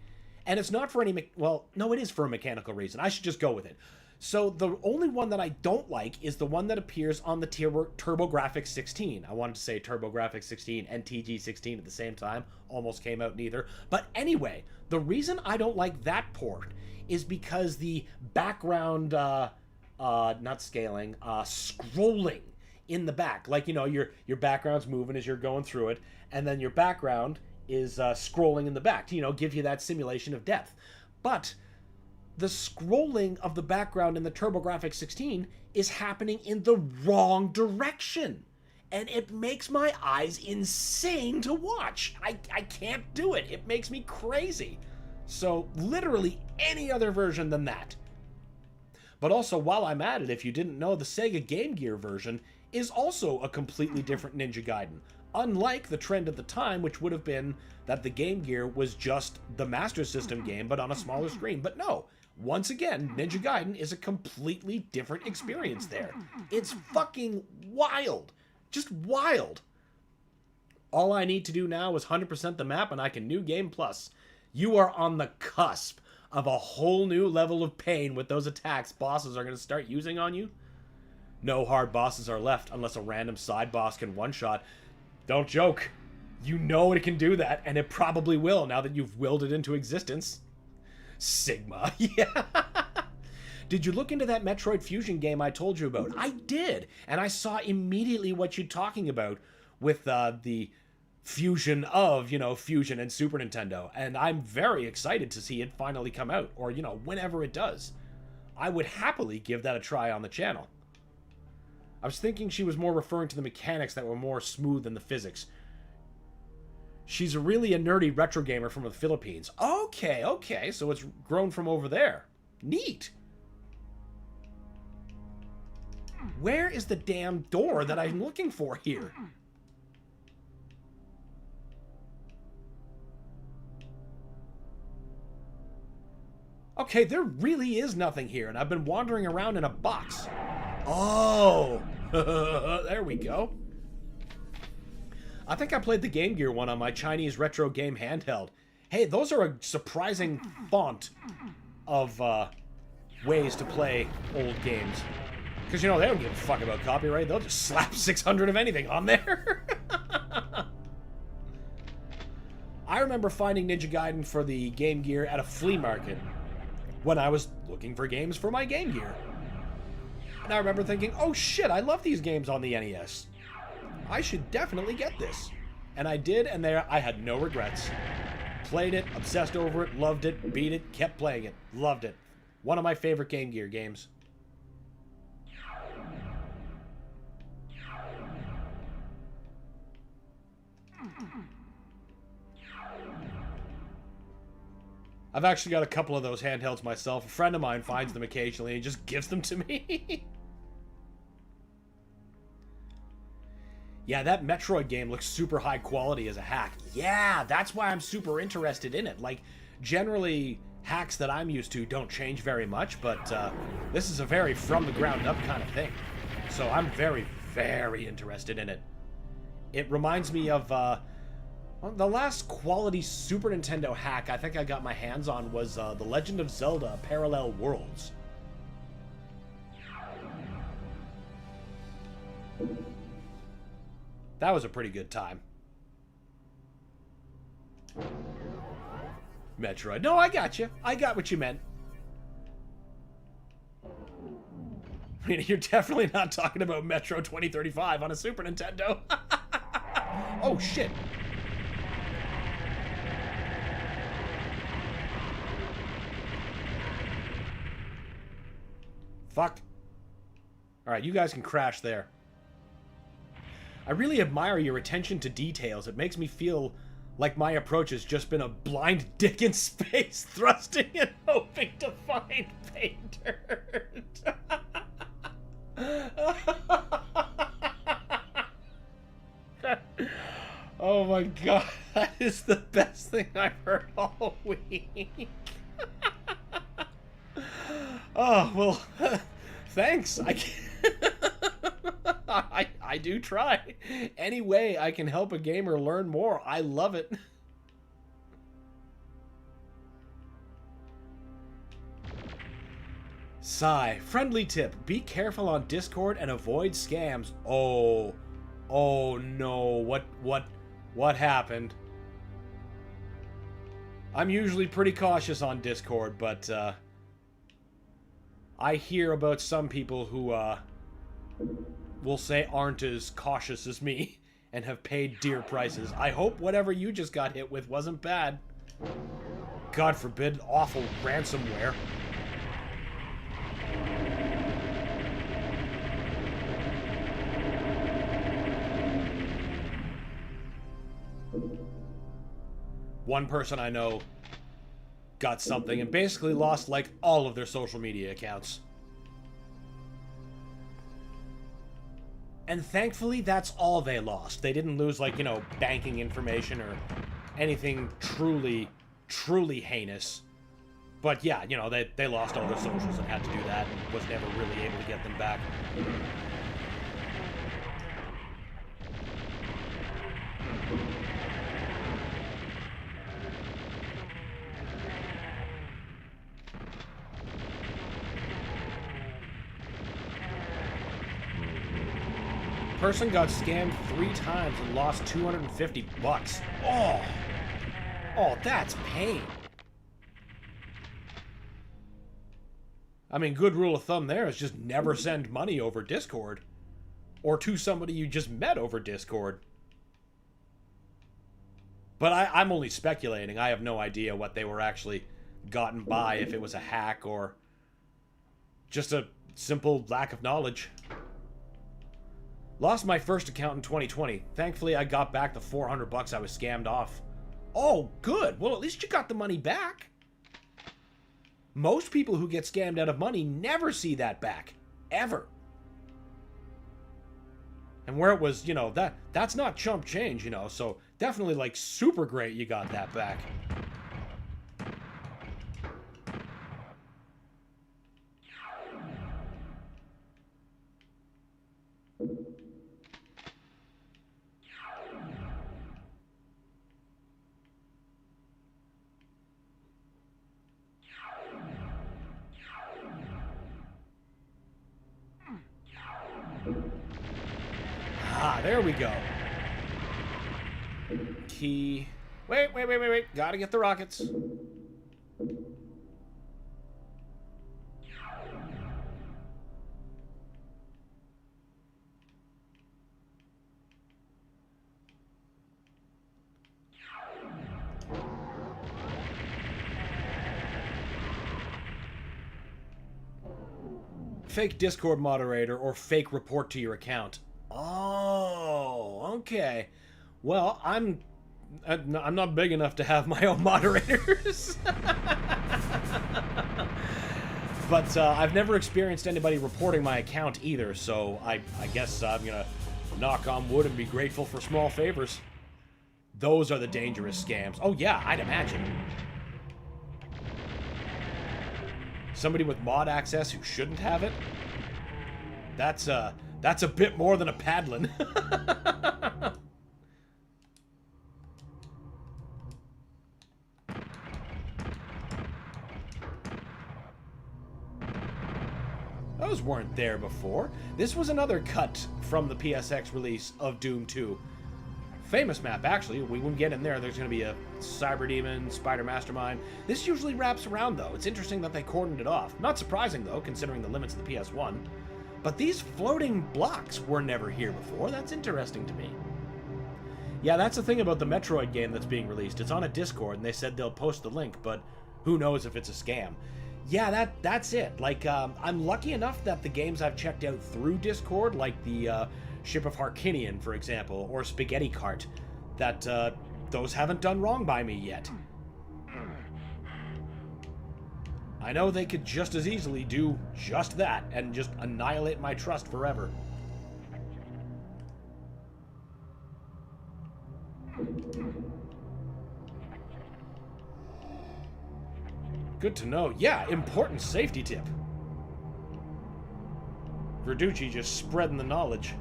[SPEAKER 1] and it's not for any, well, no, it is for a mechanical reason. I should just go with it. So the only one that I don't like is the one that appears on the TurboGrafx 16. I wanted to say TurboGrafx 16 and TG16 at the same time. Almost came out neither. But anyway, the reason I don't like that port is because the background, not scaling, scrolling in the back. Like, you know, your background's moving as you're going through it, and then your background is scrolling in the back to, you know, give you that simulation of depth. But the scrolling of the background in the TurboGrafx 16 is happening in the wrong direction. And it makes my eyes insane to watch. I can't do it. It makes me crazy. So literally any other version than that. But also, while I'm at it, if you didn't know, the Sega Game Gear version is also a completely different Ninja Gaiden. Unlike the trend at the time, which would have been that the Game Gear was just the Master System game, but on a smaller screen. But no, once again, Ninja Gaiden is a completely different experience there. It's fucking wild. Just wild. All I need to do now is 100% the map and I can New Game Plus. You are on the cusp of a whole new level of pain with those attacks bosses are going to start using on you. No hard bosses are left unless a random side boss can one-shot. Don't joke. You know it can do that, and it probably will now that you've willed it into existence. Sigma, yeah. Did you look into that Metroid Fusion game I told you about? I did, and I saw immediately what you're talking about with the fusion of, you know, Fusion and Super Nintendo, and I'm very excited to see it finally come out, or, you know, whenever it does. I would happily give that a try on the channel. I was thinking she was more referring to the mechanics that were more smooth than the physics. She's really a nerdy retro gamer from the Philippines. Okay, so it's grown from over there. Neat. Where is the damn door that I'm looking for here? Okay, there really is nothing here, and I've been wandering around in a box. Oh, there we go. I think I played the Game Gear one on my Chinese retro game handheld. Hey, those are a surprising font of ways to play old games. Because, you know, they don't give a fuck about copyright. They'll just slap 600 of anything on there. I remember finding Ninja Gaiden for the Game Gear at a flea market when I was looking for games for my Game Gear. And I remember thinking, oh shit, I love these games on the NES. I should definitely get this. And I did, and there I had no regrets. Played it, obsessed over it, loved it, beat it, kept playing it, loved it. One of my favorite Game Gear games. I've actually got a couple of those handhelds myself. A friend of mine finds them occasionally and just gives them to me. Yeah, that Metroid game looks super high quality as a hack. Yeah, that's why I'm super interested in it. Like, generally, hacks that I'm used to don't change very much, but this is a very from-the-ground-up kind of thing. So I'm very, very interested in it. It reminds me of, the last quality Super Nintendo hack I think I got my hands on was The Legend of Zelda Parallel Worlds. That was a pretty good time. Metroid. No, I got you. I got what you meant. I mean, you're definitely not talking about Metro 2035 on a Super Nintendo. Oh, shit. Fuck. Alright, you guys can crash there. I really admire your attention to details. It makes me feel like my approach has just been a blind dick in space, thrusting and hoping to find pay dirt. Oh my god, that is the best thing I've heard all week. Oh, well, thanks. I do try. Any way I can help a gamer learn more, I love it. Sigh. Friendly tip. Be careful on Discord and avoid scams. Oh. Oh no. What happened? I'm usually pretty cautious on Discord, but I hear about some people who we'll say aren't as cautious as me and have paid dear prices. I hope whatever you just got hit with wasn't bad. God forbid, awful ransomware. One person I know got something and basically lost like all of their social media accounts. And thankfully, that's all they lost. They didn't lose, like, you know, banking information or anything truly, truly heinous. But yeah, you know, they lost all their socials and had to do that and was never really able to get them back. Person got scammed 3 times and lost 250 bucks. Oh, that's pain. I mean, good rule of thumb there is just never send money over Discord. Or to somebody you just met over Discord. But I'm only speculating. I have no idea what they were actually gotten by, if it was a hack or just a simple lack of knowledge. Lost my first account in 2020. Thankfully, I got back the 400 bucks I was scammed off. Oh, good. Well, at least you got the money back. Most people who get scammed out of money never see that back. Ever. And where it was, you know, that's not chump change, you know, so definitely, like, super great you got that back. Ah, there we go. Key. Wait. Gotta get the rockets. Fake Discord moderator or fake report to your account. Oh, okay. Well, I'm not big enough to have my own moderators. But I've never experienced anybody reporting my account either, so I guess I'm gonna knock on wood and be grateful for small favors. Those are the dangerous scams. Oh yeah, I'd imagine. Somebody with mod access who shouldn't have it? That's a bit more than a paddling. Those weren't there before. This was another cut from the PSX release of Doom 2. Famous map, actually. We wouldn't get in there. There's going to be a Cyber Demon, Spider Mastermind. This usually wraps around, though. It's interesting that they cordoned it off. Not surprising, though, considering the limits of the PS1. But these floating blocks were never here before. That's interesting to me. Yeah, that's the thing about the Metroid game that's being released. It's on a Discord, and they said they'll post the link, but who knows if it's a scam. Yeah, that's it. Like, I'm lucky enough that the games I've checked out through Discord, like the Ship of Harkinian, for example, or Spaghetti Cart, that those haven't done wrong by me yet. I know they could just as easily do just that and just annihilate my trust forever. Good to know. Yeah, important safety tip. Verducci just spreading the knowledge.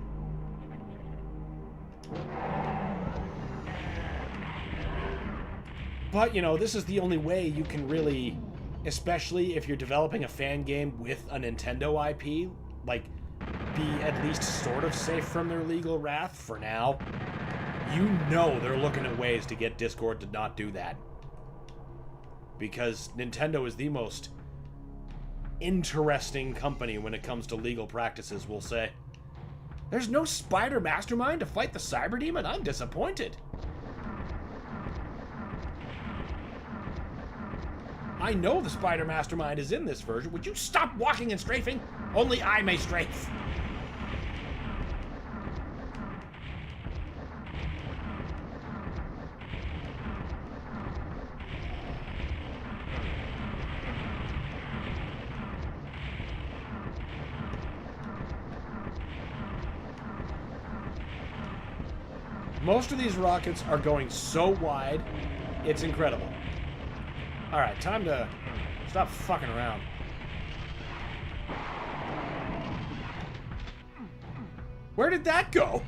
[SPEAKER 1] But, you know, this is the only way you can really, especially if you're developing a fan game with a Nintendo IP, like, be at least sort of safe from their legal wrath for now. You know they're looking at ways to get Discord to not do that. Because Nintendo is the most interesting company when it comes to legal practices, we'll say. There's no Spider Mastermind to fight the Cyber Demon? I'm disappointed. I know the Spider Mastermind is in this version. Would you stop walking and strafing? Only I may strafe. Most of these rockets are going so wide, it's incredible. Alright, time to stop fucking around. Where did that go?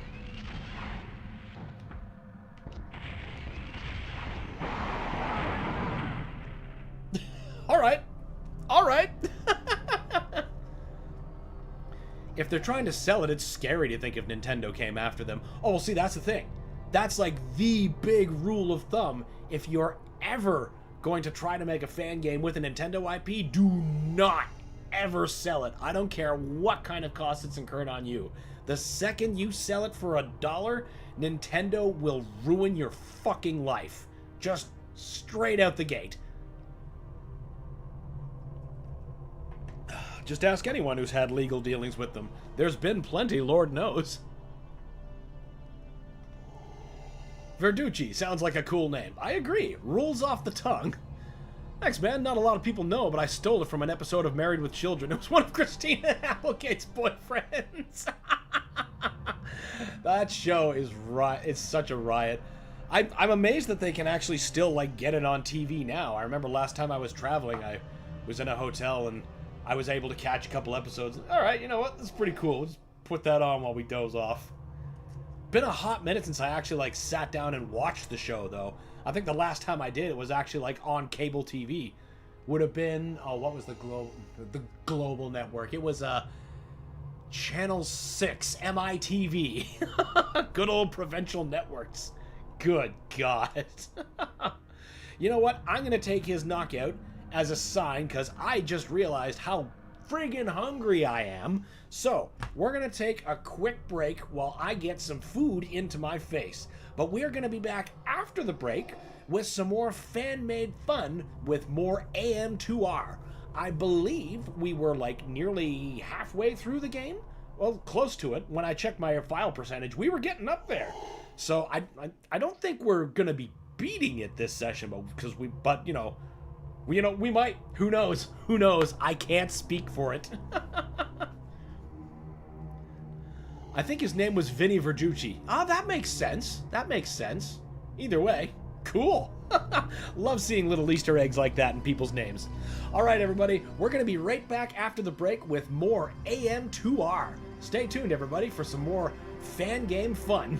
[SPEAKER 1] Alright. Alright. If they're trying to sell it, it's scary to think if Nintendo came after them. Oh, well, see, that's the thing. That's like the big rule of thumb. If you're ever going to try to make a fan game with a Nintendo IP, do not ever sell it. I don't care what kind of cost it's incurred on you. The second you sell it for $1, Nintendo will ruin your fucking life. Just straight out the gate. Just ask anyone who's had legal dealings with them. There's been plenty, Lord knows. Verducci sounds like a cool name. I agree. Rolls off the tongue. Thanks, man. Not a lot of people know, but I stole it from an episode of Married with Children. It was one of Christina Applegate's boyfriends. That show is it's such a riot. I'm amazed that they can actually still, like, get it on TV now. I remember last time I was traveling, I was in a hotel and I was able to catch a couple episodes. All right, you know what? This is pretty cool. We'll just put that on while we doze off. Been a hot minute since I actually, like, sat down and watched the show, though. I think the last time I did it was actually, like, on cable TV. Would have been, oh, what was the global network? It was Channel 6, MITV. Good old provincial networks. Good God. You know what? I'm going to take his knockout as a sign, because I just realized how friggin' hungry I am. So, we're going to take a quick break while I get some food into my face. But we're going to be back after the break with some more fan-made fun with more AM2R. I believe we were like nearly halfway through the game. Well, close to it. When I checked my file percentage, we were getting up there. So I don't think we're gonna be beating it this session, but we might. Who knows? Who knows? I can't speak for it. I think his name was Vinny Verducci. Ah, that makes sense. That makes sense. Either way, cool. Love seeing little Easter eggs like that in people's names. All right, everybody, we're going to be right back after the break with more AM2R. Stay tuned, everybody, for some more fan game fun.